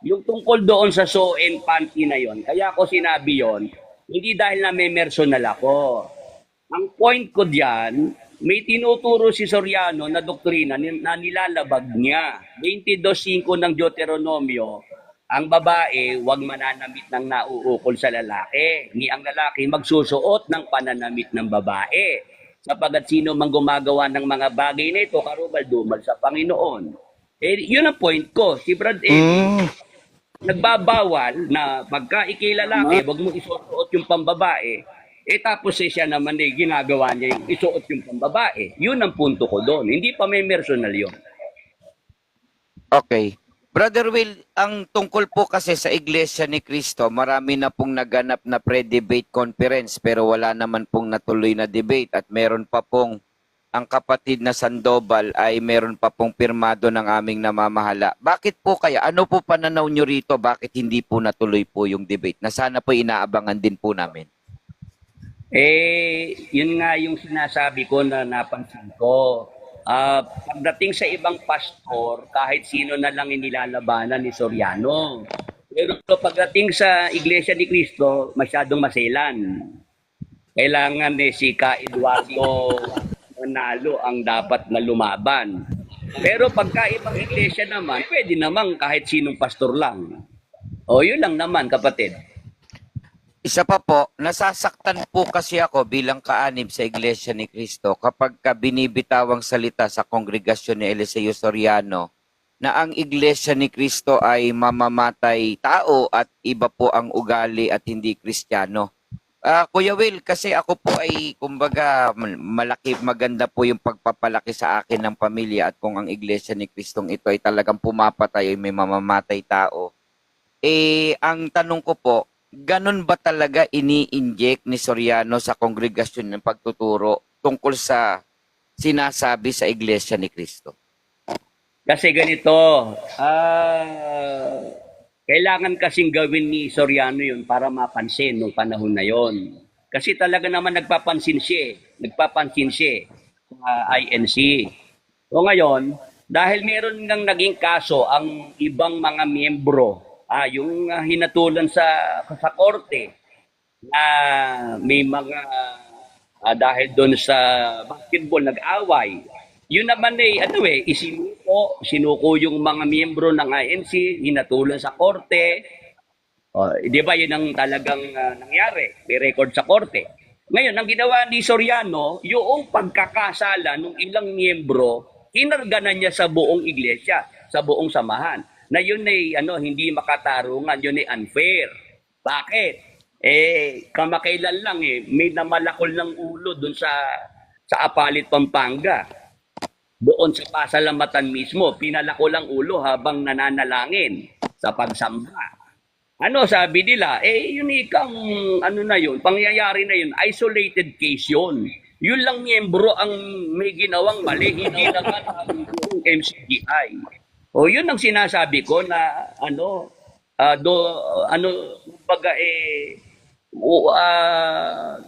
yung tungkol doon sa sew and panty na yon, kaya ko sinabi yon, hindi dahil na may personal ako. Ang point ko diyan, may tinuturo si Soriano na doktrina na nilalabag niya. 22.5 ng Deuteronomio, ang babae huwag mananamit ng nauukol sa lalaki, ni ang lalaki magsusuot ng pananamit ng babae. Sapagat sino mang gumagawa ng mga bagay na ito, karubal-dumal sa Panginoon. Yun ang point ko. Si Brad Eddie, Mm. nagbabawal na pagka ikilalaki, wag mo isuot yung pambabae, tapos siya naman ginagawa niya yung isuot yung pambabae. Yun ang punto ko doon. Hindi pa may personal yun. Okay. Brother Will, ang tungkol po kasi sa Iglesia ni Cristo, marami na pong naganap na pre-debate conference pero wala naman pong natuloy na debate at meron pa pong ang kapatid na Sandoval ay meron pa pong pirmado ng aming namamahala. Bakit po kaya? Ano po pananaw nyo rito? Bakit hindi po natuloy po yung debate? Na sana po inaabangan din po namin. Yun nga yung sinasabi ko na napansin ko. Pagdating sa ibang pastor, kahit sino na lang inilalabanan ni Soriano. Pero pagdating sa Iglesia ni Cristo, masyadong maselan. Kailangan si Ka Eduardo Manalo ang dapat na lumaban. Pero pagka ibang iglesia naman, pwede naman kahit sinong pastor lang. O yun lang naman, kapatid. Isa pa po, nasasaktan po kasi ako bilang kaanib sa Iglesia ni Cristo kapag binibitawang salita sa kongregasyon ni Eliseo Soriano na ang Iglesia ni Cristo ay mamamatay tao at iba po ang ugali at hindi Kristiyano. Kuya Will, kasi ako po ay kumbaga malaki, maganda po yung pagpapalaki sa akin ng pamilya at kung ang Iglesia ni Kristong ito ay talagang pumapatay, may mamamatay tao. Ang tanong ko po, ganun ba talaga ini-inject ni Soriano sa kongregasyon ng pagtuturo tungkol sa sinasabi sa Iglesia ni Cristo? Kasi ganito, kailangan kasing gawin ni Soriano yun para mapansin nung panahon na yon. Kasi talaga naman nagpapansin siya, sa INC. O ngayon, dahil meron nang naging kaso ang ibang mga miyembro, yung hinatulan sa korte na may mga dahil doon sa basketball nag-away. Yun naman sinuko yung mga miyembro ng INC, hinatulan sa korte. Di ba yun ang talagang nangyari? May record sa korte. Ngayon, ang ginawa ni Soriano, yung pagkakasala ng ilang miyembro, hinarganan niya sa buong iglesia, sa buong samahan. Na yun ay hindi makatarungan, yun ay unfair. Bakit? Kamakailan lang may namalakol ng ulo dun sa Apalit, Pampanga. Doon sa pasalamatan mismo, pinalako lang ulo habang nananalangin sa pagsamba. Ano sabi nila? Yun ikang na yun, pangyayari na yun, isolated case yun. Yun lang miyembro ang may ginawang mali, hindi naman ang buong MCGI. Yun ang sinasabi ko na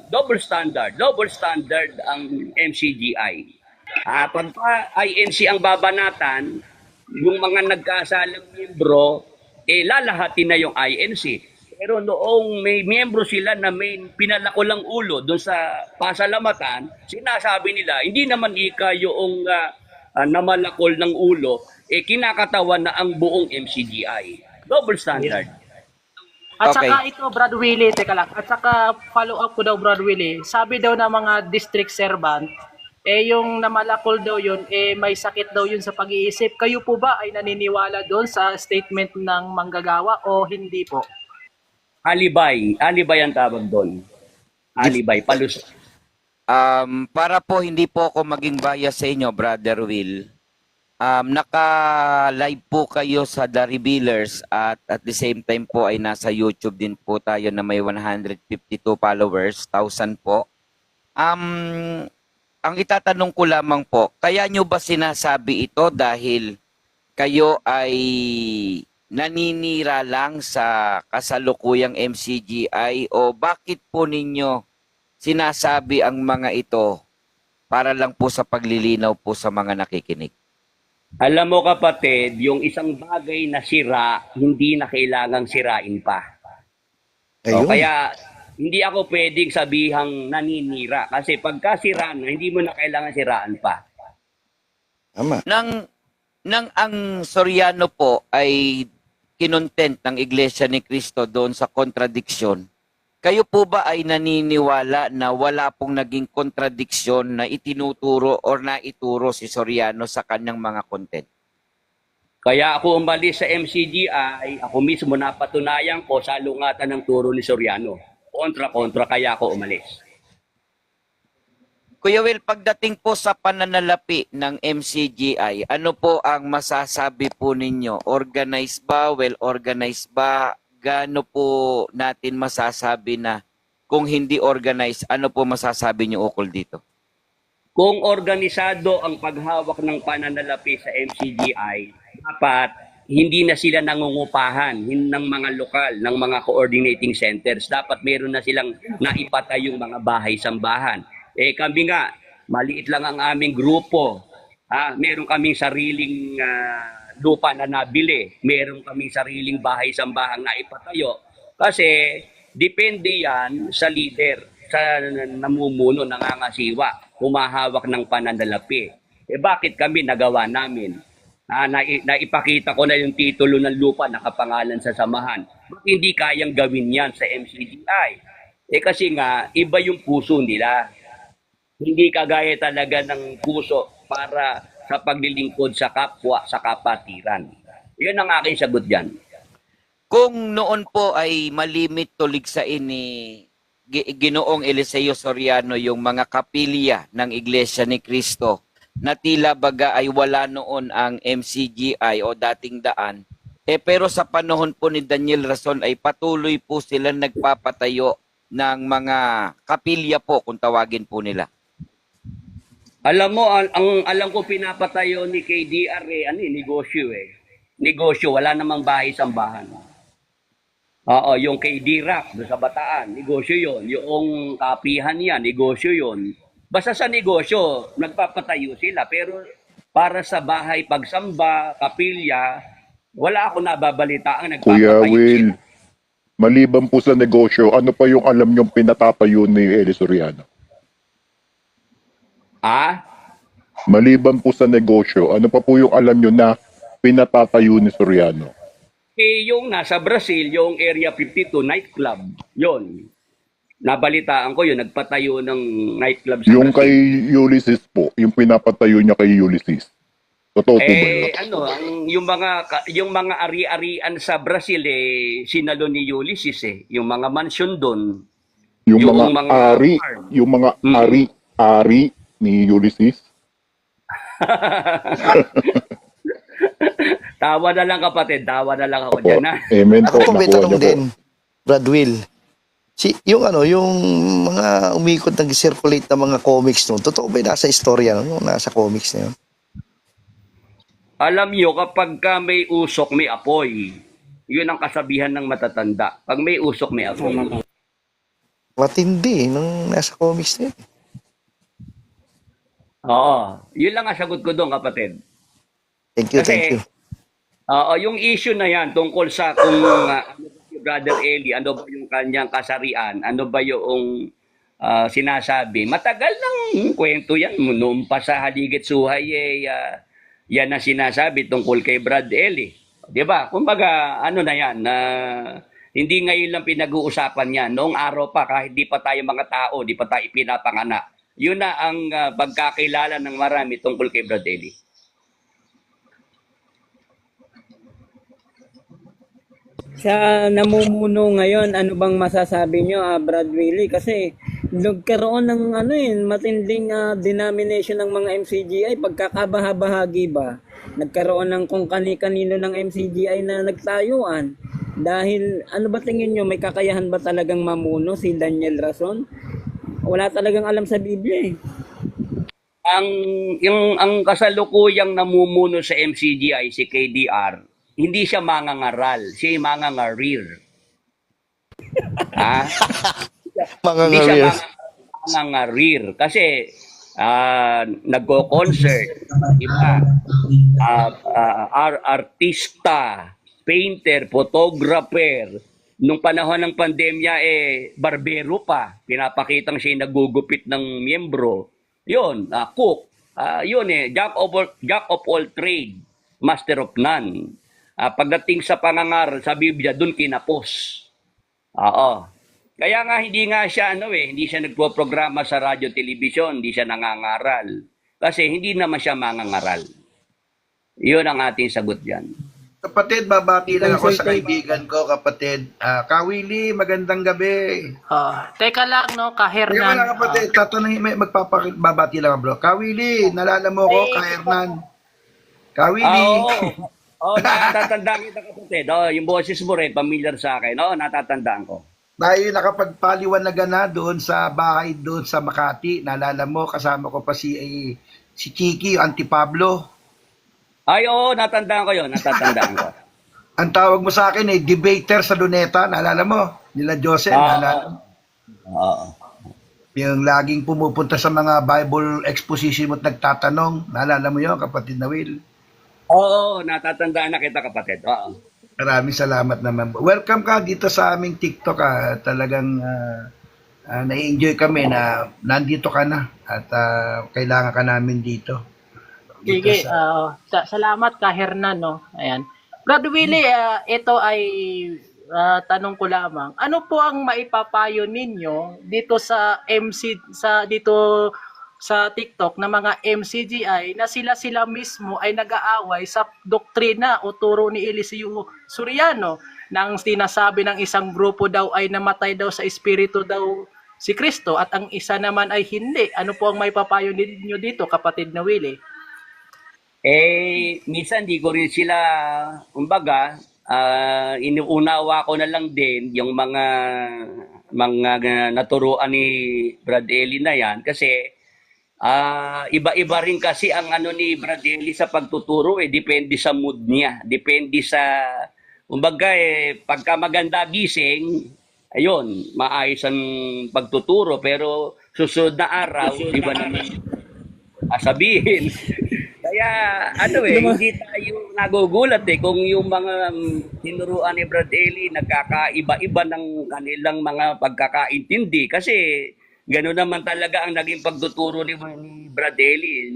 double standard ang MCGI. Pagka INC ang babanatan, yung mga nagkasalang miyembro, lalahatin na yung INC. Pero noong may miyembro sila na may pinalako lang ulo doon sa pasalamatan, sinasabi nila, hindi naman yung namalakol ng ulo, kinakatawan na ang buong MCGI. Double standard. At Okay. saka ito, Brad Willie, teka lang. At saka follow up ko daw, Brad Willie. Sabi daw ng mga district servant, yung namalakol daw yun, may sakit daw yun sa pag-iisip. Kayo po ba ay naniniwala doon sa statement ng manggagawa o hindi po? Alibay ang tawag doon. Alibay, palus. Para po hindi po ako maging bias sa inyo, Brother Will, naka-live po kayo sa The Revealers at the same time po ay nasa YouTube din po tayo na may 152 followers, 1,000 po. Ang itatanong ko lamang po, kaya nyo ba sinasabi ito dahil kayo ay naninira lang sa kasalukuyang MCGI o bakit po ninyo sinasabi ang mga ito para lang po sa paglilinaw po sa mga nakikinig? Alam mo kapatid, yung isang bagay na sira, hindi na kailangang sirain pa. O, Ayun. kaya hindi ako pwedeng sabihang naninira. Kasi pagka sira na, hindi mo na kailangan siraan pa. Tama. Nang ang Soriano po ay kinontent ng Iglesia ni Cristo doon sa kontradiksyon, kayo po ba ay naniniwala na wala pong naging kontradiksyon na itinuturo or naituro si Soriano sa kanyang mga content? Kaya ako umalis sa MCGI, ako mismo napatunayan ko sa lungatan ng turo ni Soriano. Kontra-kontra kaya ako umalis. Kuya Will, pagdating po sa pananalapi ng MCGI, ano po ang masasabi po ninyo? Organized ba? Well-organized ba? Gaano po natin masasabi na kung hindi organized, ano po masasabi niyo ukol dito? Kung organisado ang paghawak ng pananalapi sa MCGI, dapat hindi na sila nangungupahan ng mga lokal, ng mga coordinating centers. Dapat meron na silang naipatay yung mga bahay-sambahan. Kami nga, maliit lang ang aming grupo. Meron kaming sariling lupa na nabili. Meron kaming sariling bahay-sambahang naipatayo. Kasi depende yan sa leader, sa namumuno, nangangasiwa, humahawak ng pananalapi. Bakit kami nagawa namin? Naipakita ko na yung titulo ng lupa nakapangalan sa samahan. Bakit hindi kayang gawin yan sa MCGI? Kasi nga, iba yung puso nila. Hindi kagaya talaga ng puso para sa paglilingkod sa kapwa, sa kapatiran. Yan ang aking sagot dyan. Kung noon po ay malimit tuligsain ni Ginoong Eliseo Soriano yung mga kapilya ng Iglesia ni Cristo, na tila baga ay wala noon ang MCGI o dating daan, pero sa panahon po ni Daniel Rason ay patuloy po sila nagpapatayo ng mga kapilya po kung tawagin po nila. Alam mo, ang alam ko pinapatayo ni KDR negosyo eh. Negosyo, wala namang bahay-sambahan. Oo, yung KD-Rap doon sa Bataan, negosyo yon. Yung kapihan niya, negosyo yon. Basta sa negosyo, nagpapatayo sila. Pero para sa bahay pagsamba, kapilya, wala ako nababalita ang Kuya nagpapatayo Will, sila. maliban po sa negosyo, ano pa yung alam niyong pinatatayo ni Eli Soriano? Maliban po sa negosyo, ano pa po yung alam niyo na pinatatayo ni Soriano? Yung nasa Brazil, yung Area 52 nightclub, yon. Nabalitaan ko yun, nagpatayo ng nightclub sa Yung kay Brazil. Ulysses po, yung pinapatayo niya kay Ulysses. Totoo po ba yun? Yung mga ari-arian sa Brazil sinalo ni Ulysses yung mga mansion doon. Yung yung mga mga ari, farm. yung mga ari ni Ulysses. Tawa na lang kapatid, tawa na lang ako Opo. dyan ha. Amen Ako po. po may Nakuha tanong niyo po. din, Brad Will. Yung mga umikot nag-circulate na mga comics noon, totoo ba yung nasa istorya noon, yung nasa comics na yun? Alam nyo, kapag ka may usok, may apoy. Yun ang kasabihan ng matatanda. Pag may usok, may apoy. Matindi, nung nasa comics na yun. Oo. Yun lang ang sagot ko doon, kapatid. Thank you, Kasi, thank you. yung issue na yan tungkol sa kung ano ba si Brother Eli, ano ba yung kanyang kasarian, ano ba yung sinasabi. Matagal nang kwento yan. Noon pa sa Haligit Suhay, yan ang sinasabi tungkol kay Brad Eli. Di ba? Kumbaga, ano na yan, hindi ngayon lang pinag-uusapan yan. Noong araw pa, kahit di pa tayo mga tao, di pa tayo pinapanganak. Yun na ang pagkakilala ng marami tungkol kay Brad Eli. Sa namumuno ngayon, ano bang masasabi nyo, Brad Willie? Kasi nagkaroon ng matinding denomination ng mga MCGI, pagkakabahabahagi ba? Nagkaroon ng kung kani-kanino ng MCGI na nagtayuan. Dahil ano ba tingin nyo, may kakayahan ba talagang mamuno si Daniel Rason? Wala talagang alam sa Biblia eh. Ang kasalukuyang namumuno sa MCGI, si KDR, hindi siya mangangaral, siya mangangarir. Mga Hindi siya ngarir. mangangarir. Kasi nagko-concert, iba, artista, painter, photographer. Nung panahon ng pandemya, barbero pa. Pinapakitang siya nagugupit ng miyembro. Yun, cook. Yun jack of all trade, master of none. Pagdating sa pangangaral sa Biblia, dun kinapos. Oo. Kaya nga hindi nga siya hindi siya nagpo-programa sa radyo, telebisyon, hindi siya nangangaral. Kasi hindi naman siya mangangaral. Yun ang ating sagot diyan. Kapatid, babati lang ako sa kaibigan ko, kapatid. Kawili, magandang gabi. Teka lang, no, Kaya Kahernan. wala kapatid, tatanungin, babati lang ako, bro. Kawili, nalala mo ko, Kahernan. Kawili. Natatandaan kita kapatid. Yung boses mo rin, familiar sa akin. Natatandaan ko. Tayo nakapagpaliwanagan na doon sa bahay doon sa Makati. Nalala mo, kasama ko pa si Chiki, Auntie Pablo. Ay, natandaan ko yun. Natatandaan ko. Ang tawag mo sa akin debater sa Luneta. Nalala mo? Nila Joseph, nalala mo? Yung laging pumupunta sa mga Bible exposition mo at nagtatanong. Nalala mo yun, kapatid na Will? Oo, natatandaan na kita kapatid. Oo. Maraming salamat naman. Welcome ka dito sa aming TikTok. Talagang na-enjoy kami na nandito ka na at kailangan ka namin dito. Sige, salamat Kahernan, no. Ayan. Brad Willie, ito ay tanong ko lamang. Ano po ang maipapayo ninyo dito sa dito sa TikTok na mga MCGI na sila mismo ay nag-aaway sa doktrina o turo ni Eliseo Soriano nang sinasabi ng isang grupo daw ay namatay daw sa espiritu daw si Kristo at ang isa naman ay hindi. Ano po ang maipapayo ninyo dito, kapatid na Willie? Minsan di ko rin sila, kumbaga, inuunawa ko na lang din yung mga naturuan ni Brad Eli na yan kasi iba-iba rin kasi ang ni Brad Eli sa pagtuturo depende sa mood niya, depende sa kumbaga pagka maganda gising, ayun, maayos ang pagtuturo pero susunod na araw, iba naman sabihin. Kaya hindi tayo nagugulat kung yung mga tinuruan ni Brad Eli nagkakaiba-iba ng kanilang mga pagkakaintindi kasi gano'n naman talaga ang naging pagtuturo ni Brad Eli.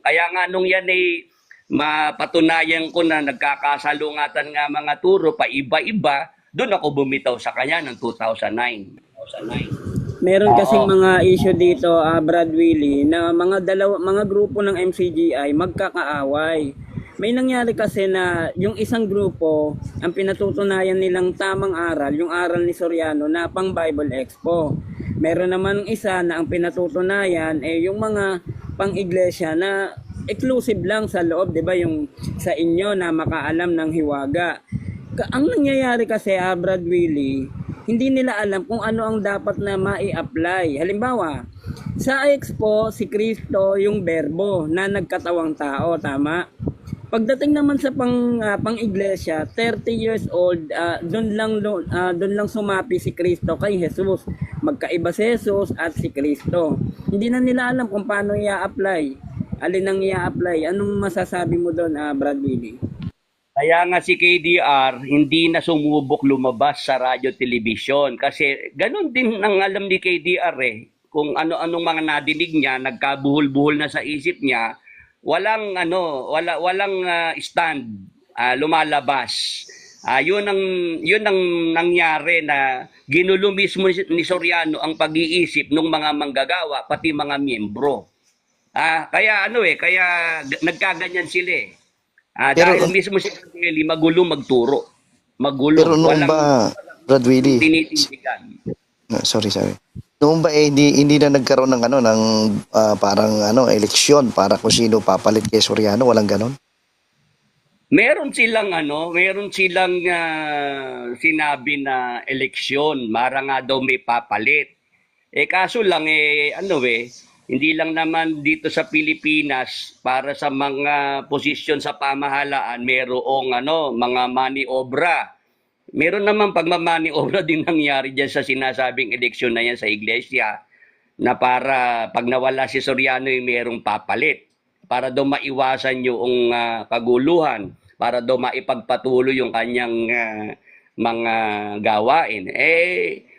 Kaya nga nung yan mapatunayan ko na nagkakasalungatan nga mga turo pa iba-iba, doon ako bumitaw sa kanya ng 2009. Meron kasing mga issue dito, Brad Willie, na mga grupo ng MCGI magkakaaway. May nangyari kasi na yung isang grupo, ang pinatutunayan nilang tamang aral, yung aral ni Soriano na pang Bible Expo. Meron naman isa na ang pinatutunayan yung mga pang iglesia na exclusive lang sa loob, 'di ba, yung sa inyo na makaalam ng hiwaga. Ang nangyayari kasi, Brad Willie, hindi nila alam kung ano ang dapat na mai-apply. Halimbawa, sa Expo, si Kristo yung berbo na nagkatawang tao, tama? Pagdating naman sa pang-iglesia, 30 years old, doon lang sumapi si Kristo kay Jesus. Magkaiba si Jesus at si Kristo. Hindi na nila alam kung paano i-apply. Alin ang i-apply? Anong masasabi mo doon, Brad Willie? Kaya nga si KDR hindi na sumubok lumabas sa radyo, telebisyon kasi ganun din ang alam ni KDR kung ano-anong mga nadinig niya, nagkabuhol-buhol na sa isip niya, walang stand, lumalabas. Yun ang nangyari na ginulo mismo ni Soriano ang pag-iisip ng mga manggagawa pati mga miyembro. Kaya nagkaganyan sila dahil mismo si Eli magulo magturo. Magulo. Pero noon ba, Brad Willie? Tinitindigan. Sorry. Noon ba hindi na nagkaroon ng parang eleksyon para kung sino papalit kay Soriano, walang ganon? Meron silang sinabi na eleksyon, mara nga daw may papalit. Kaso lang hindi lang naman dito sa Pilipinas para sa mga posisyon sa pamahalaan merong mga maniobra. Meron naman pagmamaniobra din nangyari diyan sa sinasabing eleksyon na yan sa iglesia. na para pag nawala si Soriano ay mayroong papalit para daw maiwasan yung kaguluhan, para daw maipagpatuloy yung kanyang mga gawain.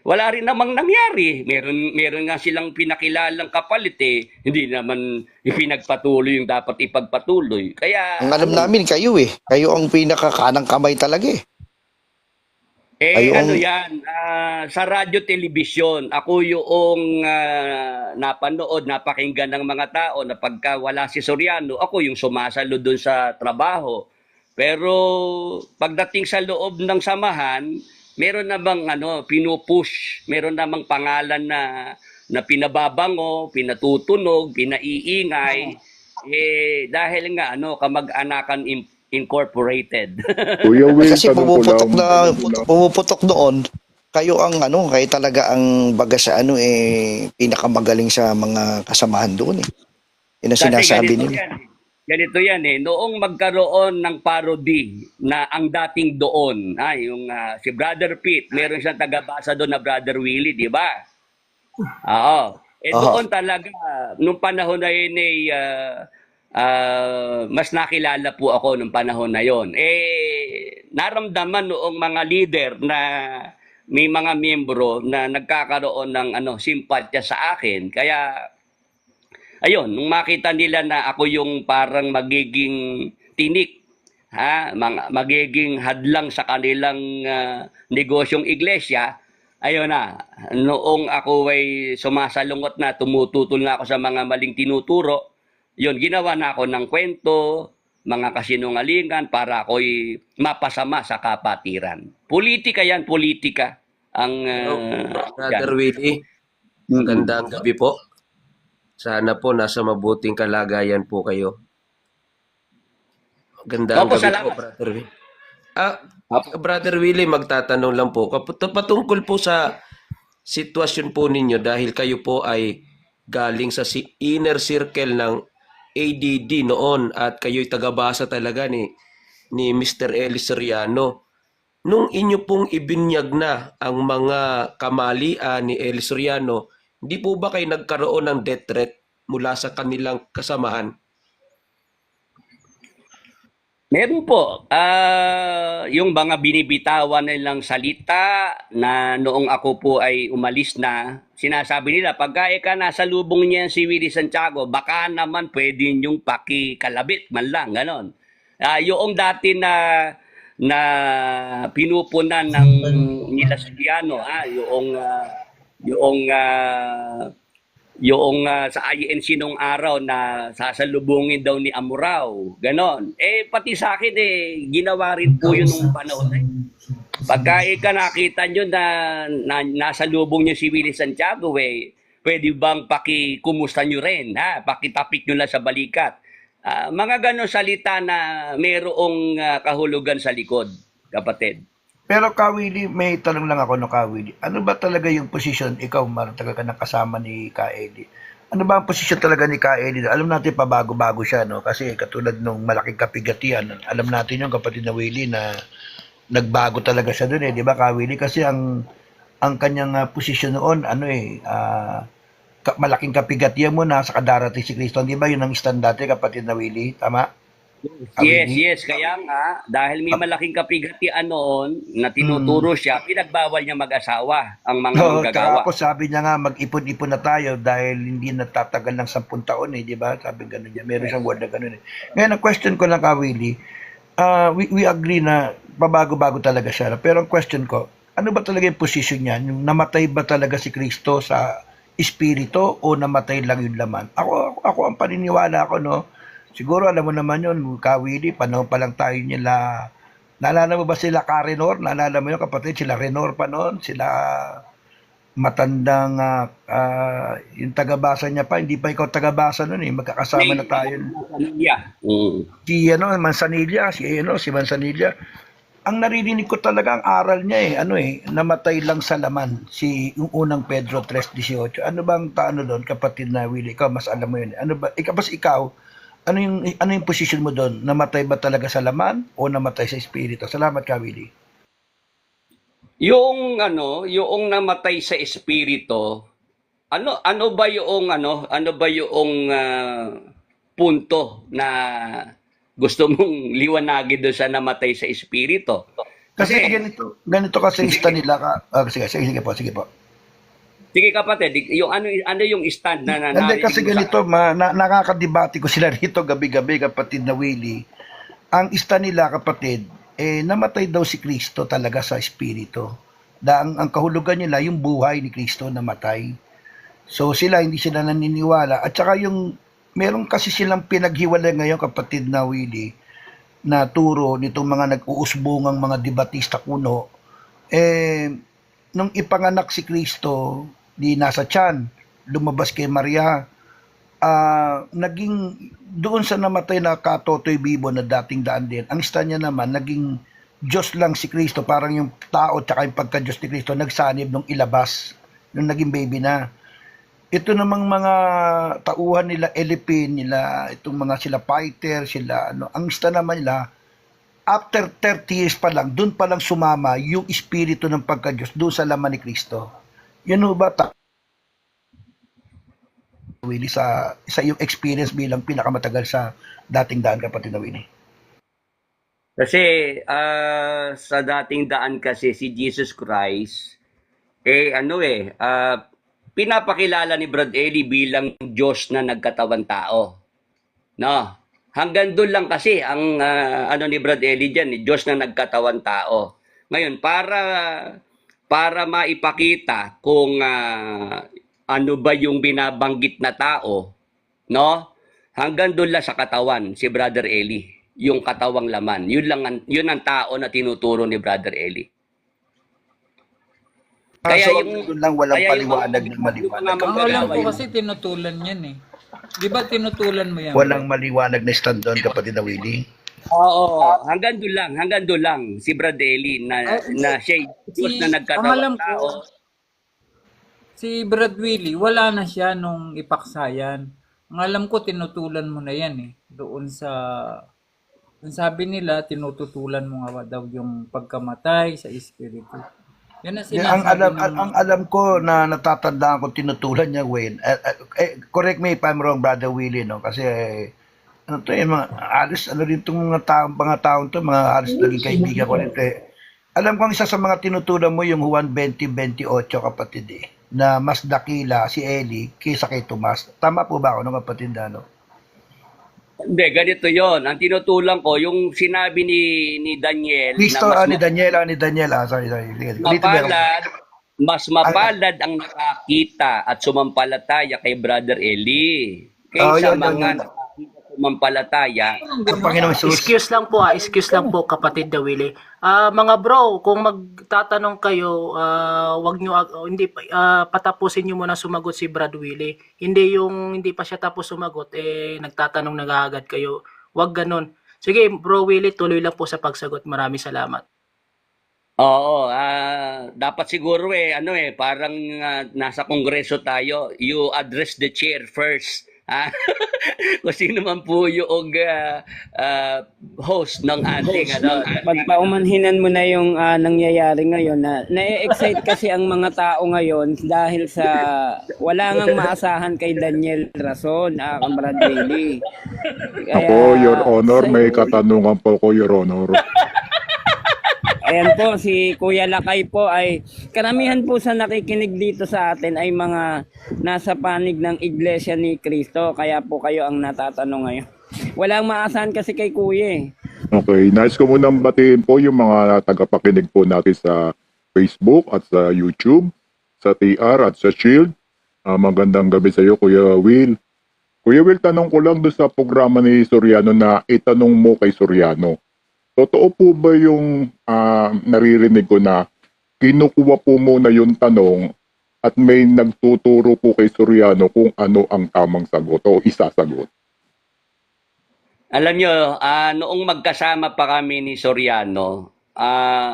Wala rin namang nangyari. Meron nga silang pinakilalang kapalit Hindi naman ipinagpatuloy yung dapat ipagpatuloy. Kaya Ang alam namin, kayo Kayo ang pinakakanang kamay talaga Kayo ano ang- yan, sa radyo, telebisyon, ako yung napanood, napakinggan ng mga tao na pagka wala si Soriano, ako yung sumasalo dun sa trabaho. Pero pagdating sa loob ng samahan, meron namang pinupush, meron namang pangalan na pinababango, pinatutunog, pinaiingay, dahil nga kamag-anakan Incorporated. Kuya Will, Kasi tanong ko lang. pumuputok doon, kayo ang kayo talaga ang baga sa pinakamagaling sa mga kasamahan doon Yun ang Kasi sinasabi ganito nila. yan. Ganito yan Noong magkaroon ng parody na ang dating doon, yung si Brother Pete, meron siyang tagabasa doon na Brother Willie, di ba? Oo. Doon talaga, nung panahon na yun mas nakilala po ako nung panahon na yon. Naramdaman noong mga leader na may mga miyembro na nagkakaroon ng simpatya sa akin. Kaya ayun, nung makita nila na ako yung parang magiging tinik, magiging hadlang sa kanilang negosyong iglesia, ayun na, noong ako ay sumasalungot na, tumututol na ako sa mga maling tinuturo, yun, ginawa na ako ng kwento, mga kasinungalingan para ako'y mapasama sa kapatiran. Politika yan, politika. Ang Brother Willie, magandang gabi po. Sana po nasa mabuting kalagayan po kayo. Magandang Opo, gabi salamat. po, Brother Willie. Brother Willie, magtatanong lang po. Patungkol po sa sitwasyon po ninyo dahil kayo po ay galing sa inner circle ng ADD noon at kayo'y tagabasa talaga ni Mr. Eli Soriano. Nung inyo pong ibinyag na ang mga kamalian ni Eli Soriano, hindi po ba kayo nagkaroon ng death threat mula sa kanilang kasamahan? Meron po. Yung mga binibitawan nilang salita na noong ako po ay umalis na, sinasabi nila, pagka ka nasa lubong niya si Willie Santiago, baka naman pwede niyong pakikalabit man lang, ganon. Yung dati na pinupunan ng nila Soriano, yung sa INC nung araw na sasalubungin daw ni Amurao, ganon. Pati sa akin ginawa rin po yun nung panahon na yun. Pagka nakita nyo na nasa lubong nyo si Willie Santiago, pwede bang pakikumusta nyo rin, pakitapik nyo lang sa balikat. Mga ganon salita na mayroong kahulugan sa likod, kapatid. Pero Kawili, may tanong lang ako Kawili. Ano ba talaga yung position, ikaw matagal ka nang kasama ni Ka Eddie? Ano ba ang posisyon talaga ni Ka Eddie? Alam natin pabago-bago siya, no? Kasi katulad nung malaking kapigatian, alam natin yung kapatid na Willie na nagbago talaga siya doon di ba Ka Willie? Kasi ang kanyang posisyon noon, malaking kapigatian mo na sa kadarating si Kristo. Di ba yun ang stand dati, kapatid na Willie? Tama? Yes. Kaya nga, dahil may malaking kapigatian noon na tinuturo siya, pinagbawal niya mag-asawa ang mga manggagawa. Tapos sabi niya nga, mag-ipon-ipon na tayo dahil hindi natatagal ng 10 taon di ba? Sabi gano'n niya. Meron siyang word na gano'n Ngayon, ang question ko lang, Willie, we agree na pabago-bago talaga siya. Pero ang question ko, ano ba talaga yung position niya? Yung namatay ba talaga si Kristo sa espiritu o namatay lang yung laman? Ako ang paniniwala ko, no? Siguro alam mo naman yun, Kawili, panahon pa lang tayo nila. Naalala mo ba sila Karenor? Naalala mo yun, kapatid? Sila Renor pa noon, sila matandang, yung tagabasa niya pa, hindi pa ikaw tagabasa noon magkakasama na tayo. Si Manzanilla, si Manzanilla. Ang naririnig ko talaga ang aral niya namatay lang sa laman, yung unang Pedro 3:18. Ano bang doon, kapatid na Willie? Ikaw, mas alam mo yun. Ano ba, ikaw, ano yung position mo doon? Namatay ba talaga sa laman o namatay sa espiritu? Salamat ka, Willie. Yung namatay sa espiritu, ano ba yung punto na gusto mong liwanagin doon sa namatay sa espiritu? Kasi Kasi, ganito kasi ista nila ka. Sige po, sige po. sige kapatid, yung ano yung stand na Hindi narinig kasi mo ganito, nakakadebate ko sila rito gabi-gabi, kapatid na Willie. Ang ista nila, kapatid, namatay daw si Kristo talaga sa espiritu. Ang kahulugan nila, yung buhay ni Kristo namatay. So hindi sila naniniwala. At saka meron kasi silang pinaghiwalay ngayon, kapatid na Willie, na turo nitong mga nag-uusbungang mga debatista kuno. Nung ipanganak si Kristo, di nasa tiyan, lumabas kay Maria, naging doon sa namatay na katotoy bibo na dating daan din, ang ista niya naman, naging Diyos lang si Kristo, parang yung tao tsaka yung pagka-Diyos ni Kristo, nagsanib nung ilabas, nung naging baby na. Ito namang mga tauhan nila, Elipin, nila, itong mga sila fighter, sila, ang ista naman nila, after 30 years pa lang, doon pa lang sumama yung espiritu ng pagka-Diyos, doon sa laman ni Kristo. Yan ho ba, Willie, sa yung experience bilang pinakamatagal sa dating daan, kapatid na Willie? kasi sa dating daan kasi si Jesus Christ, pinapakilala ni Brad Eli bilang Diyos na nagkatawang tao. No? Hanggang doon lang kasi ang ni Brad Eli diyan, Diyos na nagkatawang tao. Ngayon, para maipakita kung ano ba yung binabanggit na tao, no? Hanggang doon lang sa katawan si Brother Eli, yung katawang laman. Yun ang tao na tinuturo ni Brother Eli. Kaya So, yung doon lang walang kaya yung paliwanag mga- ng maliwanag. yung mga Ang alam ko magdalaw, kasi tinutulan yan eh. Di ba tinutulan mo yan? Walang maliwanag na stand doon, kapatid na Willie. Oo, hanggang doon lang si Brad Eli na siya Diyos na ang nagkatawang alam ko, tao. si Brad Willie, wala na siya nung ipaksayan. Ang alam ko, tinutulan mo na yan eh. Doon sa, ang sabi nila, tinututulan mo nga daw yung pagkamatay sa espiritu. Yan ang sinasabi Ang alam ko na natatandaan ko tinutulan niya, Wayne. Correct me if I'm wrong, Brother Willie, no? Kasi mga alis, rin itong mga taon to, mga alis naging kaibigan ko rin. Alam ko ang isa sa mga tinutulan mo yung Juan 20:28, kapatid na mas dakila si Eli kaysa kay Tomas. Tama po ba ako, no, kapatid, no? Hindi, ganito yon. Ang tinutulang ko, yung sinabi ni Daniel Kristo, na ni Daniel, sorry. Ulitin mo yan. mas mapalad ang nakakita at sumampalataya kay Brother Eli kaysa Yun. mga nakakita sumampalataya. Ang Panginoon Jesus. Excuse lang po kapatid na Willie. Mga bro, kung magtatanong kayo, wag nyo hindi patapusin niyo muna sumagot si Brad Willie. Hindi yung hindi pa siya tapos sumagot nagtatanong nag-aagad kayo. Wag ganun. Sige, Bro Willie, tuloy lang po sa pagsagot. Maraming salamat. Oo, dapat siguro parang nasa kongreso tayo, you address the chair first. Kung sino man po yung host ng ating Pagpaumanhinan mo na yung nangyayari ngayon na na-excite kasi ang mga tao ngayon dahil sa wala ngang maasahan kay Daniel Rason, Brad Willie. Ako, Your Honor, may katanungan po ko, Your Honor. Ayan po, si Kuya Lakay po ay karamihan po sa nakikinig dito sa atin ay mga nasa panig ng Iglesia ni Cristo. Kaya po kayo ang natatanong ngayon. Walang maasahan kasi kay Kuya Okay, nice ko munang batiin po yung mga tagapakinig po natin sa Facebook at sa YouTube, sa TR at sa Shield. Magandang gabi sa iyo, Kuya Will. Kuya Will, tanong ko lang doon sa programa ni Soriano na itanong mo kay Soriano. Totoo po ba yung naririnig ko na kinukuha po muna yung tanong at may nagtuturo po kay Soriano kung ano ang tamang sagot o isasagot? Alam nyo, noong magkasama pa kami ni Soriano,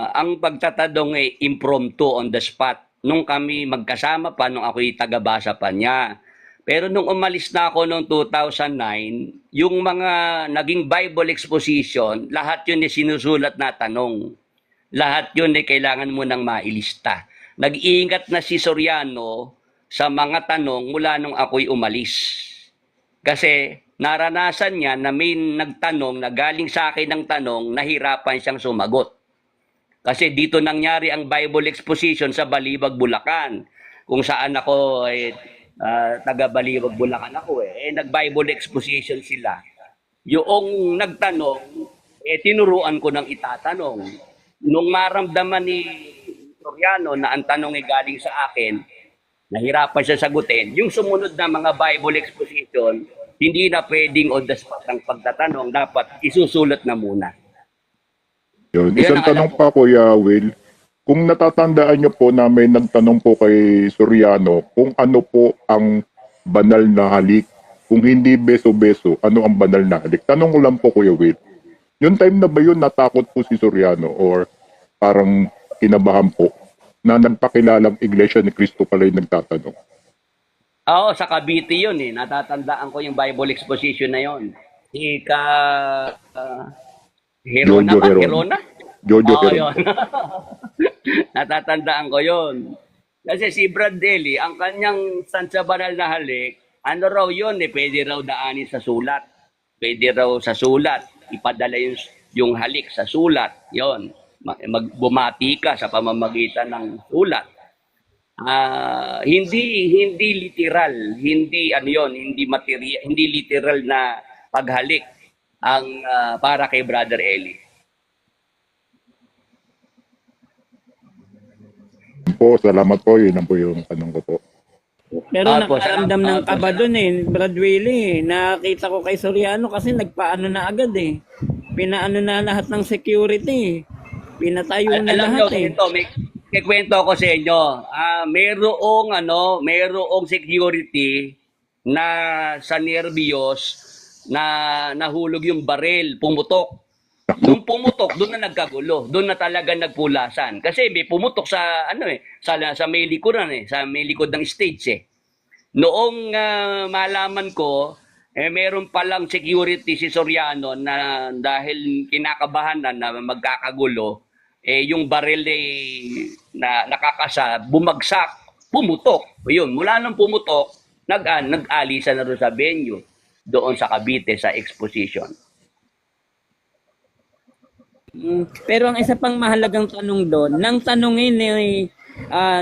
ang pagtatadong ay impromptu on the spot. Nung kami magkasama pa, nung ako'y tagabasa pa niya. Pero nung umalis na ako noong 2009, yung mga naging Bible exposition, lahat yun ay sinusulat na tanong. Lahat yun ay kailangan mo nang mailista. Nag-iingat na si Soriano sa mga tanong mula nung ako'y umalis. Kasi naranasan niya na may nagtanong na galing sa akin ng tanong, nahirapan siyang sumagot. Kasi dito nangyari ang Bible exposition sa Balibag, Bulacan. Kung saan ako, taga Balibag, Bulacan ako nag-Bible exposition sila. Yung nagtanong, tinuruan ko ng itatanong. Nung maramdaman ni Soriano na ang tanong ay galing sa akin, nahirapan siya sagutin. Yung sumunod na mga Bible exposition, hindi na pwedeng on the spot ang pagtatanong, dapat isusulat na muna. Yun. Yan Isang ang alam tanong ko. pa, Kuya Will. Kung natatandaan niyo po na may nagtanong po kay Soriano kung ano po ang banal na halik. Kung hindi beso-beso, ano ang banal na halik? Tanong ko lang po, Kuya Will. Yung time na ba yun natakot po si Soriano or parang kinabahan po na nagpakilalang Iglesia ni Cristo pala yung nagtatanong? Oo, sa Cavite yun Natatandaan ko yung Bible exposition na yun. Ika... Herona Jojo ba? Herona. Herona? Jojo Oo, Herona. yun. Natatandaan ko yun. Kasi si Brad Deli, ang kanyang stanza banal na halik, ano raw yun pwede raw daanin sa sulat. Pwede raw sa sulat. Ipadala yung halik sa sulat. Yun. Bumati ka sa pamamagitan ng sulat. Hindi literal, hindi hindi material, hindi literal na paghalik ang para kay Brother Eli. Po, salamat po. Yun ang po yung tanong ko po. Pero Opo, nakaramdam ng salamat. kaba dun Brad Willie. Nakita ko kay Soriano kasi nagpaano na agad Pinaano na lahat ng security. Pinatayo na Alam nyo, lahat ito, may kwento ako sa inyo. Merong security na sa nervyos na nahulog yung baril, pumutok. Nung pumutok, doon na nagkagulo. Doon na talaga nagpulasan. Kasi may pumutok sa sa may likuran sa may likod ng stage Noong malaman ko, meron palang security si Soriano na dahil kinakabahan na magkakagulo, yung baril na nakakasa, bumagsak, pumutok. Yun, mula nang pumutok, nag-alisa na rin sa venue doon sa Cavite sa exposition. Pero ang isa pang mahalagang tanong doon, nang tanungin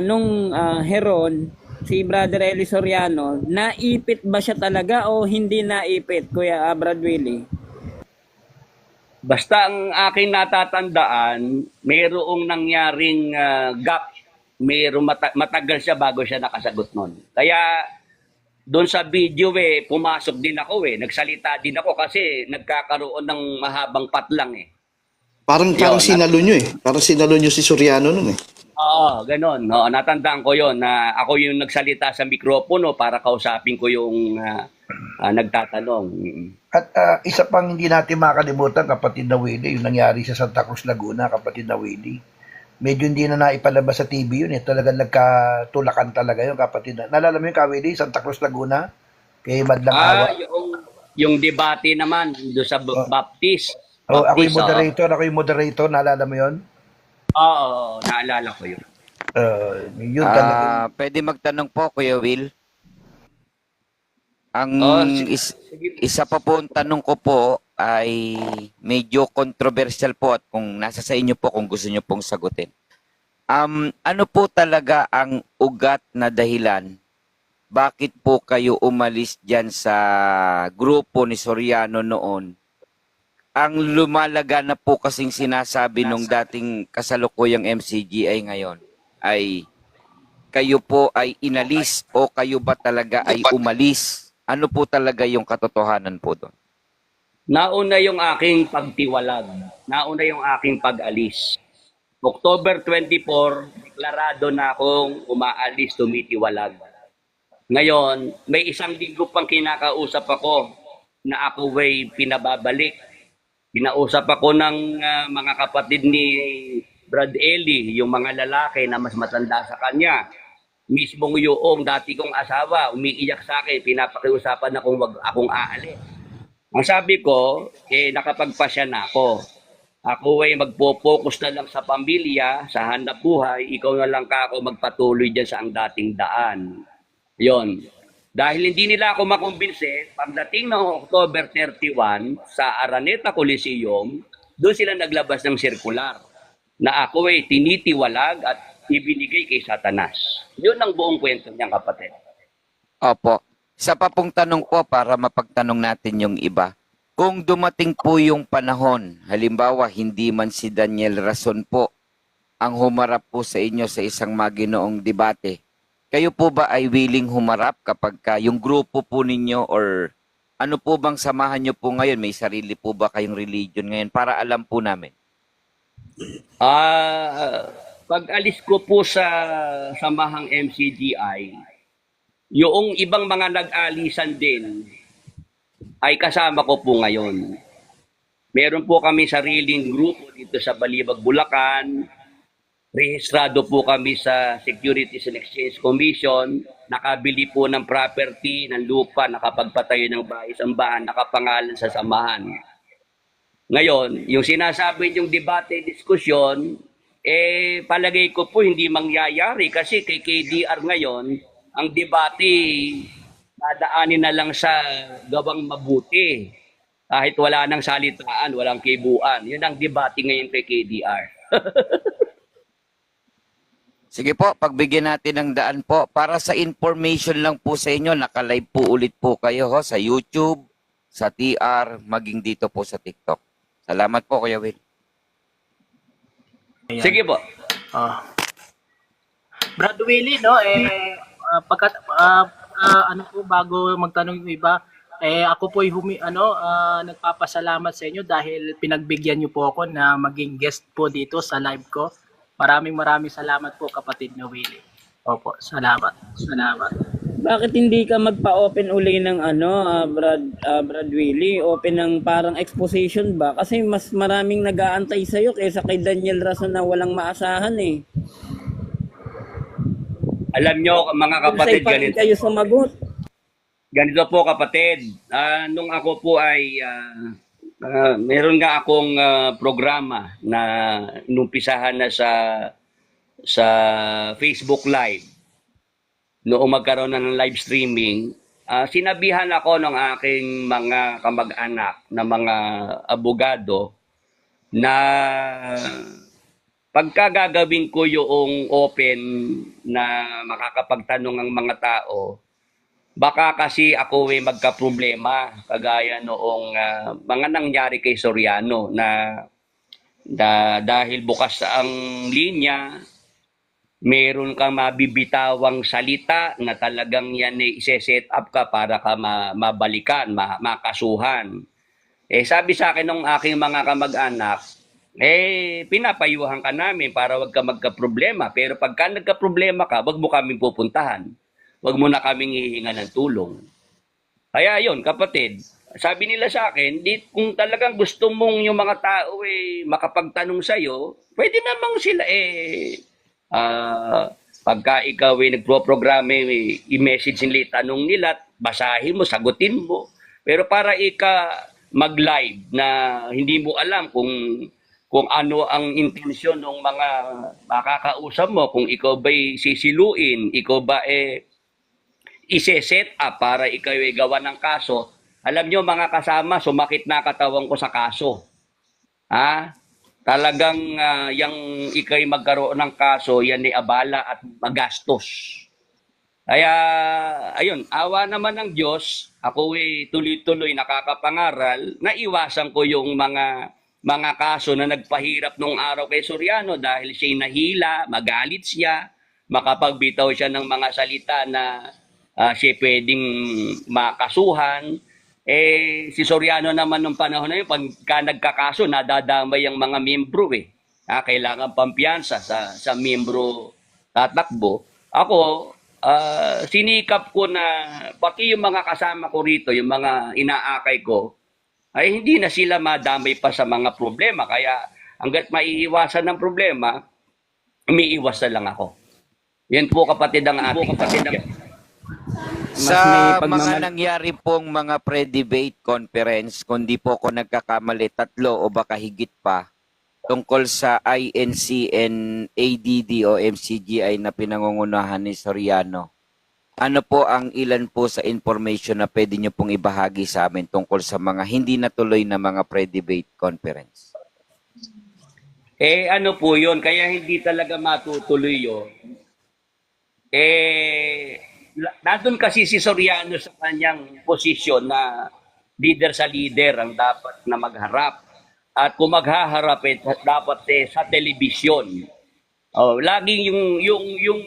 nung Heron, si Brother Eli Soriano, naipit ba siya talaga o hindi naipit, Kuya Brad Willie? Basta ang aking natatandaan, mayroong nangyaring gap. Matagal siya bago siya nakasagot nun. Kaya doon sa video pumasok din ako Nagsalita din ako kasi nagkakaroon ng mahabang patlang Parang Yun, sinalo nyo Parang sinalo nyo si Soriano nun Oo, ganon. No, natandaan ko yon na ako yung nagsalita sa mikropono para kausapin ko yung nagtatanong. At isa pang hindi natin makalimutan, kapatid na Willie, yung nangyari sa Santa Cruz, Laguna, kapatid na Willie. Medyo hindi na naipalabas sa TV yun Talagang nagkatulakan talaga yun, kapatid na. Nalala mo yung Willie, Santa Cruz, Laguna? Kay Madlang Awa. Yung debate naman doon sa Baptist. Ako yung Baptist, moderator, naalala mo yun? Oo, naalala ko yun. Yun talaga. Pwede magtanong po, Kuya Will. Ang isa pa po ang tanong ko po ay medyo controversial po at kung nasa sa inyo po kung gusto nyo pong sagutin. Ano po talaga ang ugat na dahilan bakit po kayo umalis dyan sa grupo ni Soriano noon? Ang lumalaga na po kasing sinasabi nung dating kasalukuyang MCGI ngayon ay kayo po ay inalis o kayo ba talaga ay umalis? Ano po talaga yung katotohanan po doon? Nauna yung aking pagtiwalag. Nauna yung aking pag-alis. October 24, deklarado na akong umaalis, tumitiwalag. Ngayon, may isang linggo pang kinakausap ako na ako ay pinababalik. Kinausap ako ng mga kapatid ni Brad Eli, yung mga lalaki na mas matanda sa kanya. Mismong yung dati kong asawa, umiiyak sa akin, pinapakiusapan na kung wag akong aalis. Ang sabi ko, nakapagpasya na ako. Ako ay magpo-focus na lang sa pamilya, sa hanap buhay, ikaw na lang ka ako magpatuloy dyan sa ang dating daan. Yon. Dahil hindi nila ako makumbinse, pagdating ng October 31 sa Araneta Coliseum, doon sila naglabas ng sirkular na ako ay tinitiwalag at ibinigay kay Satanas. Yun ang buong kwento niyang kapatid. Opo. Isa pa pong tanong po para mapagtanong natin yung iba. Kung dumating po yung panahon, halimbawa hindi man si Daniel Rason po ang humarap po sa inyo sa isang maginoong debate, kayo po ba ay willing humarap kapag yung grupo po ninyo or ano po bang samahan nyo po ngayon? May sarili po ba kayong religion ngayon para alam po namin? Pag alis ko po sa samahang MCGI, yung ibang mga nag-alisan din ay kasama ko po ngayon. Meron po kami sariling grupo dito sa Balibag, Bulacan. Rehistrado po kami sa Securities and Exchange Commission. Nakabili po ng property, ng lupa, nakapagpatayo ng bahay sambahan, nakapangalan sa samahan. Ngayon, yung sinasabi yung debate, diskusyon, palagay ko po hindi mangyayari kasi kay KDR ngayon, ang debate dadaanin na lang sa gawang mabuti. Kahit wala nang salitaan, walang kibuan. Yun ang debate ngayon kay KDR. Sige po, pagbigyan natin ng daan po. Para sa information lang po sa inyo, nakalive po ulit po kayo sa YouTube, sa TR, maging dito po sa TikTok. Salamat po, Kuya Will. Sige po. Brad Willie, no, ano po, bago magtanong yung iba, ako po nagpapasalamat sa inyo dahil pinagbigyan niyo po ako na maging guest po dito sa live ko. Maraming salamat po, kapatid na Willie. Opo, salamat. Bakit hindi ka magpa-open uli ng Brad Willie? Open ng parang exposition ba? Kasi mas maraming nag-aantay sa'yo kaysa kay Daniel Rason na walang maasahan eh. Alam nyo, mga kapatid, Kung ganito. kayo sumagot. Ganito po, kapatid. Nung ako po ay meron nga akong programa na inumpisahan na sa Facebook Live. Noong magkaroon na ng live streaming, sinabihan ako ng aking mga kamag-anak na mga abogado na pagka gagawin ko yung open na makakapagtanong ang mga tao, baka kasi ako ay magka-problema kagaya noong mga nangyari kay Soriano na dahil bukas ang linya, meron kang mabibitawang salita na talagang yan ay ise-set up ka para ka mabalikan, makasuhan. Sabi sa akin ng aking mga kamag-anak, pinapayuhan ka namin para wag ka magka-problema. Pero pagka nagka-problema ka, wag mo kaming pupuntahan. Wag mo na kaming hihinga ng tulong. Kaya yun, kapatid, sabi nila sa akin, kung talagang gusto mong yung mga tao makapagtanong sa'yo, pwede namang sila pagka ikaw nagpro-programa, i-message nila, tanong nila, basahin mo, sagutin mo. Pero para mag-live na hindi mo alam kung ano ang intensyon ng mga makakausap mo, kung ikaw ba'y sisiluin, ikaw ba ise-set up para ikaw gawa ng kaso. Alam nyo mga kasama, sumakit na katawan ko sa kaso. Talagang yung ikaw magkaroon ng kaso, yan ay abala at magastos. Kaya, ayun, awa naman ng Diyos, ako tuloy-tuloy nakakapangaral, naiwasan ko yung mga kaso na nagpahirap nung araw kay Soriano dahil siya'y nahila, magalit siya, makapagbitaw siya ng mga salita na siya pwedeng makasuhan. Si Soriano naman nung panahon na yun, pagka nagkakaso, nadadamay ang mga membro kailangan pampiyansa sa membro tatakbo. Ako, sinikap ko na pati yung mga kasama ko rito, yung mga inaakay ko, ay hindi na sila madamay pa sa mga problema. Kaya hanggat maiiwasan ng problema, umiiwas na lang ako. Yan po kapatid ang ating Sa mga nangyari pong mga pre-debate conference, kung di po ako nagkakamali, 3 o baka higit pa, tungkol sa INC and ADD o MCGI na pinangungunahan ni Soriano. ano po ang ilan po sa information na pwede nyo pong ibahagi sa amin tungkol sa mga hindi natuloy na mga pre-debate conference? Ano po yun, kaya hindi talaga matutuloy yun. Nandun kasi si Soriano sa kanyang posisyon na leader sa leader ang dapat na magharap. At kung maghaharap, dapat sa telebisyon. Laging yung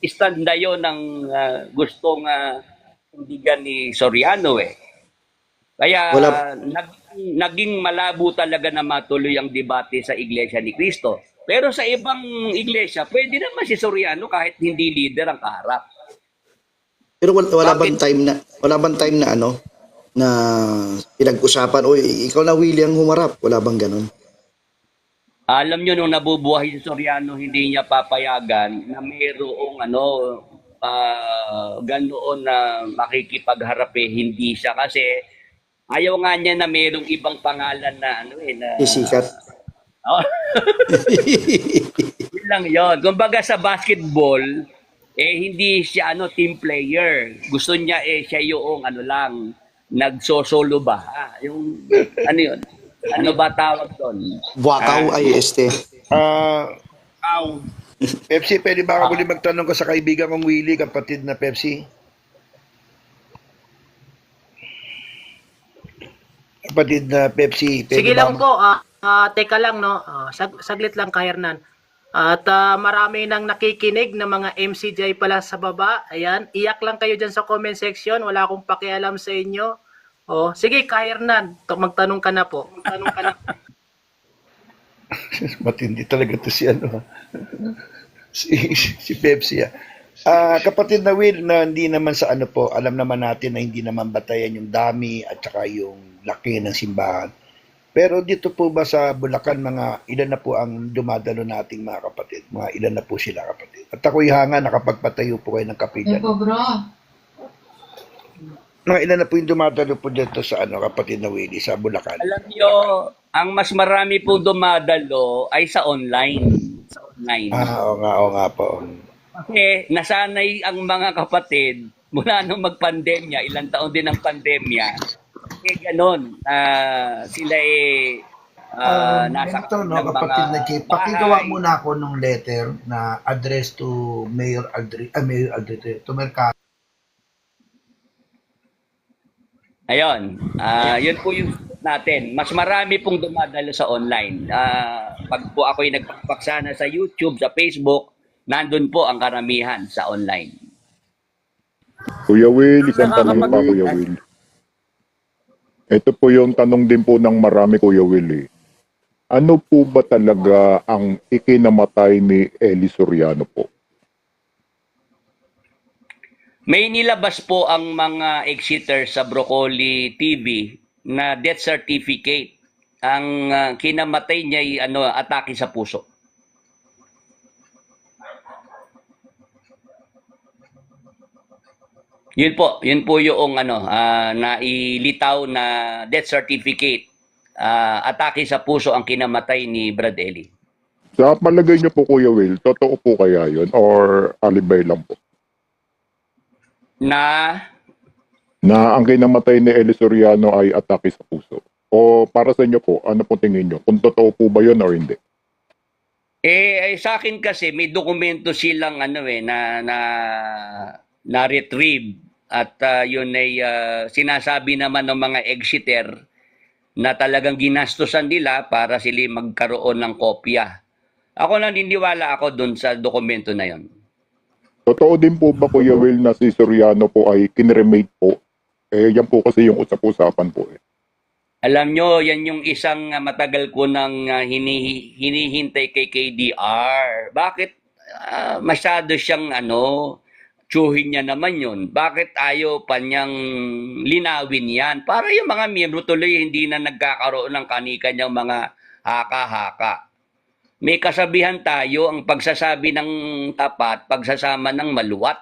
stand na yun ng gustong tindigan ni Soriano Kaya Wala- naging malabo talaga na matuloy ang debate sa Iglesia ni Cristo. Pero sa ibang iglesia, pwede naman si Soriano kahit hindi leader ang kaharap. Pero wala Bakit? bang time na ano na pinag-usapan, oy, ikaw na William humarap, wala bang ganun? Alam nyo, nung nabubuhay si Soriano, hindi niya papayagan na mayroong ganoon na makikipagharap hindi siya kasi ayaw nga niya na mayroong ibang pangalan na na Isikat. Oh, yun lang yun. Kumbaga sa basketball, hindi siya team player. Gusto niya siya yung lang, nagsosolo ba? Yung ano yun? Ano ba tawag doon? Buakaw ay Pepsi, pwede ba ako muli magtanong ko sa kaibigan kong Willie, kapatid na Pepsi? Kapatid na Pepsi, pwede Sige ba lang po, teka lang no, saglit lang ka Hernan. At marami nang nakikinig na mga MCJ pala sa baba. Ayan, iyak lang kayo dyan sa comment section. Wala akong pakialam sa inyo. Sige, ka Hernan, magtanong ka na po. Magtanong ka na. Matindi talaga to si si Pepsi. Kapatid na Will, na hindi naman sa po, alam naman natin na hindi naman batayan yung dami at saka yung laki ng simbahan. Pero dito po ba sa Bulacan, mga ilan na po ang dumadalo nating mga kapatid? Mga ilan na po sila kapatid? At ako'y hanga, nakapagpatayo po kayo ng kapilyan. Mga ilan na po yung dumadalo po dito sa kapatid na Willie, sa Bulacan? Alam nyo, ang mas marami po dumadalo ay sa online. Sa online. Oo nga po. Kasi nasanay ang mga kapatid mula nung magpandemya, ilang taon din ang pandemya. Ganon. Sila nasa Ganito, no, ng kapatid na Chief, pakigawa bahay. muna ako ng letter na address to Mayor Aldrete, to Mercado. Ayun. Yun po yung natin. Mas marami pong dumadalo sa online. Pag po ako'y nagpapaksana sa YouTube, sa Facebook, nandun po ang karamihan sa online. Kuya Will, isang tanong pa, Kuya Will. Ito po yung tanong din po ng marami, Kuya Will. Ano po ba talaga ang ikinamatay ni Eli Soriano po? May nilabas po ang mga exeter sa Broccoli TV na death certificate. Ang kinamatay niya ay atake sa puso. Yun po yung nailitaw na death certificate. Atake sa puso ang kinamatay ni Brad Eli. Sa palagay niyo po, Kuya Will, totoo po kaya yun or alibay lang po? Na Na ang kinamatay ni Eli Soriano ay atake sa puso? O para sa inyo po, ano po tingin niyo? Kung totoo po ba yun or hindi? sa akin kasi may dokumento silang na retrieve at yun ay sinasabi naman ng mga exeter na talagang ginastusan nila para sila magkaroon ng kopya. Ako naniniwala ako dun sa dokumento na yun. Totoo din po ba, Kuya Will, na si Soriano po ay kinremate po? Yan po kasi yung usap-usapan po. Alam nyo, yan yung isang matagal ko nang hinihintay kay KDR. Bakit masyado siyang tsuhin niya naman yun? Bakit ayaw pa niyang linawin yan? Para yung mga miyembro tuloy hindi na nagkakaroon ng kani-kanyang mga haka-haka. May kasabihan tayo, ang pagsasabi ng tapat, pagsasama ng maluwat.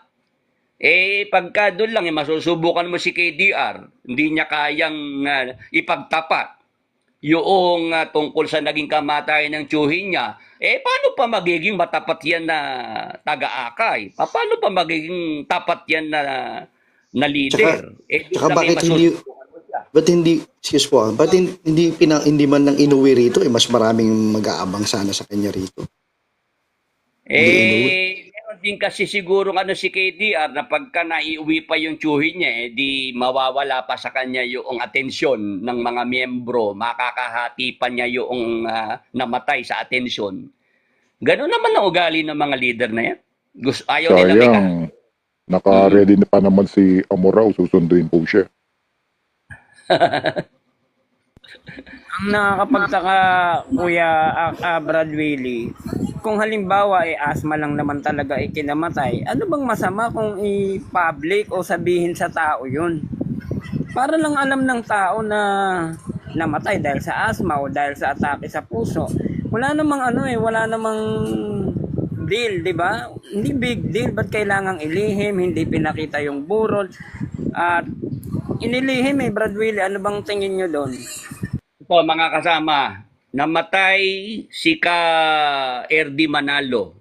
Pagka doon lang, masusubukan mo si KDR, hindi niya kayang ipagtapat. yung tungkol sa naging kamatayan ng tiyuhin niya, paano pa magiging matapat yan na taga-akay? Paano pa magiging tapat yan na leader? Tsaka doon bakit lang masusunod siya. ba't hindi, excuse po, ba't hindi man lang inuwi rito, mas maraming mag-aabang sana sa kanya rito. Meron din kasi siguro si KDR na pagka naiuwi pa yung tiyuhin niya, di mawawala pa sa kanya yung atensyon ng mga miyembro, makakahati pa niya yung namatay sa atensyon. Ganun naman ang ugali ng mga leader na yan. Ayaw nila may Sayang. Naka-ready na pa naman si Amorao, susunduin po siya. Ang nakakapagtaka, Kuya Brad Willie, kung halimbawa asthma lang naman talaga kinamatay, ano bang masama kung i-public o sabihin sa tao yun? Para lang alam ng tao na namatay dahil sa asthma o dahil sa atake sa puso. Wala namang wala namang deal, di ba? Hindi big deal, ba't kailangang ilihim, hindi pinakita yung burol, at inilihim Brad Willie, ano bang tingin nyo doon? Ito mga kasama, namatay si Ka RD Manalo.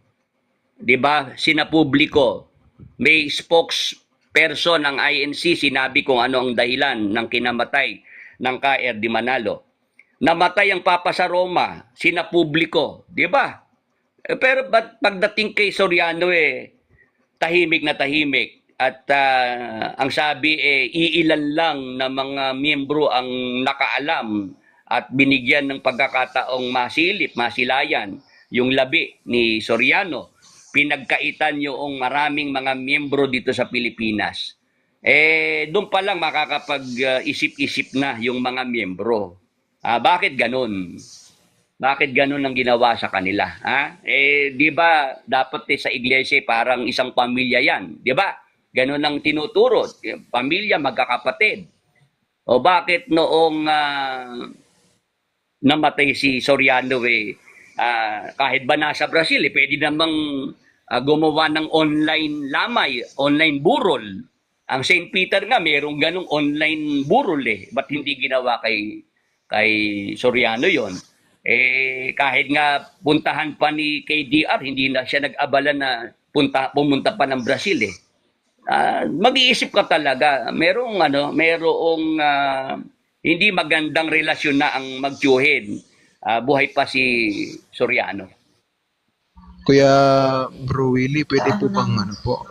'Di ba? Sinapubliko. May spokesperson ng INC sinabi kung ano ang dahilan ng kinamatay ng Ka RD Manalo. Namatay ang Papa sa Roma, sinapubliko, 'di ba? Pero pagdating kay Soriano tahimik na tahimik. At ang sabi iilan lang na mga miyembro ang nakaalam at binigyan ng pagkakataong masilayan yung labi ni Soriano. Pinagkaitan yung maraming mga miyembro dito sa Pilipinas. Doon pa lang makakapag-isip-isip na yung mga miyembro. Bakit ganun? Bakit ganun ang ginawa sa kanila? Di ba dapat sa iglesia parang isang pamilya yan? Di ba? Ganun ang tinuturo. Pamilya, magkakapatid. O bakit noong namatay si Soriano kahit ba nasa Brazil, pwede namang gumawa ng online lamay, online burol. Ang St. Peter nga, merong ganong online burol Ba't hindi ginawa kay Soriano yon? Kahit nga puntahan pa ni KDR, hindi na siya nag-abala na pumunta pa ng Brazil Mag-iisip ka talaga. Merong hindi magandang relasyon na ang magtiyuhin. Buhay pa si Soriano. Kuya Bro Willie, pwede po bang magtanong po?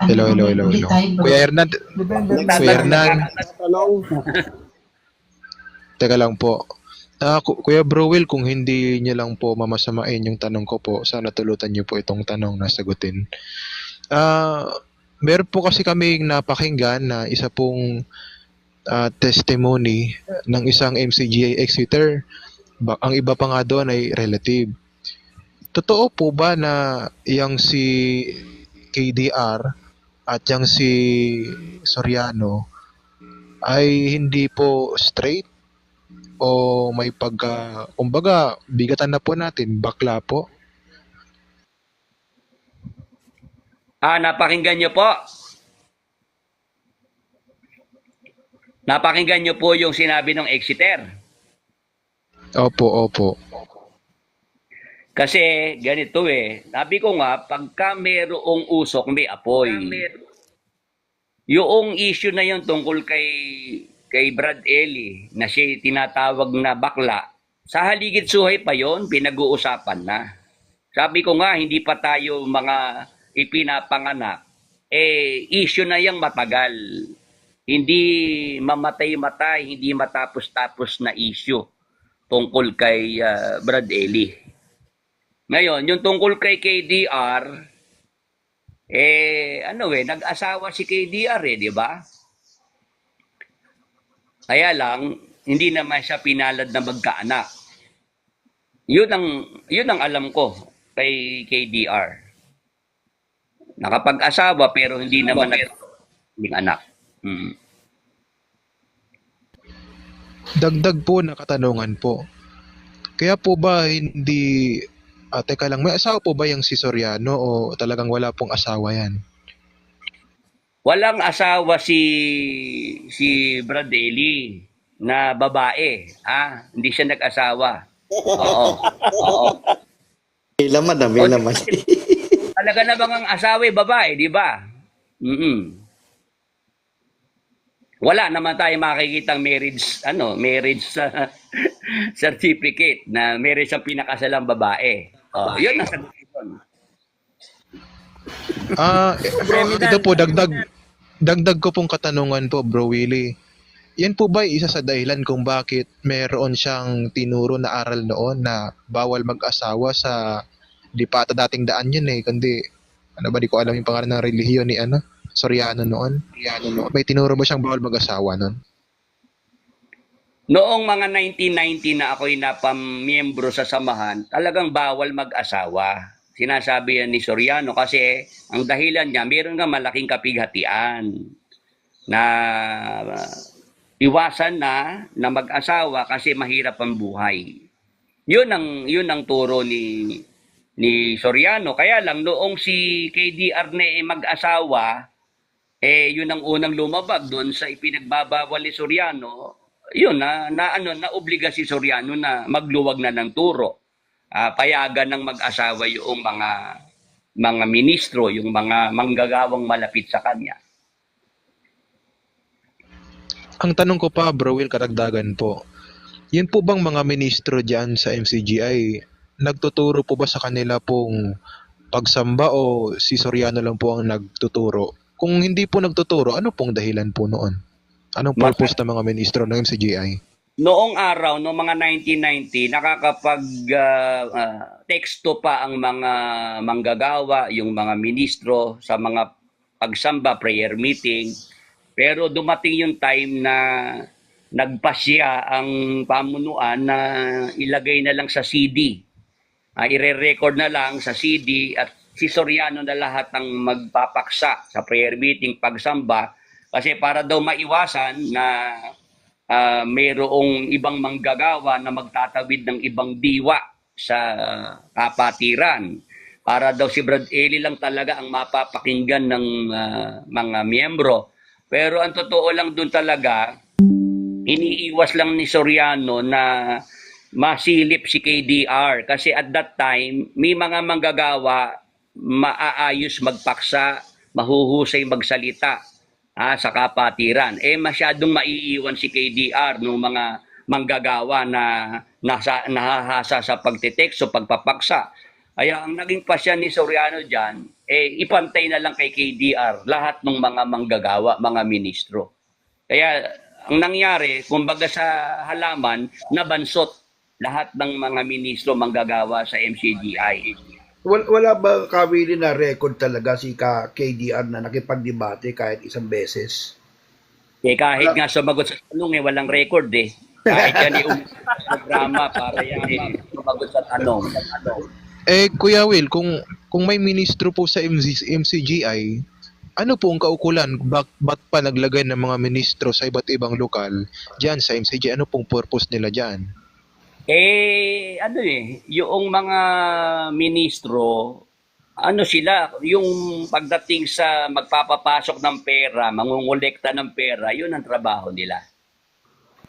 Hello. Kuya Hernan, teka lang po. Kuya Bro Will, kung hindi niyo lang po mamasamain yung tanong ko po, sana tulutan niyo po itong tanong na sagutin. Meron po kasi kaming napakinggan na isa pong testimony ng isang MCGI Exeter. Ang iba pa nga doon ay relative. Totoo po ba na yang si KDR at yang si Soriano ay hindi po straight o may kumbaga bigatan na po natin, bakla po? Napakinggan niyo po. Napakinggan niyo po yung sinabi ng Exeter. Opo. Kasi ganito sabi ko nga, pagka merong usok, may apoy. Yung issue na yun tungkol kay Brad Eli, na siya tinatawag na bakla, sa haligid suhay pa yon, pinag-uusapan na. Sabi ko nga, hindi pa tayo mga ipinapanganak. Issue na yang matagal. Hindi mamatay-matay, hindi matapos-tapos na issue tungkol kay Brad Eli. Ngayon, yung tungkol kay KDR, nag-asawa si KDR di ba? Kaya lang, hindi naman siya pinalad na magkaanak. Yun ang alam ko kay KDR. Nakapag-asawa pero hindi naman naging anak. Dagdag po na katanungan po. Kaya po ba hindi teka lang, may asawa po ba yung si Soriano o talagang wala pong asawa yan? Walang asawa si Brad Eli na babae. Hindi siya nag-asawa. Oo. Oo. May laman na, may laman. Talaga na bang ang asawa ay babae, di ba? Wala naman tayo makikitang marriage certificate na marriage ang pinakasalang babae. Yun ang sagot ko. Ito po, dagdag ko pong katanungan po, Bro Willie. Yan po ba isa sa dahilan kung bakit meron siyang tinuro na aral noon na bawal mag-asawa sa di pa ata dating daan yun kundi di ko alam yung pangalan ng relihiyon ni Soriano noon. May tinuro ba siyang bawal mag-asawa noon? Noong mga 1990 na ako'y napamiyembro sa samahan, talagang bawal mag-asawa. Sinasabi yan ni Soriano kasi ang dahilan niya, meron nga malaking kapighatian na iwasan na mag-asawa kasi mahirap ang buhay. Yun ang turo ni Soriano. Kaya lang noong si KDR na mag-asawa, yun ang unang lumabag doon sa ipinagbabawal ni Soriano. Yun na obliga si Soriano na magluwag na ng turo. Payagan ng mag-asawa yung mga ministro, yung mga manggagawang malapit sa kanya. Ang tanong ko pa, Bro Will, karagdagan po. Yun po bang mga ministro dyan sa MCGI, nagtuturo po ba sa kanila pong pagsamba o si Soriano lang po ang nagtuturo? Kung hindi po nagtuturo, ano pong dahilan po noon? Anong purpose ng mga ministro ng MCGI? Noong araw, noong mga 1990, nakakapag-teksto pa ang mga manggagawa, yung mga ministro sa mga pagsamba, prayer meeting. Pero dumating yung time na nagpasya ang pamunuan na ilagay na lang sa CD. Ire-record na lang sa CD at si Soriano na lahat ang magpapaksa sa prayer meeting, pagsamba. Kasi para daw maiwasan na mayroong ibang manggagawa na magtatawid ng ibang diwa sa kapatiran. Para daw si Brad Eli lang talaga ang mapapakinggan ng mga miyembro. Pero ang totoo lang dun talaga, iniiwas lang ni Soriano na masilip si KDR. Kasi at that time, may mga manggagawa maaayos magpaksa, mahuhusay magsalita sa kapatiran. Masyadong maiiwan si KDR ng mga manggagawa na nahahasa sa pagtiteksto, pagpapaksa. Kaya ang naging pasya ni Soriano dyan, ipantay na lang kay KDR lahat ng mga manggagawa, mga ministro. Kaya ang nangyari, kumbaga sa halaman, nabansot lahat ng mga ministro manggagawa sa MCGI. Wala ba, Kawili, na record talaga si KDR na nakipagdebate kahit isang beses? Kahit nga sumagot sa tanong, walang record Kahit yan yung programa para yan sumagot sa tanong. Kuya Will, kung may ministro po sa MCGI, ano po ang kaukulan? Ba't pa naglagay ng mga ministro sa iba't ibang lokal dyan sa MCGI? Ano pong purpose nila dyan? Yung mga ministro, sila, yung pagdating sa magpapapasok ng pera, mangungulekta ng pera, yun ang trabaho nila.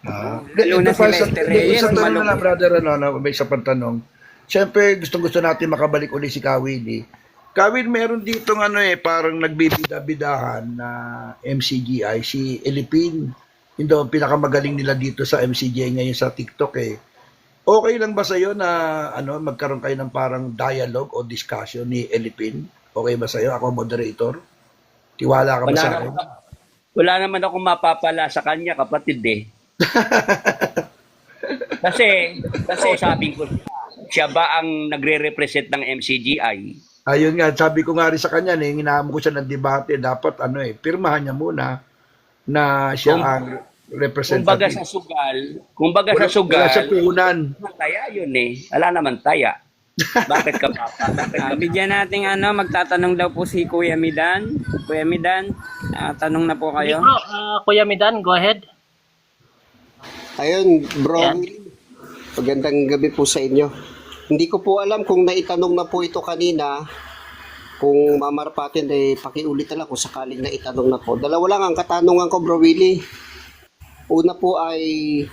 Lalo na si Lester Reyes, Isa tanong na, brother, may isa pang tanong. Siyempre, gusto natin makabalik ulit si Kawili. Kawil, meron ditong parang nagbibida-bidahan na MCGI, si Elipin. Yun daw ang pinakamagaling nila dito sa MCGI ngayon sa TikTok Okay lang ba sa'yo na magkaroon kayo ng parang dialogue o discussion ni Elipin? Okay ba sa'yo? Ako moderator? Tiwala ka ba sa akin? Wala naman akong mapapala sa kanya, kapatid Kasi sabi ko, siya ba ang nagre-represent ng MCGI? Ayun nga, sabi ko nga rin sa kanya, hinahamon ko siya ng debate, dapat pirmahan niya muna na siya ang representative. Kumbaga sa sugal, wala sa puhunan. Taya yun Wala naman taya. Bakit ka pa? Bigyan natin magtatanong daw po si Kuya Midan. Kuya Midan, tanong na po kayo. Kuya Midan, go ahead. Ayun, bro. Magandang gabi po sa inyo. Hindi ko po alam kung naitanong na po ito kanina, Kung mamarapatin, pakiulit na lang kung sakaling na itanong na po. Dalawa lang ang katanungan ko, Bro Willie. Una po ay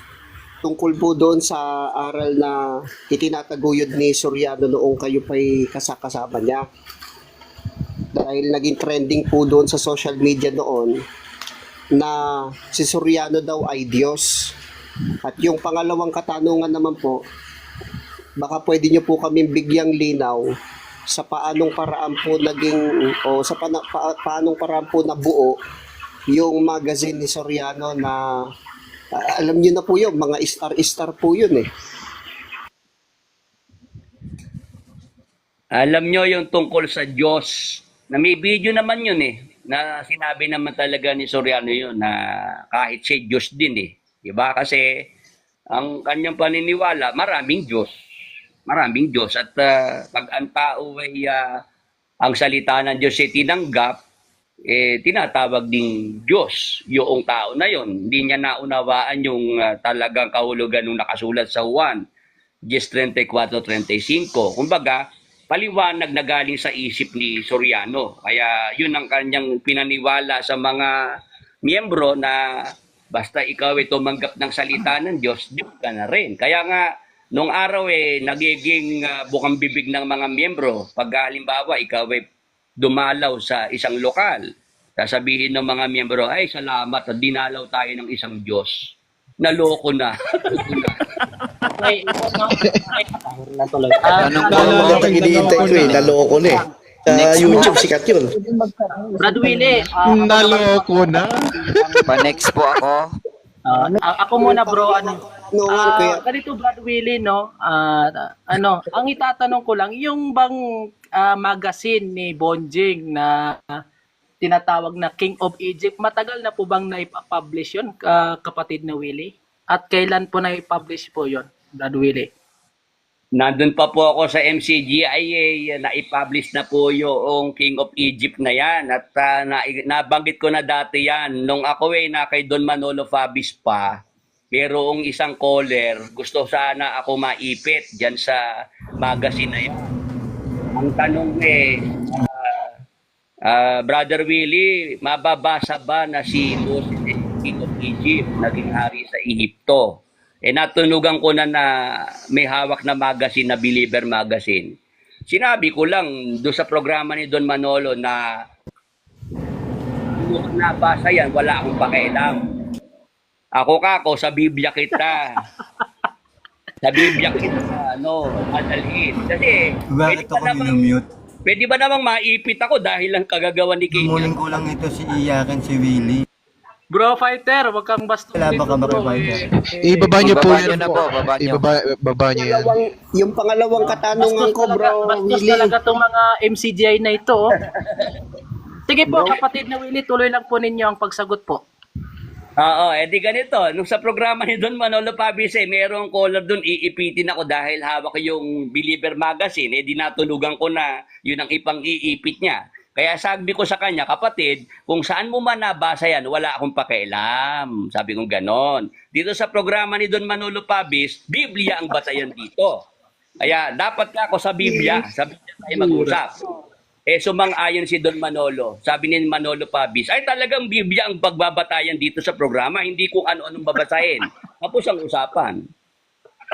tungkol po doon sa aral na itinataguyod ni Soriano noong kayo pa'y kasakasama niya. Dahil naging trending po doon sa social media noon na si Soriano daw ay Diyos. At yung pangalawang katanungan naman po, baka pwede niyo po kaming bigyang linaw sa paanong paraan po naging o sa paanong paraan po nabuo yung magazine ni Soriano na alam niyo na po yun, mga star po yun eh. Alam nyo yung tungkol sa Diyos, na may video naman yun na sinabi naman talaga ni Soriano yun na kahit siya Diyos din Diba? Kasi ang kanyang paniniwala, maraming Diyos. Maraming Diyos. At pag ang tao ay ang salita ng Diyos ay tinanggap, tinatawag ding Diyos yung tao na yon. Hindi niya naunawaan yung talagang kahulugan nung nakasulat sa Juan 10:34-35. Kumbaga, paliwanag na galing sa isip ni Soriano. Kaya yun ang kanyang pinaniwala sa mga miyembro na basta ikaw ay tumanggap ng salita ng Diyos, Diyos ka na rin. Kaya nga, nung araw nagiging bukang bibig ng mga miyembro. Pag halimbawa, ikaw ay dumalaw sa isang lokal, sasabihin ng mga miyembro, ay salamat, dinalaw tayo ng isang Diyos. Naloko na. Okay, Anong Ano ang iniintay ko naloko na Sa YouTube, sikat yun. Brad Willie, Naloko na. Pa-next po ako. ako muna bro, Kaya ganito Brad Willie, no? Ang itatanong ko lang, yung bang magazine ni Bonjing na tinatawag na King of Egypt, matagal na po bang na-publish yun, kapatid na Willie? At kailan po na-publish po yun, Brad Willie? Nandun pa po ako sa MCGIA, na-publish na po yung King of Egypt na yan. At nabanggit ko na dati yan. Nung ako na kay Don Manolo Fabis pa, mayroong isang caller, gusto sana ako maipit dyan sa magazine na yan. Ang tanong Brother Willie, mababasa ba na si Moses, King of Egypt, naging hari sa Ehipto? Natunugan ko na may hawak na magazine na Believer Magazine. Sinabi ko lang doon sa programa ni Don Manolo na kung nabasa yan, wala akong pakialam. Ako sa Biblia kita. Sa Biblia kita, madalhin. Kasi, pwede ba namang maipit ako dahil lang kagagawa ni King? Muling ko lang ito si Iyakin, si Willie. Bro Fighter, wag kang bastos dito bro. Ibaba niyo po yan na po. Baba niyo. Ibaba niyo yan. yung pangalawang katanungan ko, Bro Bastos Willie. talaga itong mga MCGI na ito. Sige po, kapatid na Willie, tuloy lang po ninyo ang pagsagot po. Oo, di ganito. Nung sa programa ni Don Manolo Pabis, merong caller doon, iipitin ako dahil hawak ko yung Believer Magazine. Di natunugan ko na yun ang ipang iipit niya. Kaya sabi ko sa kanya, kapatid, kung saan mo man nabasa yan, wala akong pakialam. Sabi ko ganon. Dito sa programa ni Don Manolo Pabis, Biblia ang batayan dito. Kaya dapat ka ako sa Biblia. Sa Biblia tayo mag-usap. Sumang-ayon si Don Manolo. Sabi ni Manolo Pabis, ay talagang Biblia ang pagbabatayan dito sa programa. Hindi kung ano-anong babasahin. Tapos ang usapan.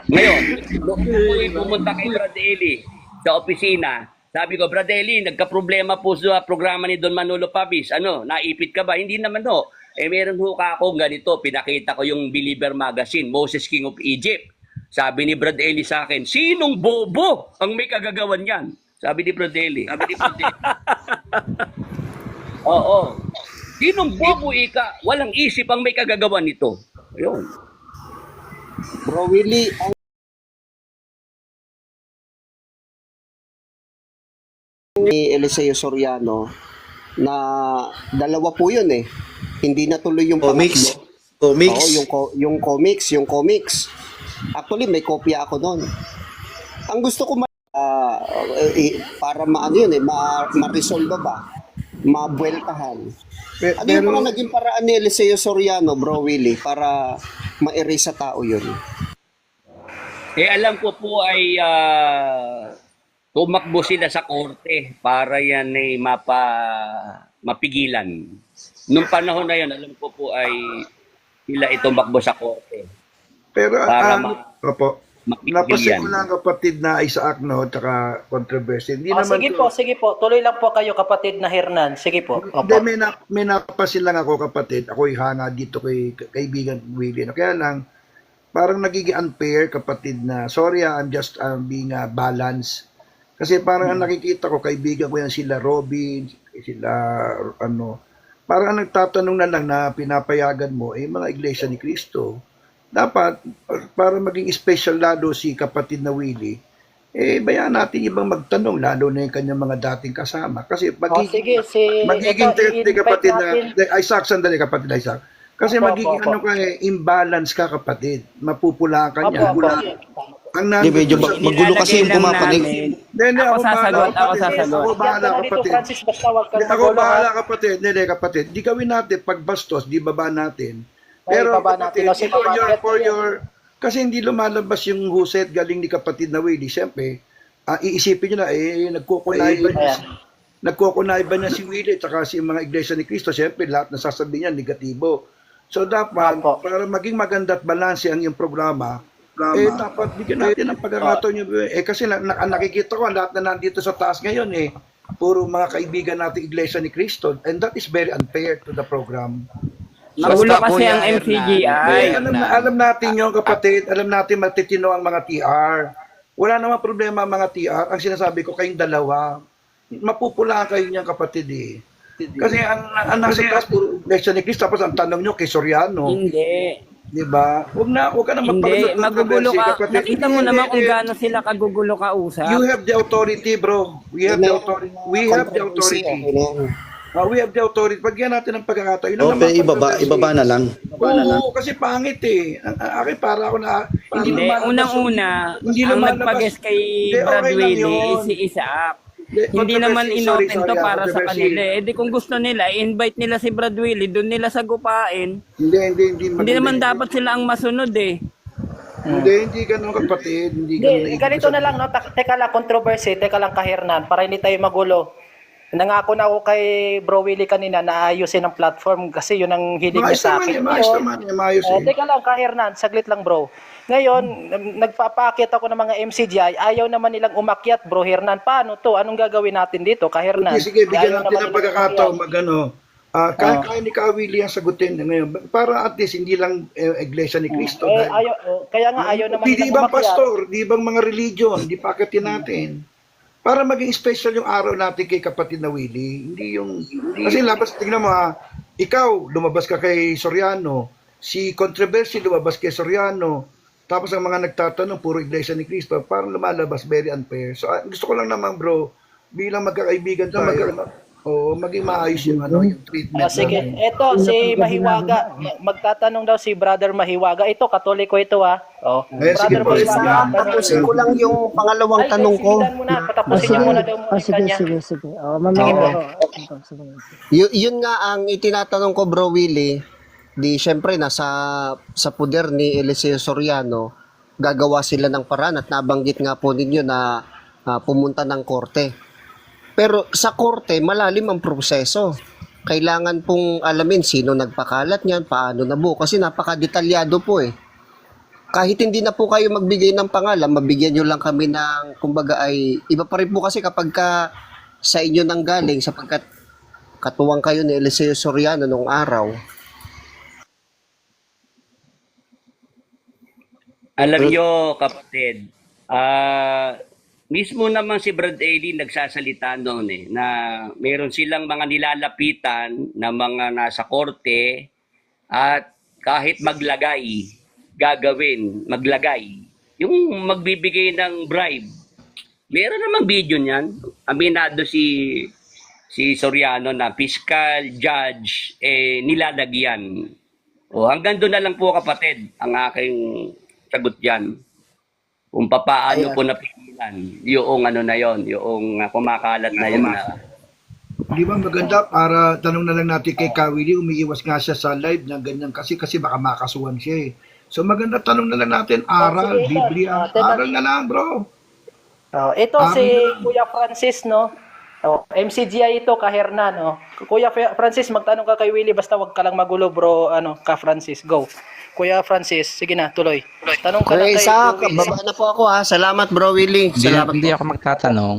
Ngayon, nung pumunta kay Brad Eli sa opisina, sabi ko, Brad Eli, nagka-problema po sa programa ni Don Manolo Pabis. Naipit ka ba? Hindi naman ho. Meron ho ka ako ganito. Pinakita ko yung Believer Magazine, Moses King of Egypt. Sabi ni Brad Eli sa akin, sinong bobo ang may kagagawan yan? Sabi ni Brad Eli. Oo. Sinong bobo walang isip ang may kagagawan nito. Ayun. Bro Willie, ni Eliseo Soriano na dalawa po yun Hindi natuloy yung Comics. pangatlo. Oo, yung comics. Actually, may kopya ako doon. Ang gusto ko para ma-resolve ba? Mabueltahan. Ano yung mga naging paraan ni Eliseo Soriano, Bro Willie, para ma-erase sa tao yun? Alam ko po ay tumakbo sila sa korte para yan ay mapigilan. Nung panahon na yun, alam ko po ay sila itumakbo sa korte Pero para opo, mapigil napasin yan. ko lang kapatid na Isaac no, tsaka controversy. Hindi naman Sige po. Tuloy lang po kayo kapatid na Hernan. Sige po. Hindi, Opo. may napasin lang ako kapatid. Ako'y hanga dito kay kaibigan Willie. No? Kaya lang, parang nagiging unfair kapatid na, sorry I'm just being balanced. Kasi parang ang nakikita ko, kaibigan ko yan sila Robin, sila parang ang nagtatanong na lang na pinapayagan mo, mga iglesia ni Cristo. Dapat, para maging special lalo si kapatid na Willie, bayan natin ibang magtanong, lalo na yung kanyang mga dating kasama. Kasi magiging ito, kapatid i-invite na, Isaac, sandali kapatid Isaac. Kasi Opo, magiging opo. imbalance ka kapatid. Mapupula ka niya. Opo. Ang Hindi, medyo magulo kasi yung pumapanig. Hindi, Ako sasagot. Ako bahala kapatid. Francis, basta wag kang Ako magulo, bahala ha? kapatid. Hindi, kapatid. Di gawin natin pagbastos, di baba natin. Ay, Pero baba natin. kapatid, Kasi for your kasi hindi lumalabas yung huset galing ni kapatid na Willie. Siyempre, iisipin nyo na, nagkukunay ba niya si Willie at saka si mga iglesia ni Cristo. Siyempre, lahat na sasabihin niya, negatibo. So, dapat, Opo. para maging maganda at balanse ang iyong programa, dapat bigyan natin ng pagkakataon nyo. Kasi nakikita ko, lahat na nandito sa taas ngayon, puro mga kaibigan natin iglesia ni Cristo. And that is very unfair to the program. Magulo Basta, kasi Kuya ang Hernan. MCGI. Alam natin yung kapatid, alam natin matitino ang mga TR. Wala namang problema ang mga TR. Ang sinasabi ko, kayong dalawa, mapupulaan kayo niyang kapatid Kasi ang nasa taas, puro iglesia ni Cristo, tapos ang tanong nyo kay Soriano. Hindi. Di ba? Huwag ka naman Hindi, magugulo ka. kapatid. Nakita mo naman kung gaano sila kagugulo kausap. You have the authority, bro. We have the authority. We have the authority. We have the authority. Pagyan natin ng pagkakataon. Yun ang Okay, naman ibaba na lang. Oo, kasi pangit Akin para ako na Hindi, lumalabas unang-una, hindi ang lumalabas. nagpag-guess kay Hindi, Brad okay lang Willie yun. si Isaac. Hindi, Hindi naman controversy, inopen to sorry, para sa controversy. kanila. Eh di kung gusto nila, invite nila si Brad Willie, doon nila sagupain. Hindi Hindi naman dapat sila ang masunod eh. Hindi ganun kapatid. Hindi ganun. Ganito na lang, no? Teka lang, controversy. Teka lang, Kahirnan, para hindi tayo magulo. Nangako na ako kay Bro Willie kanina na ayusin ang platform kasi yun ang hiling niya sa akin. Maayos Teka lang, Kahirnan, saglit lang bro. Ngayon, nagpapakit ako ng mga MCGI, ayaw naman nilang umakyat, Bro Hernan. Paano to? Anong gagawin natin dito, Kahirnan? Sige, bigyan Ayaw natin naman ng nilang pagkakataon umakyat. kaya ni Ka Willie ang sagutin ngayon. Para at least hindi lang iglesia ni Cristo. Kaya nga ayaw naman Di nilang bang umakyat. pastor, di bang mga religion, di pakitin natin. Para maging special yung araw natin kay kapatid na Willie. Kasi labas, tingnan mo ikaw, lumabas ka kay Soriano, si Controversy lumabas kay Soriano, tapos ang mga nagtatanong, puro iglesia ni Cristo, parang lumalabas, very unfair. So, gusto ko lang naman bro, bilang magkakaibigan tayo, maging maayos yung treatment. Sige, eto si Mahiwaga. Magtatanong daw si Brother Mahiwaga. Ito, Katoliko ito Sige Brother po. Mahiwaga. Tapusin ko lang yung pangalawang tanong ko. Patapusin niyo muna daw muna yung kanya. Sige. Mamaya. Yun nga ang itinatanong ko, Bro Willie. Di syempre sa puder ni Eliseo Soriano, gagawa sila ng paraan at nabanggit nga po ninyo na pumunta ng korte. Pero sa korte, malalim ang proseso. Kailangan pong alamin sino nagpakalat niyan, paano nabuo. Kasi napakadetalyado po Kahit hindi na po kayo magbigay ng pangalan, mabigyan nyo lang kami ng, kumbaga ay, iba pa rin po kasi kapag sa inyo nang galing, sapagkat katuwang kayo ni Eliseo Soriano nung araw. Alam nyo, kapatid, mismo naman si Brad Eli nagsasalita noon na meron silang mga nilalapitan na mga nasa korte at kahit maglagay, maglagay, yung magbibigay ng bribe. Meron namang video niyan. Aminado si Soriano na fiscal, judge, nilalagyan. Hanggang doon na lang po kapatid ang aking sagot dyan. Kung paano po napigilan yung yung kumakalat na yun. Di ba maganda para tanong na lang natin kay Ka Willie, umiiwas nga siya sa live ng ganyan kasi baka makasuhan siya So maganda tanong na lang natin, aral, Biblia, aral na lang bro. Ito si Kuya Francis, no? MCGI ito, Kaherna, no? Kuya Francis, magtanong ka kay Willie, basta wag ka lang magulo, bro, ka Francis, go. Kuya Francis, sige na, tuloy. Tanong ka na Okay, kay Isa, Bro Willie. baba na po ako ha. Salamat Bro Willie. Salamat Hindi po. ako magtatanong.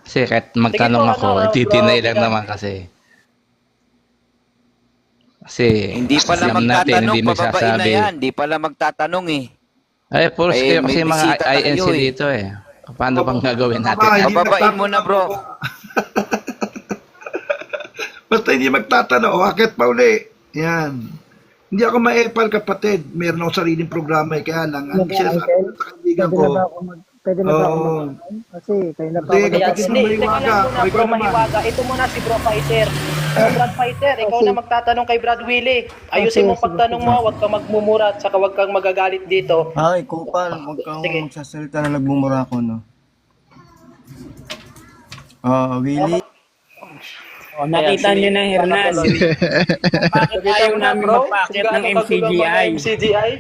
Kasi kahit magtanong Sige po, ako, bro, titinay lang Willie. naman kasi. Kasi Hindi pala alam natin, magtatanong, hindi pababain na nagsasabi. yan. Hindi pala magtatanong eh. Ay, Pulse, Eh, kayo may kasi mga bisita tayo INC eh. dito eh. Paano bang gagawin natin? Pababain mo na bro. Basta hindi magtatanong, akit pa uli. Yan. Hindi ako maepal kapatid. Meron ako sariling programa kaya lang. Ang sinasabi ko sa kaibigan ko. Pwede na ba ako Kasi kayo na Hindi, Ayan, kapatid hindi, na teka lang mahiwaga. muna, bro, mahiwaga. Ito muna si Bro Fighter. Brad Fighter, ikaw na magtatanong kay Brad Willie. Ayusin mo pagtanong mo, huwag kang magmumura at saka huwag kang magagalit dito. Ay, kupal, huwag kang Sige. magsasalita na nagmumura ako, no? Willie, nakita niyo na, Hernan. Bakit ayaw namin magpakit ng MCGI? MCGI?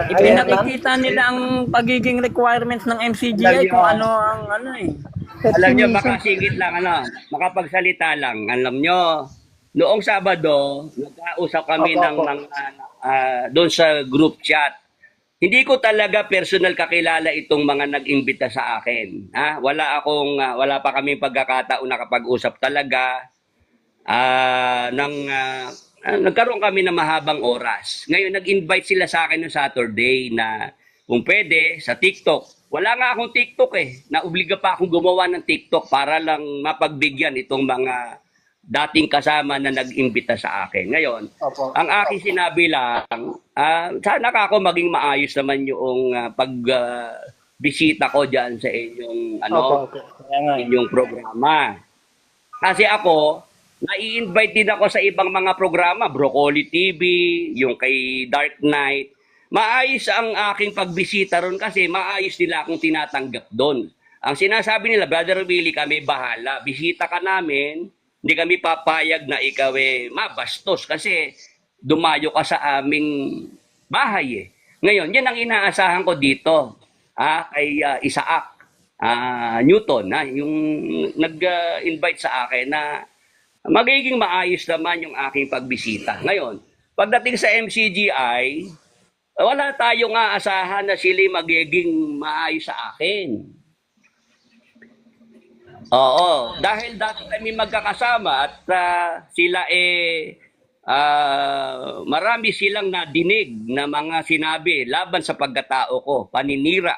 Ipinakikita nila ang pagiging requirements ng MCGI kung ano ang ano eh. Alam nyo, makasingit lang, makapagsalita lang. Alam nyo, noong Sabado, nagkausap kami ng mga, doon sa group chat. Hindi ko talaga personal kakilala itong mga nag-imbita sa akin. Wala pa kaming pagkakataon na kapag-usap talaga. Nagkaroon kami ng mahabang oras. Ngayon, nag-invite sila sa akin noong Saturday na kung pwede, sa TikTok. Wala nga akong TikTok eh. Naobliga pa akong gumawa ng TikTok para lang mapagbigyan itong mga dating kasama na nag-imbita sa akin. Ngayon, ang aking sinabi lang, sana ka ako maging maayos naman yung pagbisita ko dyan sa inyong, inyong programa. Kasi ako, nai-invite din ako sa ibang mga programa, Broccoli TV, yung kay Dark Knight. Maayos ang aking pagbisita ron kasi maayos nila akong tinatanggap doon. Ang sinasabi nila, Brother Willie, kami bahala. Bisita ka namin, hindi kami papayag na ikaw mabastos kasi dumayo ka sa aming bahay eh. Ngayon, yan ang inaasahan ko dito kay Isaac Newton, yung nag-invite sa akin na magiging maayos naman yung aking pagbisita. Ngayon, pagdating sa MCGI, wala tayong aasahan na sila magiging maayos sa akin. Oo, dahil dati kami magkakasama at sila marami silang nadinig na mga sinabi laban sa pagkatao ko, paninira.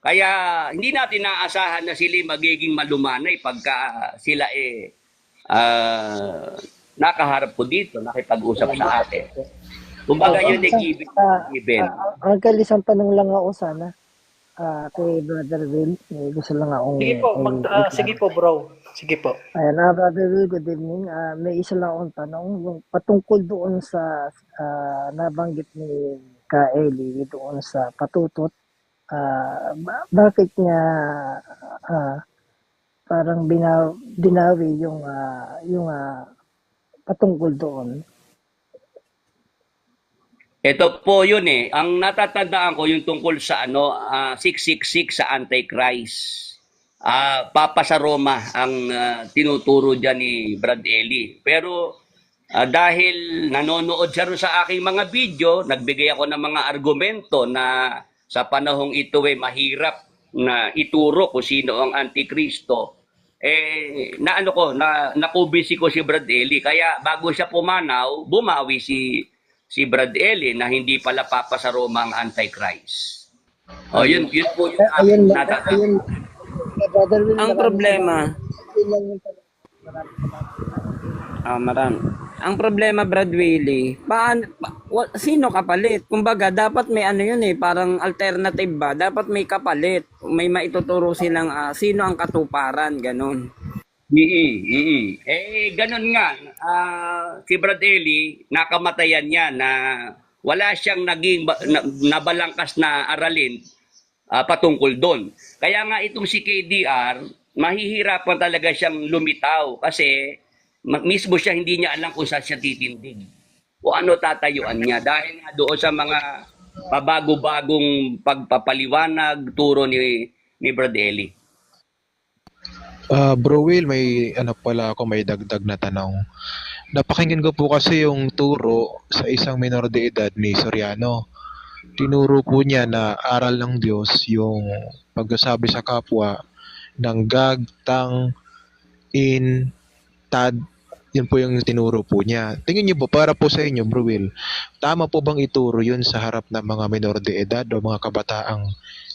Kaya hindi natin naasahan na sila magiging malumanay pagka sila nakaharap ko dito, nakipag-usap sa atin. Kumbaga yun given. Uncle, isang tanong lang ako sana. Kay Brother Will, gusto lang akong... Sige po bro. Sige po. Ayan, Brother Will, good evening. May isa lang akong tanong. Yung patungkol doon sa nabanggit ni Kaeli, doon sa patutot, bakit niya parang binawi yung patungkol doon? Ito po yun eh. Ang natatandaan ko yung tungkol sa 666 sa Antichrist. Papa sa Roma ang tinuturo dyan ni Brad Eli. Pero dahil nanonood siya rin sa aking mga video, nagbigay ako ng mga argumento na sa panahong ito mahirap na ituro kung sino ang Antikristo. Nakubisi ko si Brad Eli. Kaya bago siya pumanaw, bumawi si Brad Eli na hindi pala Papa sa Roma ang Antichrist. Yun po yung aking natatanda. Ang problema, ang problema, Brad Willie, sino kapalit? Kumbaga, dapat may parang alternative ba? Dapat may kapalit. May maituturo silang sino ang katuparan, ganun. Ganun nga. Si Brad Eli, nakamatayan niya na wala siyang naging nabalangkas na aralin patungkol doon. Kaya nga itong si KDR, mahihirapan talaga siyang lumitaw kasi mismo siya hindi niya alam kung saan siya titindig o ano tatayuan niya dahil nga doon sa mga pabago-bagong pagpapaliwanag, turo ni Brad Eli. Bro Will, may may dagdag na tanong. Napakinggan ko po kasi yung turo sa isang minor de edad ni Soriano. Tinuro po niya na aral ng Diyos yung pagsasabi sa kapwa ng gag, tang, in, tad. Yun po yung tinuro po niya. Tingin niyo po, para po sa inyo, Bro Will, tama po bang ituro yun sa harap ng mga minor de edad o mga kabataang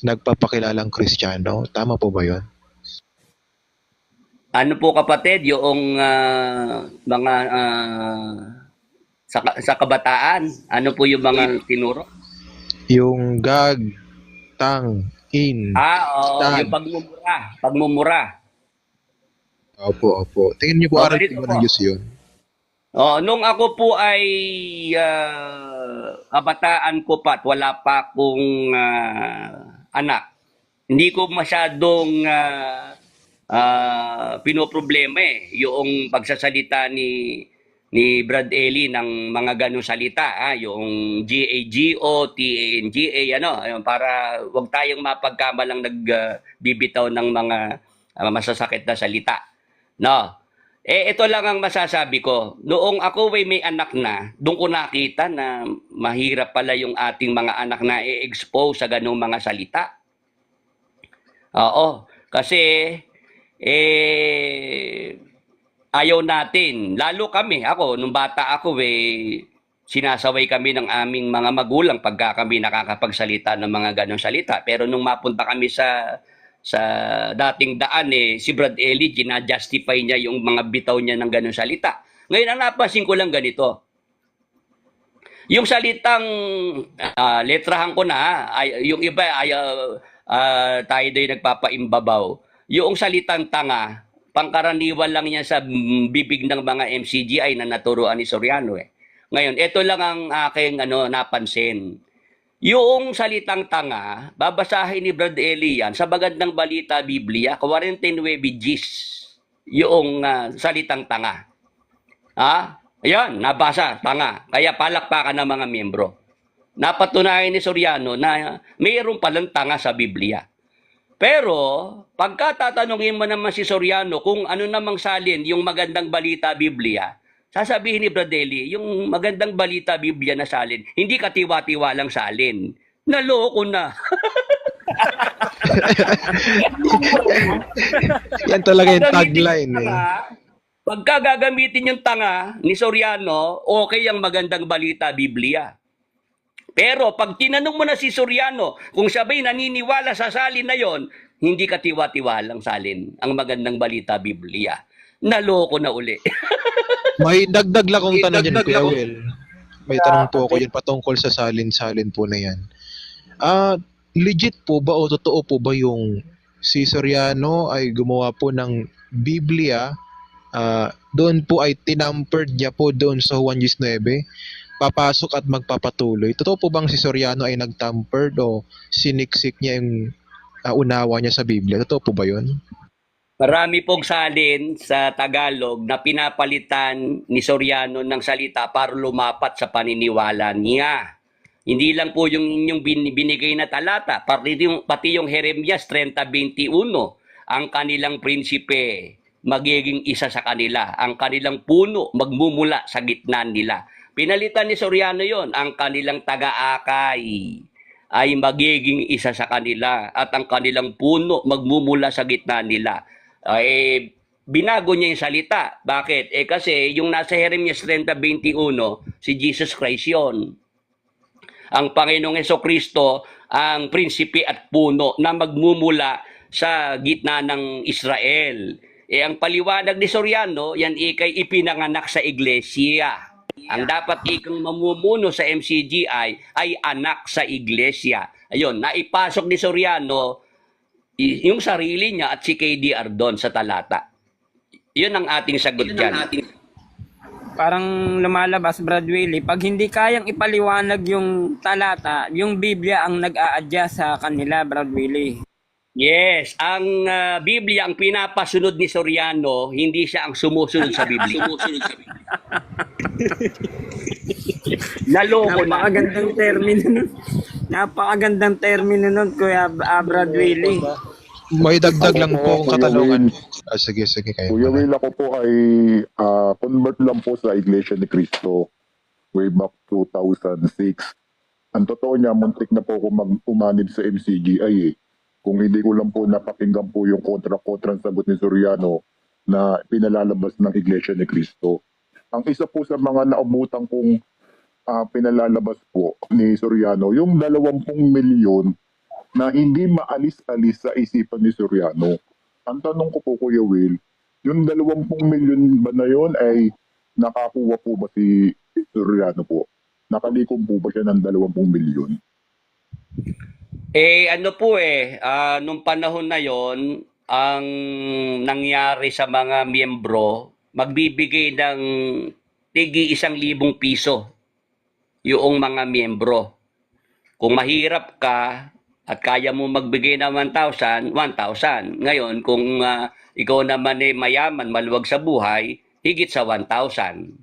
nagpapakilalang Kristiyano? Tama po ba yun? Ano po kapatid, yung mga sa kabataan, ano po yung mga tinuro? Yung gag, tang, in, Oo, tad. yung pagmumura. Opo. Tingin niyo po, aral Ganito po po. ng Diyos yun? Nung ako po ay kabataan ko pa at wala pa akong anak, hindi ko masyadong pinoproblema yung pagsasalita ni Brad Eli ng mga ganong salita, yung GAGO, TANGA, para wag tayong mapagkamalang nagbibitaw ng mga masasakit na salita. No. Ito lang ang masasabi ko. Noong ako may anak na, doon ko nakita na mahirap pala yung ating mga anak na i-expose sa ganong mga salita. Oo. Kasi ayaw natin. Lalo ako, nung bata ako, sinasaway kami ng aming mga magulang pagka kami nakakapagsalita ng mga ganong salita. Pero nung mapunta kami sa dating daan, si Brad Eli, gina-justify niya yung mga bitaw niya ng ganong salita. Ngayon, ang napansin ko lang ganito. Yung salitang, letrahan ko na, yung iba, tayo do'y nagpapaimbabaw. Yung salitang tanga, pangkaraniwan lang niya sa bibig ng mga MCGI na naturuan ni Soriano. Ngayon, ito lang ang aking napansin. Yung salitang tanga, babasahin ni Brad Eli yan sa Magandang Balita Biblia, 49 Gis, yung salitang tanga. Ayan, nabasa, tanga. Kaya palakpakan ng mga miyembro. Napatunayan ni Soriano na mayroon palang tanga sa Biblia. Pero, pagka tatanungin mo naman si Soriano kung ano namang salin yung Magandang Balita Biblia, sasabihin ni Brad Eli, yung Magandang Balita Biblia na salin, hindi katiwa-tiwalang salin. Naloko na. Yan talaga yung tagline. Pagka gagamitin yung tanga ni Soriano, okay ang Magandang Balita Biblia. Pero pag tinanong mo na si Soriano kung siya ba'y naniniwala sa salin na yon, hindi katiwa-tiwalang salin ang Magandang Balita Biblia. Naloko na uli. May dagdag lang akong tanong dyan, Kuya Will. May tanong po ako yun patungkol sa salin-salin po na yan. Legit po ba o totoo po ba yung si Soriano ay gumawa po ng Biblia, doon po ay tinampered niya po doon sa Juan 19, papasok at magpapatuloy? Totoo po bang si Soriano ay nagtampered o siniksik niya yung unawa niya sa Biblia? Totoo po ba yun? Marami pong salin sa Tagalog na pinapalitan ni Soriano ng salita para lumapat sa paniniwala niya. Hindi lang po yung binigay na talata, pati yung Jeremias 30:21, ang kanilang prinsipe magiging isa sa kanila, ang kanilang puno magmumula sa gitna nila. Pinalitan ni Soriano yon, ang kanilang taga-akay ay magiging isa sa kanila at ang kanilang puno magmumula sa gitna nila. Binago niya yung salita. Bakit? Kasi yung nasa Jeremias 30:21, si Jesus Christ yun. Ang Panginoong Hesukristo ang prinsipe at puno na magmumula sa gitna ng Israel. Ang paliwanag ni Soriano, yan ikay ipinanganak sa iglesia. Ang dapat ikang mamumuno sa MCGI ay anak sa iglesia. Ayun, naipasok ni Soriano yung sarili niya at si KD Ardon sa talata. Yun ang ating sagot dyan. Parang lumalabas, Brad Willie, pag hindi kayang ipaliwanag yung talata, yung Biblia ang nag-a-adjust sa kanila, Brad Willie. Yes, ang Biblia ang pinapasunod ni Soriano, hindi siya ang sumusunod sa Biblia. Naloko na. Napakagandang termino. Napakagandang termino nun, Kuya Brad Willie. May dagdag lang Ako po akong Kuya katanungan. Will, Sige, kayo Kuya pala. Will, ako po ay convert lang po sa Iglesia ni Cristo way back 2006. Ang totoo niya, muntik na po ako umanib sa MCGI eh. Kung hindi ko lang po napakinggan po yung kontra-kontra ang sagot ni Soriano na pinalalabas ng Iglesia ni Cristo. Ang isa po sa mga naumutang kong pinalalabas po ni Soriano, yung 20 milyon na hindi maalis-alis sa isipan ni Soriano. Ang tanong ko po, Kuya Will, yung 20 milyon ba na yun ay nakakuha po ba si Soriano po? Nakalikom po ba siya ng 20 milyon? Ano po nung panahon na yon, ang nangyari sa mga miyembro, magbibigay ng tigi 1,000 piso yung mga miyembro. Kung mahirap ka at kaya mo magbigay ng 1,000, 1,000. Ngayon, kung ikaw naman ay mayaman, maluwag sa buhay, higit sa 1,000.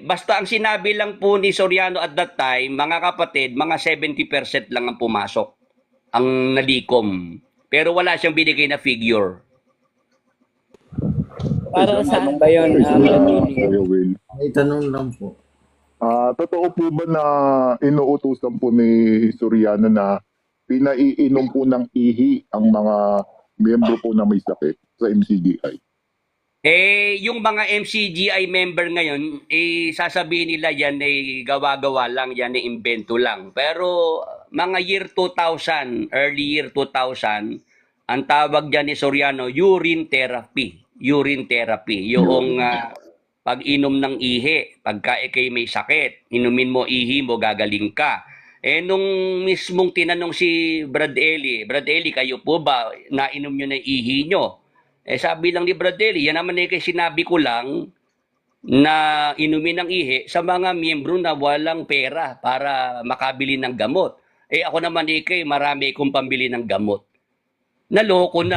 Basta ang sinabi lang po ni Soriano at that time, mga kapatid, mga 70% lang ang pumasok, ang nalikom. Pero wala siyang binigay na figure. Para saan ba yun, Brad Willie? Kuya Will. May tanong lang po. Totoo po ba na inuutusan po ni Soriano na pinaiinom po ng ihi ang mga miyembro po na may sakit sa MCGI? Yung mga MCGI member ngayon, sasabihin nila yan ay gawa-gawa lang, yan ay invento lang. Pero mga year 2000, early year 2000, ang tawag dyan ni Soriano, urine therapy. Urine therapy. Yung pag-inom ng ihi, pagka ikay may sakit, inumin mo ihi mo, gagaling ka. Nung mismong tinanong si Brad Eli, kayo po ba, nainom nyo na ihi nyo? Sabi lang ni Brad Eli, yan naman kay sinabi ko lang na inumin ng ihi sa mga miyembro na walang pera para makabili ng gamot. Ako naman kay marami akong pambili ng gamot. Naloko na.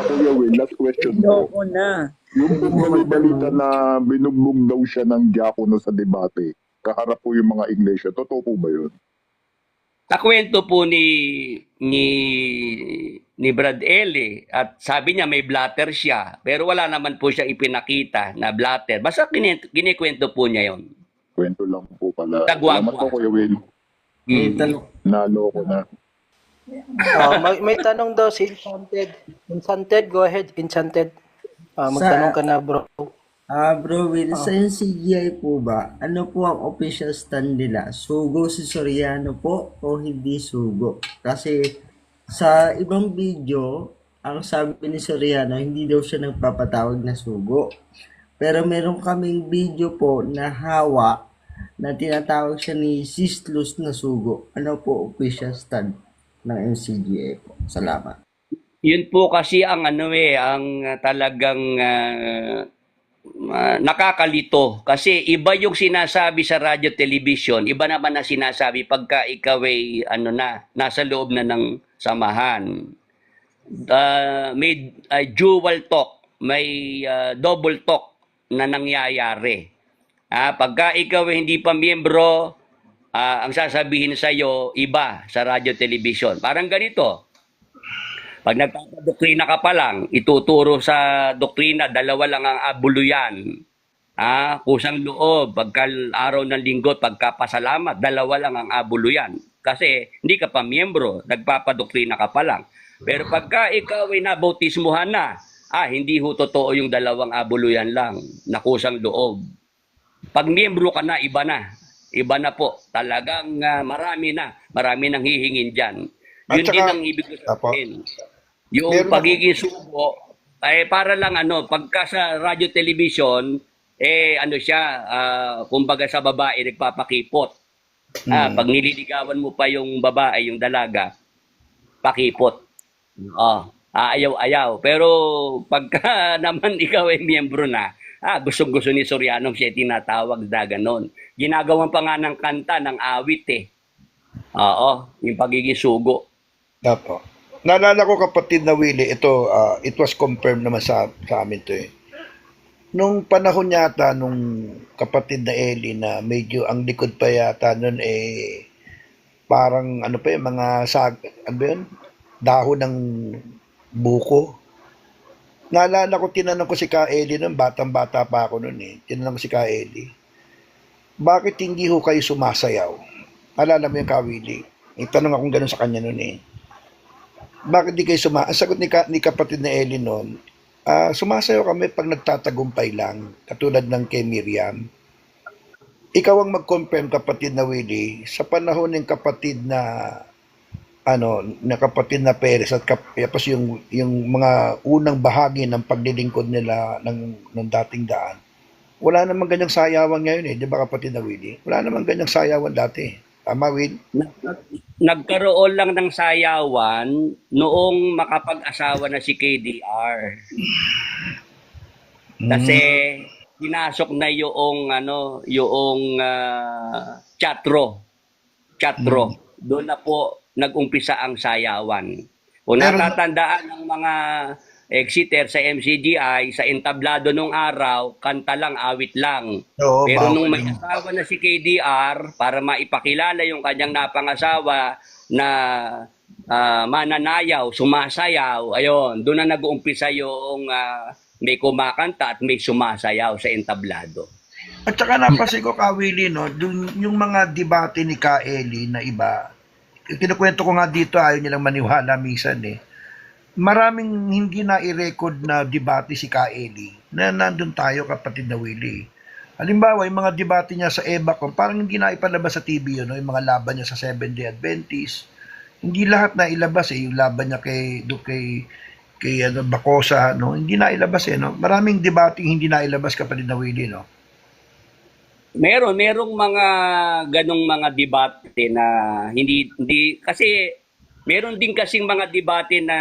Kuya Will, last question po. Loko na. Yung balita na binugbog daw siya ng diakono sa debate, kaharap po yung mga iglesia, totoo po ba yun? Nakwento po ni Brad Eli at sabi niya may blatter siya pero wala naman po siya ipinakita na blatter. Basta kinikwento po niya yon. Kwento lang po pala. Tagwagwa. Salamat po, Kuya Will. Naloko na. May tanong daw si Enchanted. Enchanted, go ahead, Enchanted. Magtanong ka na, bro. Bro Will, sa NCGI po ba, ano po ang official stand nila? Sugo si Soriano po o hindi sugo? Kasi sa ibang video, ang sabi ni Soriano, hindi daw siya nagpapatawag na sugo. Pero meron kaming video po na hawa na tinatawag siya ni Sislus na sugo. Ano po official stand ng NCGI po? Salamat. Yun po kasi ang ang talagang nakakalito kasi iba yung sinasabi sa radyo television, iba naman na sinasabi pagka ikaw ay nasa loob na ng samahan. May dual talk, may double talk na nangyayari. Pagka ikaw ay hindi pa miyembro, ang sasabihin sa iyo iba sa radyo television. Parang ganito. Pag nagpapadoktrina ka pa lang, ituturo sa doktrina, 2 lang ang abuluyan. Kusang loob, pagka araw ng linggo, pagkapasalamat, 2 lang ang abuluyan. Kasi hindi ka pa miyembro, nagpapadoktrina ka pa lang. Pero pagka ikaw ay nabautismuhan na, hindi ho totoo yung 2 abuluyan lang, na kusang loob. Pag miyembro ka na, iba na. Iba na po. Talagang marami nang hihingin dyan. Yun din ang ibig ko sabihin. Yung pagiging sugo, para lang pagka sa radio television, kumbaga sa babae, nagpapakipot. Pag nililigawan mo pa yung babae, yung dalaga, pakipot. Ayaw-ayaw. Pero pagka naman ikaw ay miyembro na, gusto-gusto ni Soriano siya tinatawag na ganon. Ginagawan pa nga ng kanta, ng awit yung pagiging sugo. Dapo. Naalala ko kapatid na Willie, ito, it was confirmed naman sa amin to nung panahon yata nung kapatid na Eli na medyo ang likod pa yata nun parang ano pa yung mga ano ba yun? Dahon ng buko. Naalala ko, tinanong ko si Ka Eli nun, batang-bata pa ako nun Tinanong ko si Ka Eli, bakit hindi ho kayo sumasayaw? Alala mo yung Ka Willie? Tanong akong gano'n sa kanya nun Bakit di kayo Ang sagot ni kapatid na Eli nun, sumasayaw kami pag nagtatagumpay lang, katulad ng kay Miriam. Ikaw ang mag-confirm, kapatid na Willie, sa panahon ng kapatid na kapatid na Perez at tapos yung mga unang bahagi ng paglilingkod nila ng dating daan. Wala namang ganyang sayawan ngayon di ba, kapatid na Willie? Wala namang ganyang sayawan dati. Tama, Will? Nagkaroon lang ng sayawan noong makapag-asawa na si KDR. Kasi pinasok na yung chatro. Doon na po nag-umpisa ang sayawan. Kung natatandaan ng mga exiter sa MCGI, sa entablado nung araw, kanta lang, awit lang. Oo, Pero bawal nung may yun. asawa na si KDR, para maipakilala yung kanyang napangasawa na mananayaw, sumasayaw, ayun, doon na nag-uumpisa yung may kumakanta at may sumasayaw sa entablado. At saka napansin ko, Ka Willie, yung mga debate ni Ka Eli na iba, kinukwento ko nga dito, ayaw nilang maniwala minsan Maraming hindi na i-record na debate si Ka Eli na nandun tayo, kapatid na Willie. Halimbawa, yung mga debate niya sa EBAC, parang hindi na ipalabas sa TV yun, yung mga laban niya sa Seventh-day Adventist. Hindi lahat na ilabas yung laban niya kay Bacosa, hindi na ilabas Maraming debate hindi na ilabas, kapatid na Willie, Merong mga ganong mga debate na hindi kasi meron din kasing mga debate na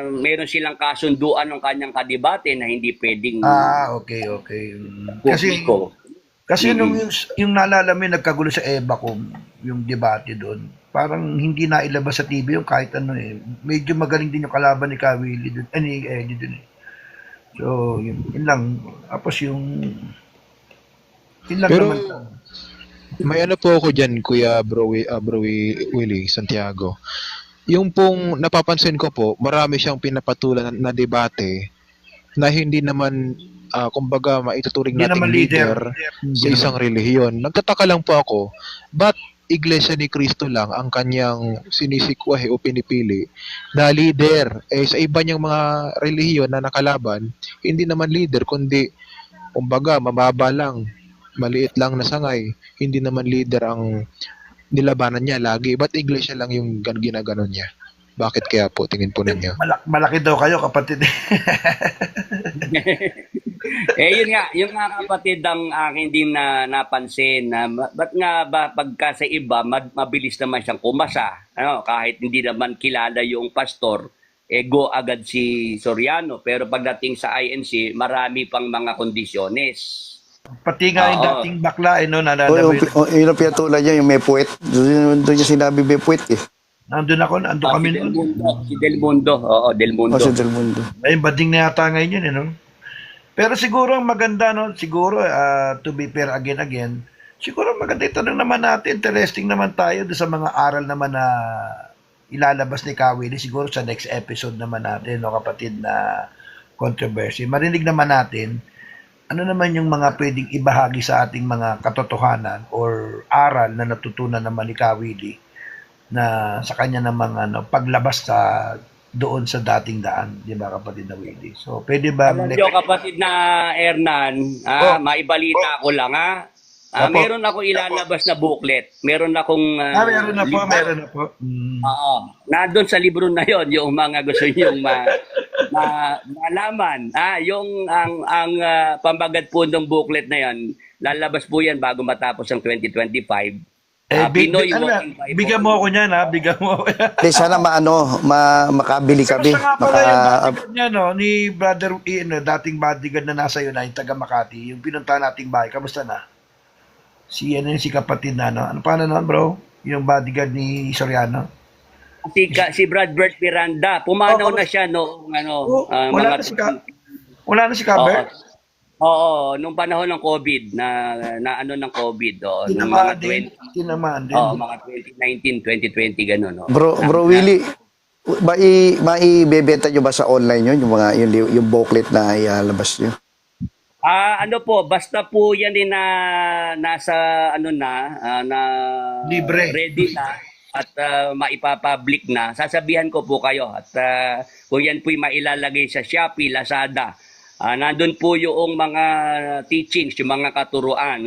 meron silang kasunduan ng kanyang kadebate na hindi pwedeng okay. publiko. Kasi nung yung naalala mo yung nagkagulo sa EBAC yung debate doon, parang hindi na ilabas sa TV yung kahit Medyo magaling din yung kalaban ni Ka Willie doon, ni Eddie doon So, yun lang. Tapos yun lang Pero naman. may po ako dyan, Kuya Willie Santiago. Yung pong napapansin ko po, marami siyang pinapatulan na debate na hindi naman, kumbaga, maituturing Hindi nating naman leader sa isang relihiyon. Nagtataka lang po ako, ba't Iglesia ni Cristo lang ang kanyang sinisikwahe o pinipili na leader? Sa iba niyang mga relihiyon na nakalaban, hindi naman leader, kundi, kumbaga, mababa lang, maliit lang na sangay. Hindi naman leader ang nilabanan niya lagi. Ba't Iglesia lang yung ginaganon niya? Bakit kaya po? Tingin po ninyo. Malaki daw kayo, kapatid. Yun nga, yung mga kapatid ang akin din na napansin na ba't nga ba pagka sa iba mabilis naman siyang kumasa, kahit hindi naman kilala yung pastor, go agad si Soriano, pero pagdating sa INC marami pang mga kondisyones. Pati nga yung dating bakla, naalala mo Yung pinatulan niya, yung may puwet. Doon niya sinabi may puwet Nandun kami noon. Si Del Mundo. Oo, Del Mundo. Si Del Mundo. Ay, bading na yata ngayon yun, Pero siguro ang maganda, siguro, to be fair again, siguro maganda itanong naman natin, interesting naman tayo sa mga aral naman na ilalabas ni Ka Willie, siguro sa next episode naman natin, kapatid na controversy. Marinig naman natin, ano naman yung mga pwedeng ibahagi sa ating mga katotohanan or aral na natutunan naman ni Ka Willie na sa kanya namang paglabas doon sa dating daan, di ba, kapatid na Willie? So, pwede ba... Alam nyo, kapatid na Hernan, maibalita ko lang, meron ako ilalabas na booklet. Meron akong... meron na po. Oo. Nandun sa libro na yon yung mga gusto nyong malaman. Yung ang pambagat po ng booklet na yan, lalabas po yan bago matapos ang 2025. Pinoy Walking Bible. Bigyan mo ako niyan, Bigyan mo ako yan. Sana makabili kami. Kamusta nga pala yung bodyguard niya, ni Brother dating bodyguard na nasa yun, yung taga Makati, yung pinunta nating bahay. Kamusta na? Si kapatid na, Ano pa naman, bro? Yung bodyguard ni Soriano? Si Bradbert Miranda. Pumanaw na siya noong wala na si Kabert? Oo, nung panahon ng COVID na ano ng COVID, nung Tinamaan mga din. 20, Tinamaan din. mga 2019, 2020 ganun, Bro Willie, maibebenta nyo ba sa online yun, yung mga yung booklet na ilalabas nyo? Ano po, basta po yan din na nasa ano na Libre. ready na at maipapublic na, sasabihan ko po kayo at kung yan po'y mailalagay sa Shopee, Lazada, nandun po yung mga teachings, yung mga katuruan.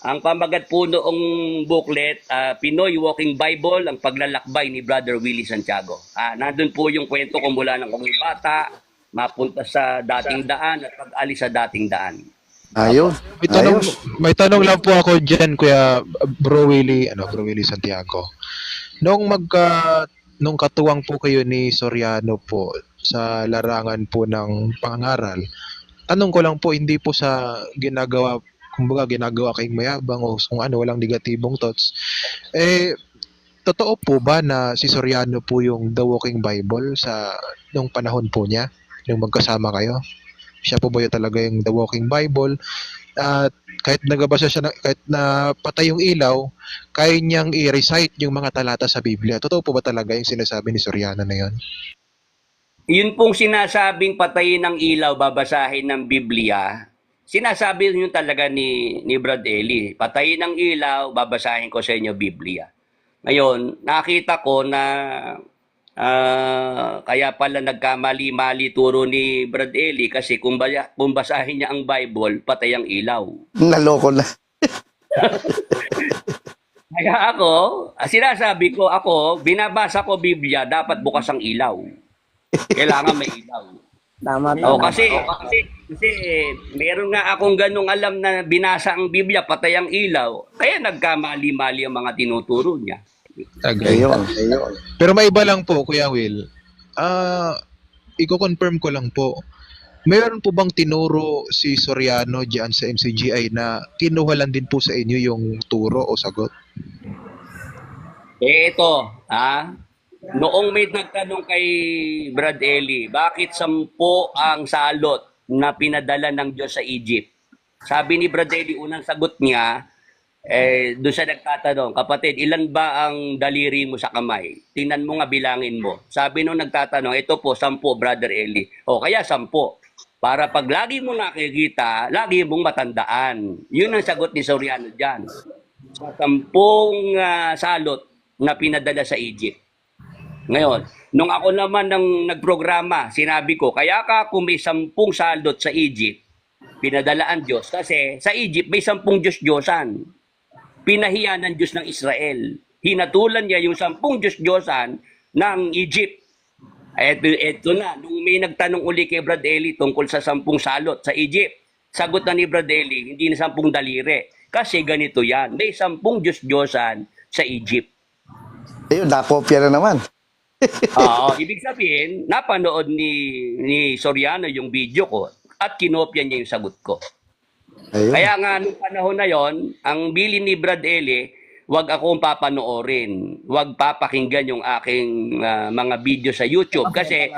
Ang pamagat po noong booklet, Pinoy Walking Bible, ang paglalakbay ni Brother Willie Santiago. Nandun po yung kwento kung mula ng kung bata, mapunta sa dating daan at pag-alis sa dating daan. Ayun. May tanong lang po ako diyan, Kuya Bro Willie Santiago. Nung katuwang po kayo ni Soriano po sa larangan po ng pangaral, tanong ko lang po, hindi po sa ginagawa kayong mayabang o kung ano, walang negatibong thoughts. Totoo po ba na si Soriano po yung The Walking Bible nung panahon po niya, nung magkasama kayo? Siya po ba yung talaga yung The Walking Bible? At kahit nagabasa siya, kahit na patay yung ilaw, kaya niyang i-recite yung mga talata sa Biblia. Totoo po ba talaga yung sinasabi ni Soriano na yun? Yun pong sinasabing patayin ng ilaw, babasahin ng Biblia, sinasabi yun talaga ni Brad Eli. Patayin ng ilaw, babasahin ko sa inyo Biblia. Ngayon, nakita ko na kaya pala nagkamali-mali turo ni Brad Eli kasi kung basahin niya ang Bible, patay ang ilaw. Naloko na. Kaya ako, sinasabi ko binabasa ko Biblia, dapat bukas ang ilaw. Kailangan may ilaw. Tama. Kasi meron nga akong ganung alam na binasa ang Biblia, patay ang ilaw. Kaya nagkamali-mali ang mga tinuturo niya. Ayun. Pero may iba lang po, Kuya Will. Iko-confirm ko lang po. Mayroon po bang tinuro si Soriano diyan sa MCGI na kinuha lang din po sa inyo yung turo o sagot? Ito, noong may nagtanong kay Brad Eli, bakit 10 ang salot na pinadala ng Diyos sa Egypt? Sabi ni Brad Eli, unang sagot niya, doon siya nagtatanong, kapatid, ilan ba ang daliri mo sa kamay? Tingnan mo nga, bilangin mo. Sabi nung nagtatanong, ito po, 10, Brother Eli. O kaya 10. Para pag lagi mo nakikita, lagi mong matandaan. Yun ang sagot ni Soriano dyan. Sa 10 salot na pinadala sa Egypt. Ngayon, nung ako naman nagprograma, sinabi ko, kaya ka kung may 10 salot sa Egypt, pinadala ang Diyos. Kasi sa Egypt, may 10 Diyos-Diyosan. Pinahiya ng Diyos ng Israel. Hinatulan niya yung 10 Diyos-Diyosan ng Egypt. Eto na, nung may nagtanong uli kay Brad Eli tungkol sa 10 salot sa Egypt, sagot na ni Brad Eli, hindi na 10 daliri. Kasi ganito yan, may 10 Diyos-Diyosan sa Egypt. Ayun, nakopya na naman. Ibig sabihin, napanood ni Soriano yung video ko at kinopya niya yung sagot ko. Ayun. Kaya nga, nung panahon na yon, ang bilin ni Brad Eli, wag akong papanoorin. Wag papakinggan yung aking mga video sa YouTube kasi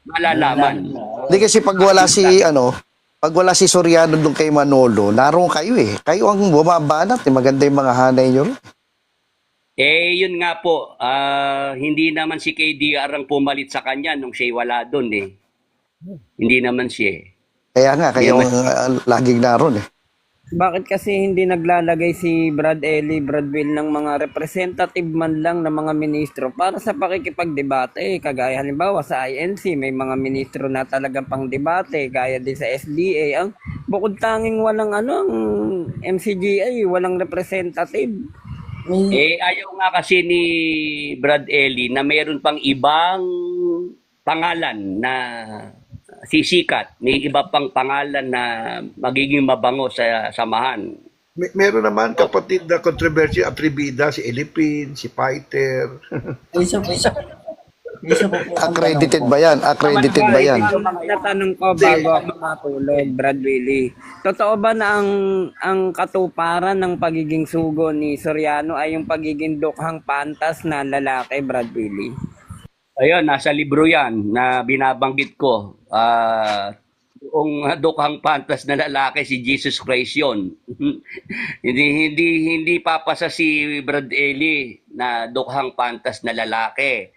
malalaman. Hindi kasi pag wala si Soriano doon kay Manolo, naroon kayo eh. Kayo ang bumabanat, maganda yung mga hanay nyo. Yun nga po, hindi naman si KDR ang pumalit sa kanya nung siya wala doon eh. Hindi naman siya. Kaya nga, kayo laging naroon eh. Bakit kasi hindi naglalagay si Brad Eli, Brad Will ng mga representative man lang ng mga ministro para sa pakikipagdebate? Kagaya halimbawa sa INC, may mga ministro na talagang pang-debate, gaya din sa SDA. Ang bukod tanging walang ang MCGI, walang representative. Ayaw nga kasi ni Brad Eli na mayroon pang ibang pangalan na sisikat. May iba pang pangalan na magiging mabango sa samahan. Meron naman kapatid na controversy, atribida, si Elipin, si Fighter. Accredited ba yan? Accredited ba yan? Natanong ko bago ako matulog, Brad Willie. Totoo ba na ang katuparan ng pagiging sugo ni Soriano ay yung pagiging dukhang pantas na lalaki, Brad Willie? Ayun, nasa libro yan na binabanggit ko. Yung dukhang pantas na lalaki, si Jesus Christ yun. hindi papasa si Brad Eli na dukhang pantas na lalaki.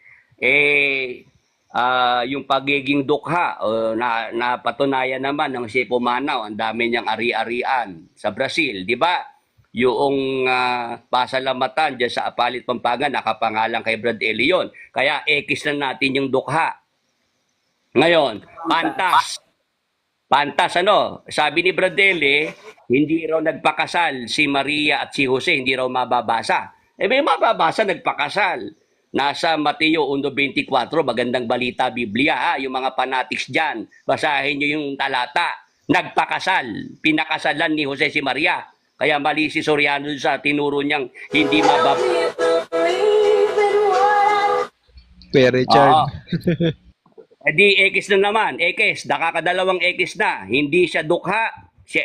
Yung pagiging dukha, napatunayan naman ng si Pumanaw, ang dami niyang ari-arian sa Brazil, di ba? Yung pasalamatan dyan sa Apalit, Pampanga, nakapangalan kay Brad Eli yun. Kaya X na natin yung dukha. Ngayon, pantas. Pantas, sabi ni Brad Eli, hindi raw nagpakasal si Maria at si Jose, hindi raw mababasa. May mababasa, nagpakasal. Nasa Mateo 1:24, magandang balita Biblia, yung mga fanatics dyan, basahin nyo yung talata. Nagpakasal, pinakasalan ni Jose si Maria. Kaya mali si Soriano sa tinuro niyang hindi mababasa. Kuya Richard. Di X na naman, X, nakakadalawang X na. Hindi siya dukha, siya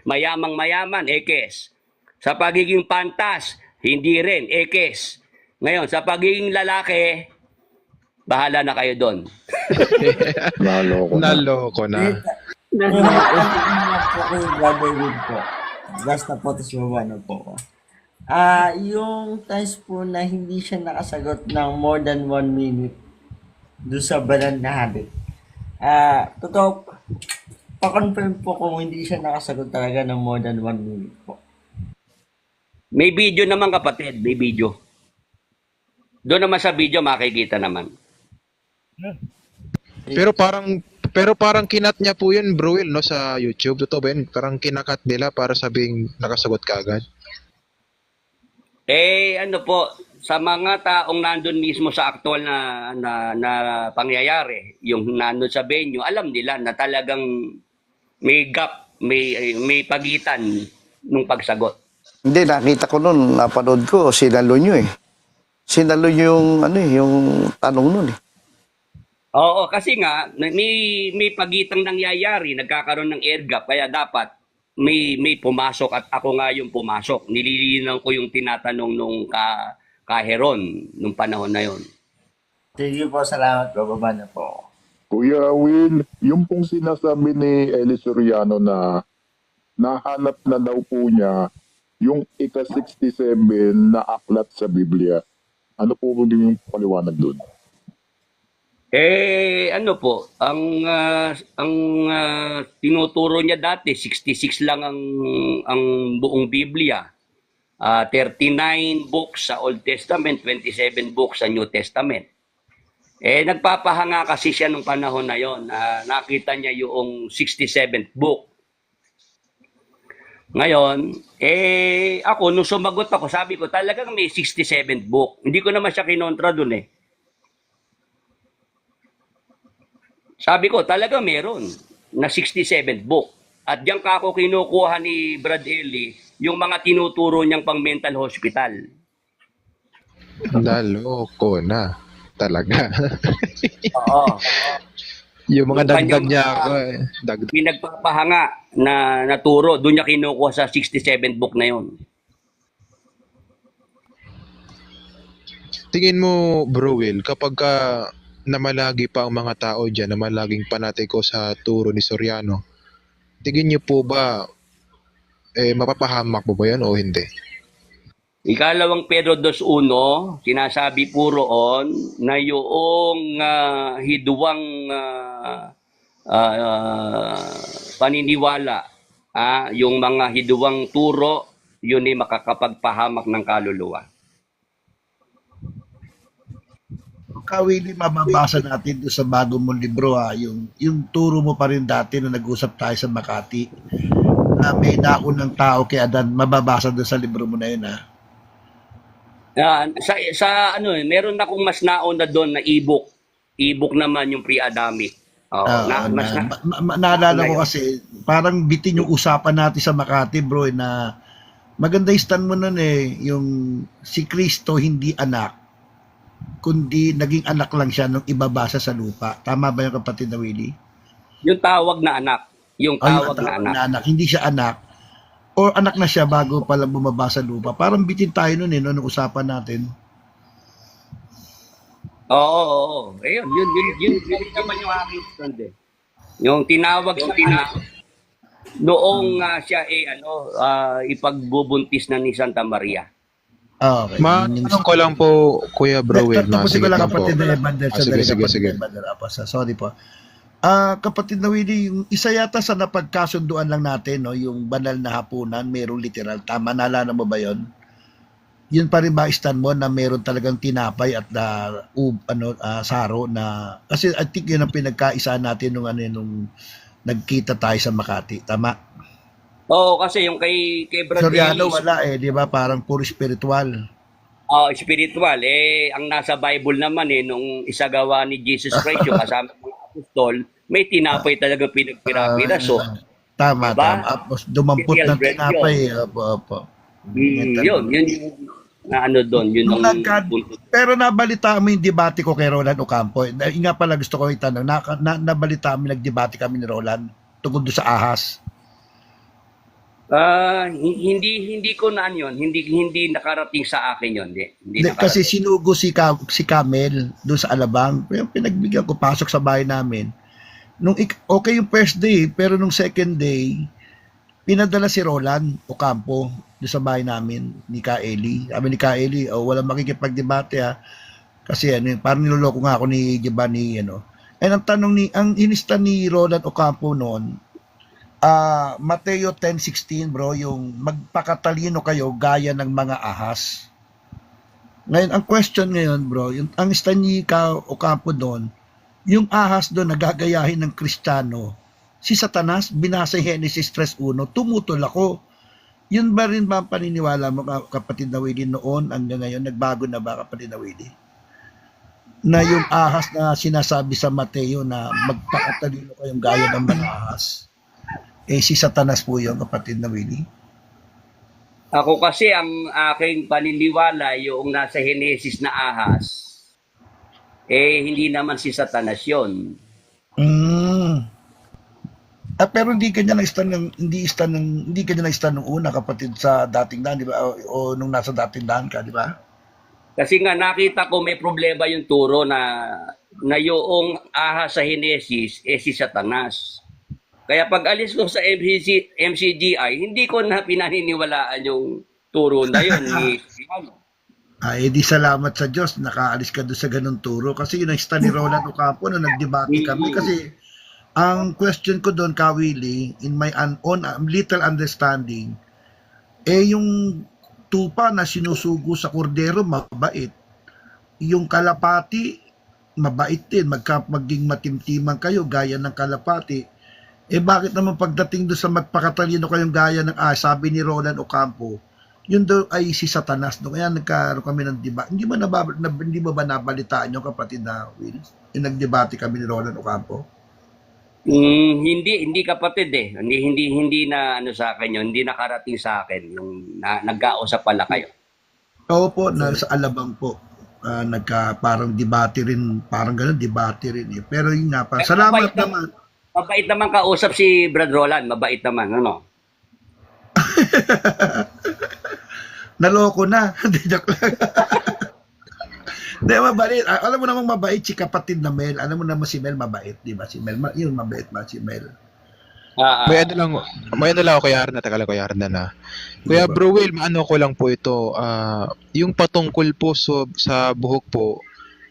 mayamang-mayaman, X. Sa pagiging pantas, hindi rin, X. Ngayon, sa pagiging lalaki, bahala na kayo doon. Naloko na. Brother Will po. Basta po, tas na po ko. Yung times po na hindi siya nakasagot ng more than 1 minute doon sa banal na habit. Totoo, pa-confirm po kung hindi siya nakasagot talaga ng more than 1 minute po. May video naman kapatid, may video. Doon naman sa video makikita naman. Pero parang kinat niya po yun, bro Will, no, sa YouTube. Totoo ba yun? Parang kinakat nila para sabing nakasagot ka agad. Sa mga taong nandun mismo sa aktual na pangyayari, yung nandun sa venue, alam nila na talagang may gap, may pagitan nung pagsagot. Hindi, nakita ko nun, napanood ko, sinalo nyo eh. Sinalo nyo yung tanong nun eh. Oo, kasi nga, may pagitang nangyayari, nagkakaroon ng air gap, kaya dapat may pumasok at ako nga yung pumasok. Nililinaw ko yung tinatanong nung kaheron nung panahon na yon. Thank you po, salamat po, baba na po. Kuya Will, yung pong sinasabi ni Eli Soriano na nahanap na daw po niya yung ika-67 na aklat sa Biblia. Ano po yung paliwanag doon? Ang tinuturo niya dati, 66 lang ang buong Biblia. 39 books sa Old Testament, 27 books sa New Testament. Nagpapahanga kasi siya nung panahon na yon. Nakita niya yung 67th book. Ngayon, ako, nung sumagot ako, sabi ko, talagang may 67th book. Hindi ko naman siya kinontra dun eh. Sabi ko, talaga meron na 67th book. At diyan ka ako kinukuha ni Brad Eli yung mga tinuturo niyang pang mental hospital. Naloko na. Talaga. Oo. Yung mga dagdag niya ako eh. Pinagpapahanga na naturo, doon niya kinukuha sa 67th book na yon. Tingin mo, Bro Will, kapag namalagi pa ang mga tao dyan, namalaging panatiko sa turo ni Soriano, tingin niyo po ba, mapapahamak po ba yan o hindi? Ikalawang Pedro 2:1, sinasabi po roon na yung hiduwang paniniwala, yung mga hiduwang turo, yun ay makakapagpahamak ng kaluluwa. Kawili, mababasa natin doon sa bago mong libro, yung turo mo pa rin dati na nag-usap tayo sa Makati. May naunang tao kay Adan, mababasa doon sa libro mo na yun, Meron akong mas nauna doon na e-book. E-book naman yung pre-Adamic. Naalala ko kasi, parang bitin yung usapan natin sa Makati, bro, na maganda yung stand mo nun yung si Kristo hindi anak, kundi naging anak lang siya nung ibabasa sa lupa. Tama ba yung kapatid na Willie? Yung tawag na anak. Yung tawag na anak. Hindi siya anak. O anak na siya bago pala bumaba sa lupa. Parang bitin tayo nun nung usapan natin. Oo. Ayun, yun naman yung aking stand eh. Yung tinawag sa anak noong siya ipagbubuntis na ni Santa Maria. Okay. Matanong ko lang po, Kuya Browell. Tapusin ko lang kapatid na Evander. Sige, sige. Sorry po. Kapatid na Willie, yung isa yata sa napagkasunduan lang natin, no, yung banal na hapunan, mayroong literal. Tama, naalala mo ba yon? Yun pa rin ba stand mo na meron talagang tinapay at saro na, kasi I think yun ang pinagkaisa natin nung nagkita tayo sa Makati. Tama? Oo, kasi yung kay Brad Soriano Ellis, wala di ba? Parang puro spiritual. spiritual. Ang nasa Bible naman nung isagawa ni Jesus Christ, yung kasama ng mga apostol, may tinapay talaga pinagpira-pira. So, Tama, diba? tama. Tapos dumampot Material ng bread tinapay. Opo. yun yung doon, yun Nung ang nagka- Pero nabalita mo yung debate ko kay Roland Ocampo. Nga pala gusto ko itanong, nabalita mo nagdebate kami ni Roland tungkol doon sa ahas. hindi ko na yun, hindi nakarating sa akin yun. Hindi Kasi nakarating. sinugo si Camel doon sa Alabang. Yung pinagbigyan ko, pasok sa bahay namin. Okay yung first day, pero nung second day, pinadala si Roland Ocampo doon sa bahay namin ni Kaeli. Sabi ni Kaeli, walang makikipagdebate ha. Kasi parang niloloko nga ako ni Giovanni, And ang inista ni Roland Ocampo noon, Mateo 10:16 bro, yung magpakatalino kayo gaya ng mga ahas. Ngayon, ang question ngayon bro, ang stand ni Ocampo doon, yung ahas doon nagagayahin ng Kristiyano, si Satanas, binasa Genesis 3:1, tumutol ako. Yun ba rin ba ang paniniwala mo, kapatid na Willie, noon hanggang ngayon? Nagbago na ba, kapatid na Willie? Na yung ahas na sinasabi sa Mateo na magpakatalino kayong gaya ng mga ahas, si Satanas po yun, kapatid na Willie? Ako kasi ang aking paniniwala yung nasa Genesis na ahas, hindi naman si Satanas yun. Pero hindi kanya hindi kanya na-stand nung una, kapatid, sa dating daan, di ba? O nung nasa dating daan ka, di ba? Kasi nga nakita ko may problema yung turo na yung ahas sa Genesis si Satanas. Kaya pag alis ko sa MCGI, hindi ko na pinaniniwalaan yung turo na yun ni Di salamat sa Diyos, nakaalis ka doon sa ganung turo. Kasi yun ang stand ni Roland Ocampo nung nagdebate kami. Kasi ang question ko doon, Willie, in my little understanding, yung tupa na sinusugo sa kordero, mabait. Yung kalapati, mabait din. Maging matimtiman kayo, gaya ng kalapati. Bakit naman pagdating doon sa magpakatalino kayong gaya ng sabi ni Roland Ocampo, yun daw ay si Satanas. Kaya nagkaroon kami ng debate. Hindi ba nabalitaan yung kapatid na Will? Yung nagdebate kami ni Roland Ocampo? Hindi kapatid Hindi na sa akin yun. Hindi nakarating sa akin yung nagkausap pala kayo. Oo po, sa Alabang po. Parang debate rin, parang ganun, debate rin. Pero yun nga pa. Salamat naman. Mabait naman kausap si Brad Roland. Mabait naman, Naloko na. Joke lang. Hindi, mabait. Alam mo namang mabait si kapatid na Mel. Alam mo naman si Mel mabait, di ba? Si Mel, yun mabait ba si Mel? May ano lang ako kay Arna, tagal ko kay Arna na. Kuya Browell, maano ko lang po ito, yung patungkol po sa buhok po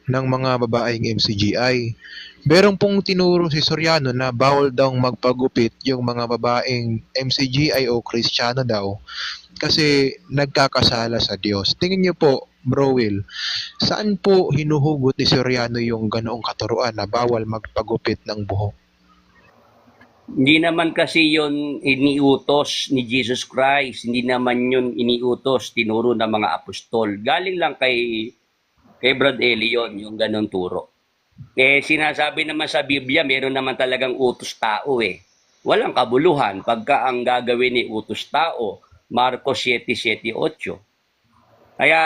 ng mga babaeng MCGI. Meron pong tinuro si Soriano na bawal daw magpagupit yung mga babaeng MCGI o Kristiyano daw kasi nagkakasala sa Diyos. Tingin niyo po, Browell, saan po hinuhugot ni Soriano yung ganoong katuruan na bawal magpagupit ng buhok? Hindi naman kasi yun iniutos ni Jesus Christ. Hindi naman yun iniutos, tinuro ng mga apostol. Galing lang kay Brad Eli yun, yung ganong turo. Sinasabi naman sa Biblia, meron naman talagang utos tao Walang kabuluhan pagka ang gagawin ni utos tao. Marcos 7:7-8. Kaya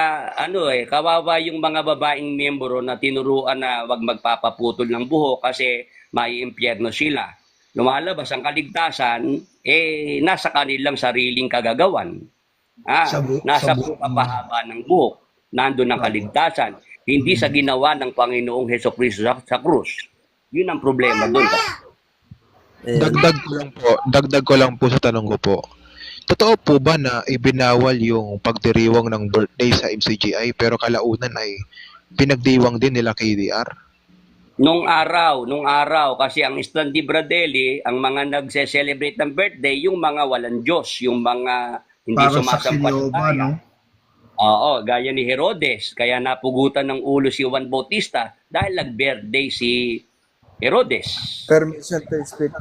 kawawa yung mga babaeng miyembro na tinuruan na wag magpapaputol ng buhok kasi maiimpyerno sila. Lumalabas ang kaligtasan, nasa kanilang sariling kagagawan. Nasa pagpapahaba ng buhok, nandun ang kaligtasan. Hindi sa ginawa ng Panginoong Hesukristo sa krus. Yun ang problema doon. Dagdag ko lang po sa tanong ko po. Totoo po ba na ibinawal yung pagdiriwang ng birthday sa MCGI pero kalaunan ay pinagdiwang din nila KDR? Nung araw, kasi ang Stanley Bradelli, ang mga nagse-celebrate ng birthday, yung mga walang Diyos, yung mga hindi Parang saksi ni Jehovah, no? sumasampalataya. Oo, gaya ni Herodes, kaya napugutan ng ulo si Juan Bautista dahil nag-birthday si Herodes. Permission to speak,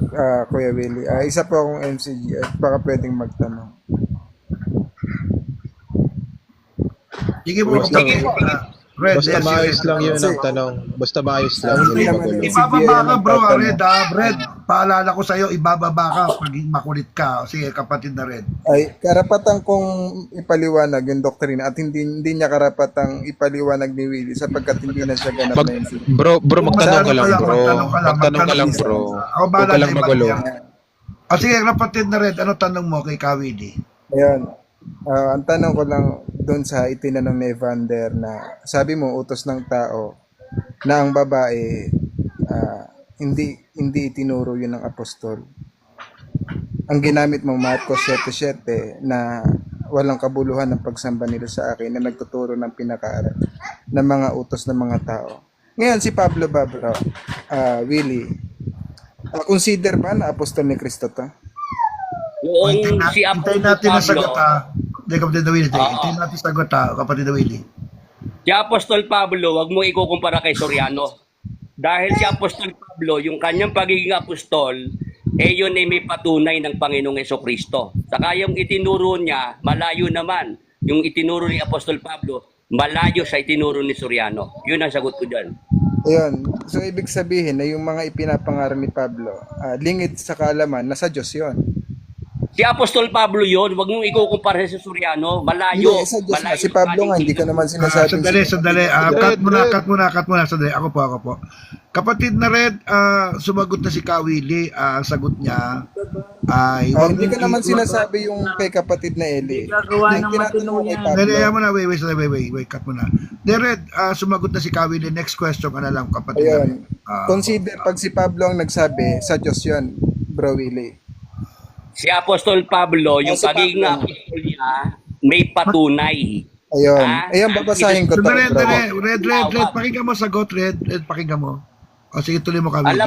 Kuya Willie. Isa po akong MCG at baka pwedeng magtanong. Sige po, Basta, sige. Red, basta yes, maayos yes. lang yun ang tanong. Basta maayos lang. Hindi magulo. Ibababa ka bro, Red. Red, paalala ko sa'yo, ibababa ka pag makulit ka. Sige, kapatid na Red. Ay, karapatan kong ipaliwanag yung doktrina at hindi niya karapatang ipaliwanag ni Willie sapagkat hindi na siya ganap na MCG. Bro, magtanong ka lang, bro. Magtanong ka lang, bro. Ako Huwag bahala ka lang sa iba magulo. niya. Sige, kapatid na Red, ano tanong mo kay Kawili? Ayun. Ang tanong ko lang doon sa itinanong ni Evander na sabi mo utos ng tao na ang babae hindi itinuro yun ng apostol. Ang ginamit mo Marcos 7:7 na walang kabuluhan ng pagsamba nila sa akin na nagtuturo ng pinakaaral ng mga utos ng mga tao. Ngayon si Pablo Babro, Willie, consider ba na apostol ni Kristo to? Yung si Hintayin Apostol natin ang sagot Pablo, ha. Hindi, kapatid na Willie. Oo. Hintayin natin sagot ha, kapatid na Willie. si Apostol Pablo, wag mo ikukumpara kay Soriano. Dahil si Apostol Pablo, yung kanyang pagiging apostol, yun ay may patunay ng Panginoong Hesukristo. Saka yung itinuro niya, malayo naman. Yung itinuro ni Apostol Pablo, malayo sa itinuro ni Soriano. Yun ang sagot ko dyan. Ayun. So, ibig sabihin na yung mga ipinapangaral ni Pablo, lingid sa kaalaman, nasa Diyos yun. Si Apostol Pablo yun, wag mong ikukumpara sa Soriano. Malayo. Hindi, sa Diyos na. Malayo Si Pablo nga, hindi ka naman sinasabing... Sandali. Cut muna. Sandali. Ako po. Kapatid na Red, sumagot na si Kawili. Ang sagot niya ay... hindi ka naman sinasabi yung kay kapatid na Eli. Gagawa ng Yung tinatanong mo kay matulungan. Pablo. Hindi, mo na. Wait, cut muna. De Red, sumagot na si Kawili. Next question ka na lang, kapatid na Red. Ayun. Consider, pag si Pablo ang nagsabi, sa Diyos yun, Bro Willie. Si Apostol Pablo, yung si pagiging Pablo. apostol niya, may patunay. Ayun. Ah, Ayun, babasahin ko to, Red, bro. Red, pakinggan mo sagot, Red, pakinggan mo. O sige, tuloy mo Kawili.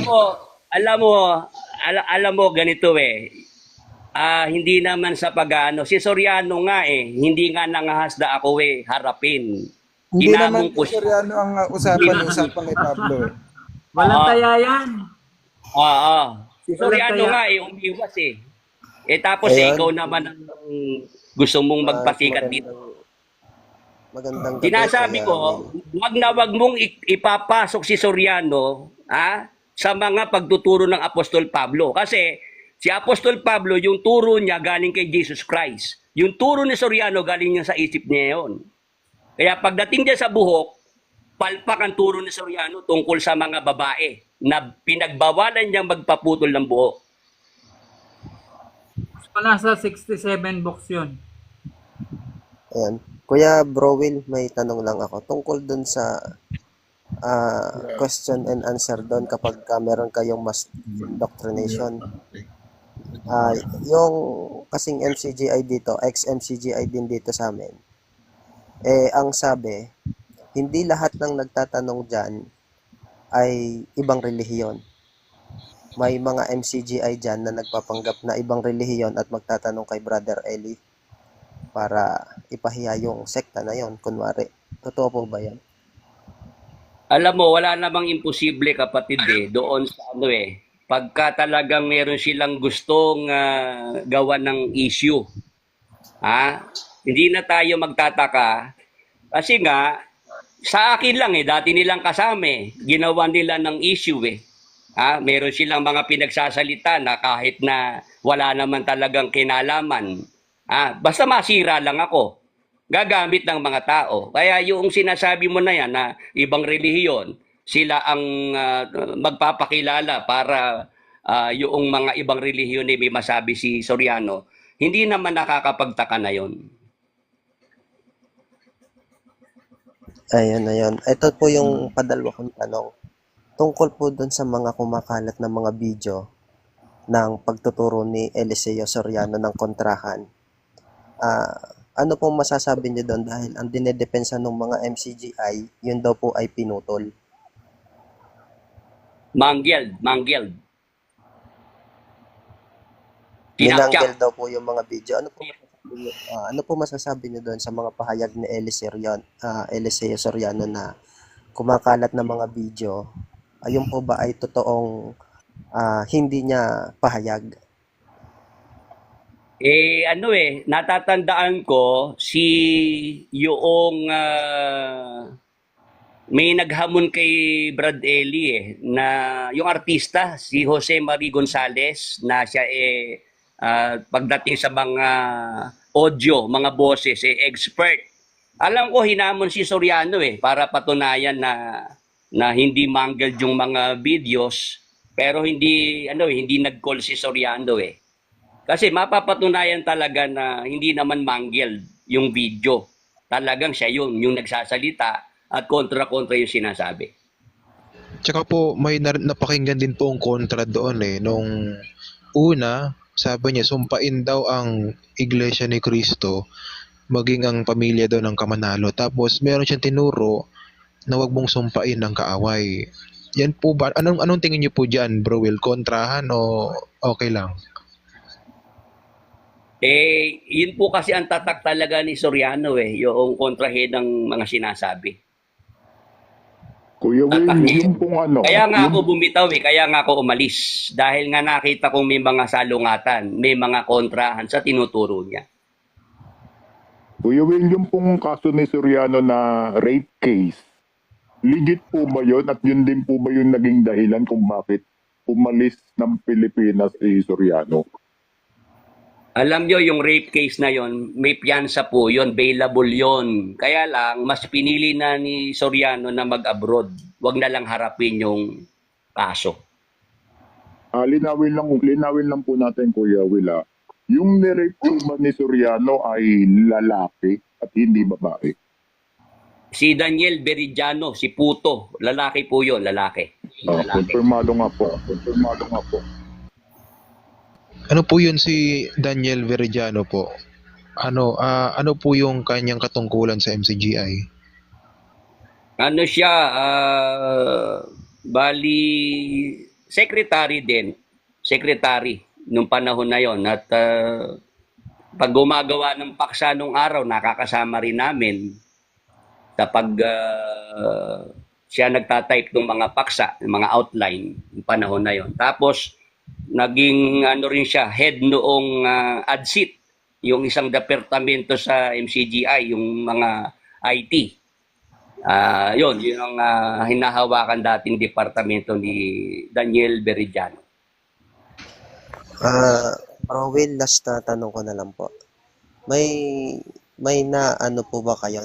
Alam mo ganito hindi naman sa pag-ano. Si Soriano nga hindi nga nangahasda ako harapin. Hindi naman Inamong ko siya. Koreano ang usapan kay Pablo. Walang taya yan. Oo. Si Walang Soriano taya. nga umiwas tapos Ayun. ikaw naman ang gusto mong magpasikat dito. Magandang gabi. Sinasabi Kuya ko, Will. wag mong ipapasok si Soriano sa mga pagtuturo ng Apostol Pablo. Kasi si Apostol Pablo, yung turo niya galing kay Jesus Christ. Yung turo ni Soriano galing niya sa isip niya yun. Kaya pagdating niya sa buhok, palpak ang turo ni Soriano tungkol sa mga babae na pinagbawalan niyang magpaputol ng buhok. So, nasa 67 books yun. Ayan. Kuya Browil, may tanong lang ako. Tungkol dun sa question and answer doon kapag meron kayong mass indoctrination. Yung kasing MCGI dito, ex-MCGI din dito sa amin, ang sabi, hindi lahat ng nagtatanong dyan ay ibang relihiyon. May mga MCGI dyan na nagpapanggap na ibang relihiyon at magtatanong kay Brother Eli para ipahiya yung sekta na yon, kunwari. Totoo po ba yan? Alam mo, wala namang imposible kapatid doon sa pagka talagang meron silang gustong gawan ng issue. Hindi na tayo magtataka kasi nga sa akin lang dati nilang kasama ginawa nila ng issue meron silang mga pinagsasalita na kahit na wala naman talagang kinalaman. Basta masira lang ako. Gagamit ng mga tao. Kaya yung sinasabi mo na yan na ibang relihiyon, sila ang magpapakilala para yung mga ibang relihiyon may masabi si Soriano, hindi naman nakakapagtaka na yon. Ayun. Ito po yung padalwa kong tanong. Tungkol po dun sa mga kumakalat na mga video ng pagtuturo ni Eliseo Soriano ng kontrahan. Ano pong masasabi niyo doon dahil ang dinedepensa ng mga MCGI, yun daw po ay pinutol. Mangled. Ninanggel Tinatyak. daw po yung mga video. Ano po masasabi niyo doon sa mga pahayag ni Eliseo Soriano na kumakalat na mga video? Ayun po ba ay totoong hindi niya pahayag? Natatandaan ko yung may naghamon kay Brad Eli na yung artista, si Jose Marie Gonzalez, na siya pagdating sa mga audio, mga boses, expert. Alam ko hinamon si Soriano para patunayan na hindi mangled yung mga videos, pero hindi nag-call si Soriano Kasi mapapatunayan talaga na hindi naman mangled yung video. Talagang siya yung nagsasalita at kontra-kontra yung sinasabi. Tsaka po, may napakinggan din po ang kontra doon Nung una, sabi niya, sumpain daw ang Iglesia ni Cristo, maging ang pamilya daw ng Kamanalo. Tapos, meron siyang tinuro na wag mong sumpain ng kaaway. Yan po ba? Anong tingin niyo po dyan, Bro Will? Kontrahan o okay lang? Yun po kasi ang tatak talaga ni Soriano yung kontrahin ng mga sinasabi. Kuya Will, Tatak niya. yung pong Kaya nga ako bumitaw kaya nga ako umalis. Dahil nga nakita kong may mga salungatan, may mga kontrahan sa tinuturo niya. Kuya Will, yung pong kaso ni Soriano na rape case, legit po ba yun? At yun din po ba yung naging dahilan kung bakit umalis ng Pilipinas si Soriano? Alam nyo, yung rape case na yon, may piyansa po yon, bailable yon. Kaya lang, mas pinili na ni Soriano na mag-abroad. Huwag na lang harapin yung kaso. Linawin lang po natin, Kuya Will. Yung nirape po ba ni Soriano ay lalaki at hindi babae? Si Daniel Veridiano, si Puto, lalaki po yon, lalaki. Konfirmado nga po. Ano po yun si Daniel Veridiano po? Ano po yung kanyang katungkulan sa MCGI? Ano siya, bali, secretary din. Secretary nung panahon na yon. At pag gumagawa ng paksa nung araw, nakakasama rin namin sa siya nagtatype ng mga paksa, ng mga outline nung panahon na yon. Tapos, naging rin siya, head noong ADSIT, yung isang departamento sa MCGI, yung mga IT. Yun ang hinahawakan dating departamento ni Daniel Veridiano. Bro Will, last na tanong ko na lang po. May na ano po ba kayo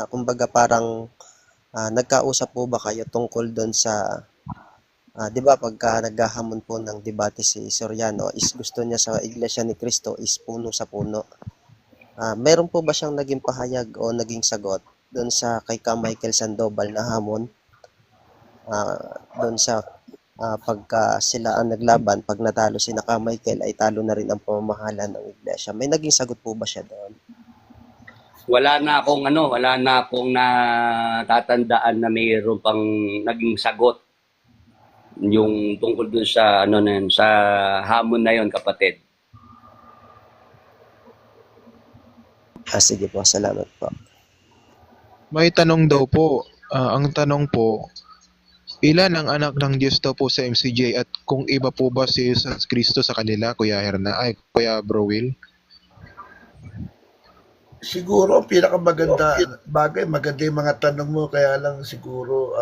kumbaga parang nagkausap po ba kayo tungkol doon sa 'di ba pagka naghahamon po ng debate si Soriano is gusto niya sa Iglesia ni Cristo is puno sa puno. Meron po ba siyang naging pahayag o naging sagot doon sa kay Michael Sandoval na hamon? Doon sa pagka sila ang naglaban, pag natalo si Michael ay talo na rin ang pamamahala ng Iglesia. May naging sagot po ba siya doon? Wala na akong natatandaan na mayroon pang naging sagot yung tungkol dun sa sa hamon na yon, kapatid. Sige po, salamat po. May tanong daw po. Ang tanong po, ilan ang anak ng Diyos daw po sa MCJ at kung iba po ba si Jesus Cristo sa kanila, Kuya Kuya Bro Will? Siguro, maganda yung mga tanong mo, kaya lang siguro,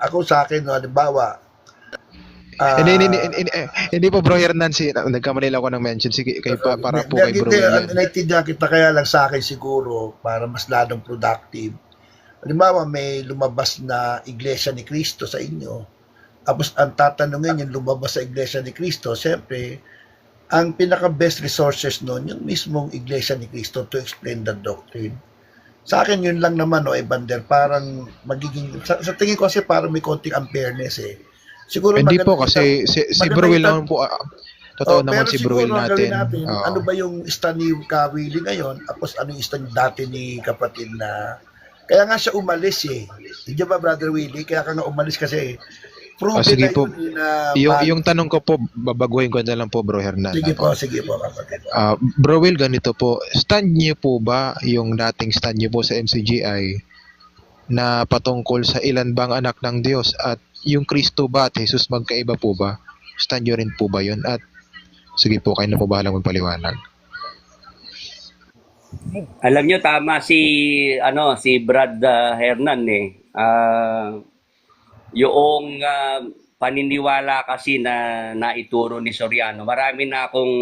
ako sa akin, halimbawa, Hindi po Bro Hernan, nagkamanila ko ng mention. Sige, para po kay Bro Will. Naintindihan kita, kaya lang sa akin siguro, para mas lalong productive. Halimbawa, may lumabas na Iglesia ni Cristo sa inyo. Tapos, ang tatanungin yung lumabas sa Iglesia ni Cristo, siyempre, ang pinaka-best resources nun, yung mismong Iglesia ni Cristo to explain the doctrine. Sa akin, yun lang naman, Evander, parang magiging, sa tingin ko kasi parang may konting unfairness Siguro Hindi maganda po kasi si maganda Bruel itan- naman po, totoo naman pero si siguro Bruel ang gawin natin. natin, Oo. ano ba yung stand ni Kawili ngayon, tapos ano yung stand dati ni kapatid na, kaya nga siya umalis eh. Hindi ba, Brother Willie? Kaya ka nga umalis kasi proven Sige na po. yun eh, na Yung tanong ko po, babaguhin ko na lang po, Bro Hernan. sige po, kapatid. Bro Will, ganito po. Stand niyo po ba yung dating stand niyo po sa MCGI na patungkol sa ilan bang anak ng Diyos at yung Kristo ba at Jesus magkaiba po ba? Stand niyo rin po ba yun? At sige po, kayo na po bahalang magpaliwanag. Alam nyo, tama si Brad Hernan eh. Yung paniniwala kasi na naituro ni Soriano, marami na akong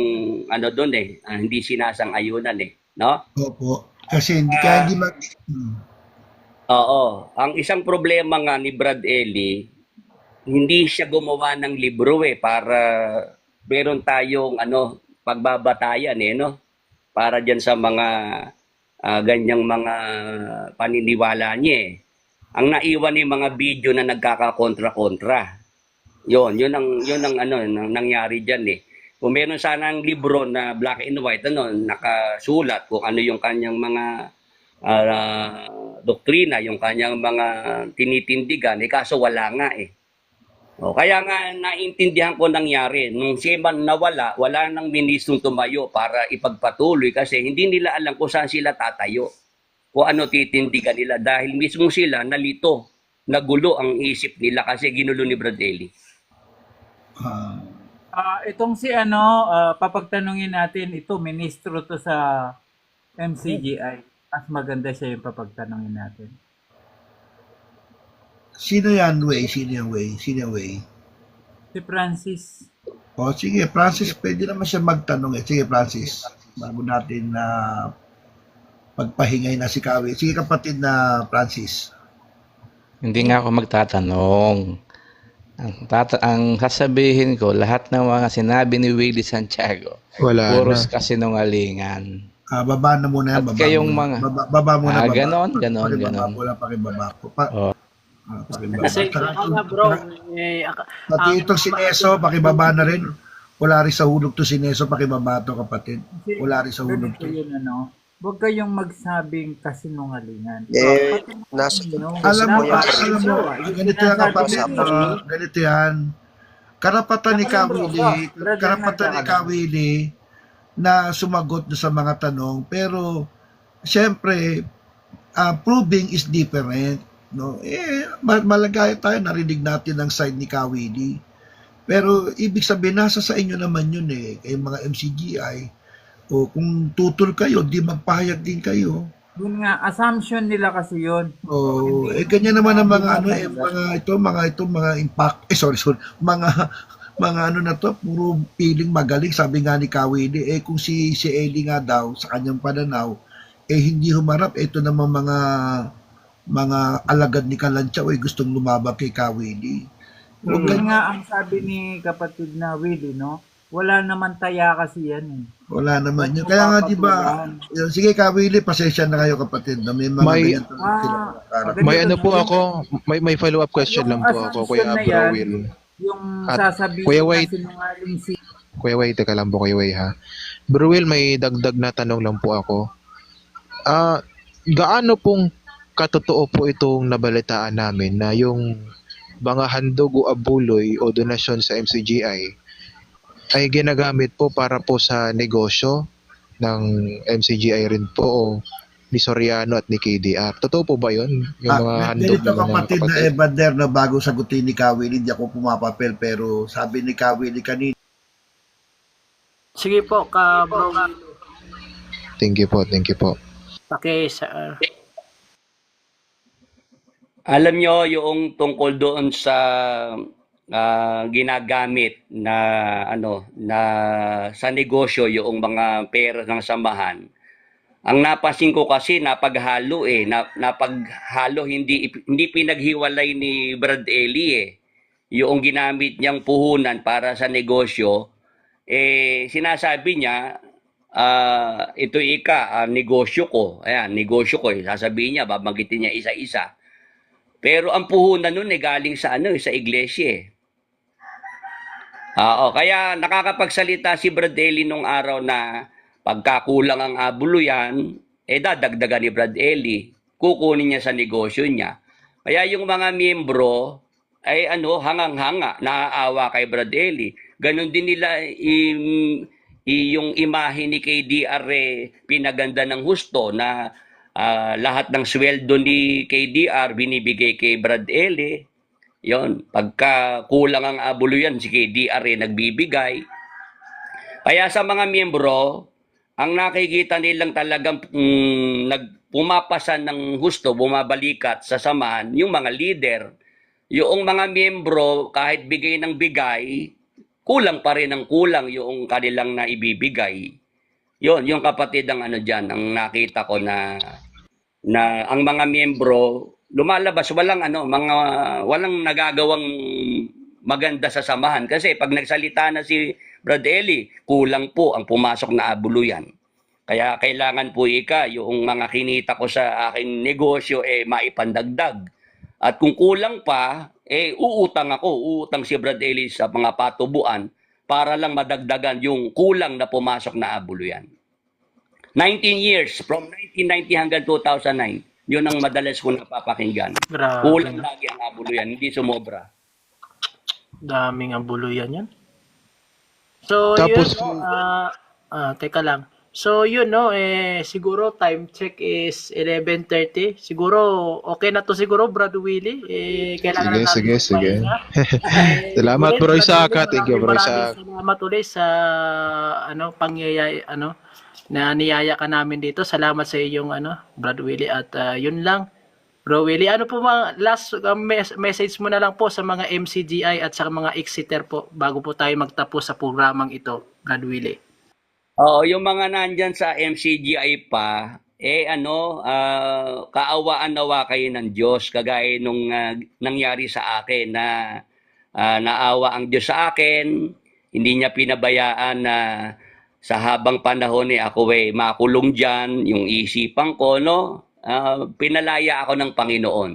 doon eh, hindi sinasang-ayunan eh, no? Opo. Kasi hindi Oo, ang isang problema nga ni Brad Eli, hindi siya gumawa ng libro eh para meron tayong pagbabatayan eh, no? Para diyan sa mga ganyang mga paniniwala niya eh. Ang naiwan ni mga video na nagkakakontra-kontra. Yun ang nangyari diyan eh. Kung meron sanang libro na black and white nakasulat kung ano yung kanyang mga doktrina, yung kanyang mga tinitindigan, kaso wala nga eh. Kaya nga naintindihan ko nangyari. Nung siya man nawala, wala nang ministrong tumayo para ipagpatuloy kasi hindi nila alam kung saan sila tatayo. Kung ano titindigan nila dahil mismo sila nalito, nagulo ang isip nila kasi ginulo ni Brad Eli. Itong papagtanungin natin, ito, ministro to sa MCGI. Mas maganda siya yung papagtanungin natin. Sino yan, Way? Sino yung Way? Si Francis. Sige, Francis, pwede naman siya magtanong eh. Sige, Francis, bago natin na pagpahingay na si Kawi. Sige, kapatid na Francis. Hindi nga ako magtatanong. Ang sasabihin ko, lahat ng mga sinabi ni Willie Santiago, Wala puros na. kasinungalingan. Baba na muna yan. At kayong mga... Baba muna. ganon. Pakibaba po. Kasi bro, Pati itong si Neso, pakibaba na rin. Wala rin sa hulog to si Neso, pakibaba to kapatid. Wala rin sa hulog to. Huwag kayong magsabing kasinungalingan. Alam mo, ganito yan kapatid. Ganito yan. Karapatan ni Kawili na sumagot sa mga tanong, pero siyempre, proving is different. No? Malagay tayo, narinig natin ang side ni Kawili. Pero ibig sabihin, nasa sa inyo naman yun eh, kayong mga MCGI. O kung tutol kayo, di magpahayag din kayo. Yun nga, assumption nila kasi yun. Ganyan naman ang mga impact, mga na to, puro piling magaling, sabi nga ni Kawili, kung si Eli nga daw, sa kanyang pananaw, hindi humarap, ito naman mga alagad ni Kalantya, gustong lumabag kay Kawili. Yun nga ang sabi ni kapatid na Willie, no? Wala naman taya kasi yan eh. Wala naman yun. Kaya nga, di ba, sige Kawili, pasensya na kayo kapatid. Na may mga ganyan sila. May po ako, may follow-up question lang po ako, Kuya Bro Will. Yung At sasabihin Kuya na Wade, sinungaling si... Kuya Wade, teka lang po, Kuya Wade ha. Bro Will, may dagdag na tanong lang po ako. Gaano pong katotoo po itong nabalitaan namin na yung mga handog o abuloy o donasyon sa MCGI ay ginagamit po para po sa negosyo ng MCGI rin po o ni Soriano at ni KDR. Totoo po ba yun? Yung mga handog ganito na kapatid na Evander na bago sagutin ni Kawili, hindi ako pumapapel, pero sabi ni Kawili kanina. sige po, bro. Thank you po. Alam nyo, yung tungkol doon sa ginagamit na sa negosyo yung mga pera ng samahan. Ang napansin ko kasi napaghalo hindi pinaghiwalay ni Brad Eli yung ginamit niyang puhunan para sa negosyo, sinasabi niya, ito negosyo ko. Ayan, negosyo ko. Sasabihin niya, babanggitin niya isa-isa. Pero ang puhunan nun galing sa sa iglesia Oo, kaya nakakapagsalita si Brad Eli nung araw na pagkakulang ang abuluyan, dadagdagan ni Brad Eli. Kukunin niya sa negosyo niya. Kaya yung mga miyembro ay hangang-hanga, naaawa kay Brad Eli. Ganon din nila yung imahe ni KDR pinaganda ng husto na lahat ng sweldo ni KDR binibigay kay Brad Eli. Yon, pagka kulang ang abuluyan, si KDR nagbibigay. Kaya sa mga miyembro, ang nakikita nilang talagang pumapasan ng husto, bumabalikat sa samahan, yung mga leader. Yung mga miyembro, kahit bigay ng bigay, kulang pa rin ang kulang yung kanilang naibibigay. Yon, yung kapatid ang dyan, ang nakita ko na ang mga miyembro, lumalabas walang nagagawang maganda sa samahan kasi pag nagsalita na si Brad Eli, kulang po ang pumasok na abuluyan. Kaya kailangan po yung mga kinita ko sa aking negosyo maipandagdag. At kung kulang pa, uutang si Brad Eli sa mga patubuan para lang madagdagan yung kulang na pumasok na abuluyan. 19 years, from 1990 hanggang 2009. Yun ang madalas ko napapakinggan. Grabe. Kulang lagi ang abuluyan, hindi sumobra. Daming abuluyan yan. So, Tapos, teka lang. So, siguro time check is 11:30. Siguro, okay na to siguro, Brad Willie. Kailangan sige, na natin sige. magpahinga. Salamat, Ulit, Bro Brad Isaka. Willie, Thank you, Bro Isaka. Salamat ulit sa, pangyayari, na niyaya ka namin dito. Salamat sa iyong, Brad Willie. At yun lang. Bro Willie, ano po mga last message mo na lang po sa mga MCGI at sa mga exiter po bago po tayo magtapos sa programang ito, Brad Willie? Yung mga nandyan sa MCGI pa, kaawaan nawa kayo ng Diyos, kagaya nung nangyari sa akin na naawa ang Diyos sa akin, hindi niya pinabayaan na sa habang panahon ako makulong dyan, yung isipan ko, pinalaya ako ng Panginoon.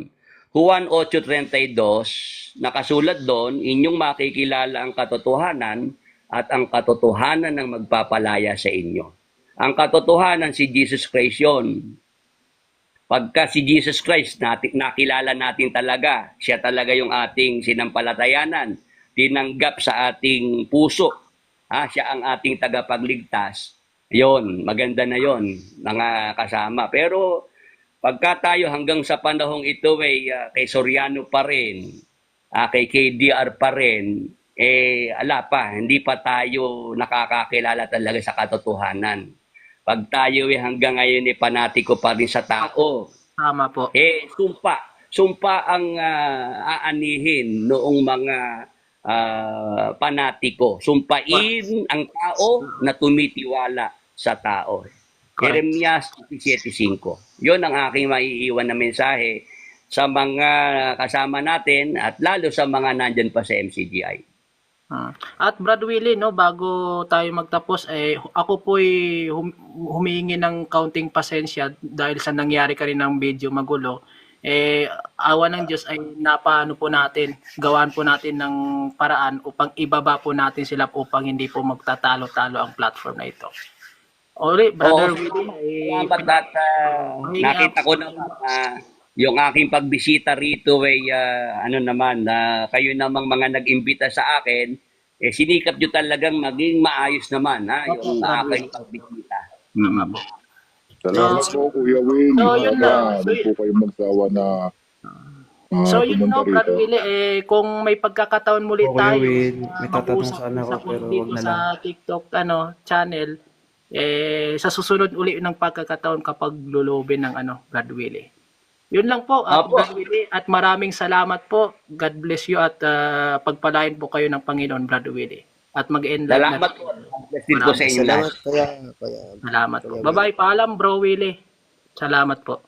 Juan 8:32, nakasulat doon, inyong makikilala ang katotohanan at ang katotohanan ng magpapalaya sa inyo. Ang katotohanan si Jesus Christ yun. Pagka si Jesus Christ nakilala natin talaga, siya talaga yung ating sinampalatayanan, tinanggap sa ating puso, siya ang ating tagapagligtas, yon, maganda na yon, mga kasama. Pero pagka tayo hanggang sa panahong ito kay Soriano pa rin, kay KDR pa rin, hindi pa tayo nakakakilala talaga sa katotohanan. Pag tayo hanggang ngayon panatiko pa rin sa tao. Tama po. Sumpa ang aanihin noong mga panatiko. Sumpain ang tao na tumitiwala sa tao. Jeremias 17:5. Yun ang aking maiiwan na mensahe sa mga kasama natin at lalo sa mga nandyan pa sa MCGI. At Brad Willie, bago tayo magtapos, ako po'y humihingi ng kaunting pasensya dahil sa nangyari ka rin ng video magulo. Awa ng Diyos ay gawaan po natin ng paraan upang ibaba po natin sila upang hindi po magtatalo-talo ang platform na ito. Uli, Brother Willie, nakita ko naman yung aking pagbisita rito kayo namang mga nag-imbita sa akin, sinikap nyo talagang maging maayos naman yung aking pagbisita. Salamat po, Kuya Will. Huwag po kayong magsawa na So yun pumunta Brad rito. Willie, kung may pagkakataon muli Okay, tayo Will. May tatanong sana ako, mag-usap pero dito wag na sa lang. TikTok channel, sa susunod uli ng pagkakataon kapag lulubin ng Brad Willie. Yun lang po, Brad Willie, at maraming salamat po. God bless you at pagpalain po kayo ng Panginoon, Brad Willie. At mag-end live na. Salamat po. Bless din po sa inyo lahat. Salamat, kaya Salamat po. Bye-bye, paalam, Bro Willie. Salamat po.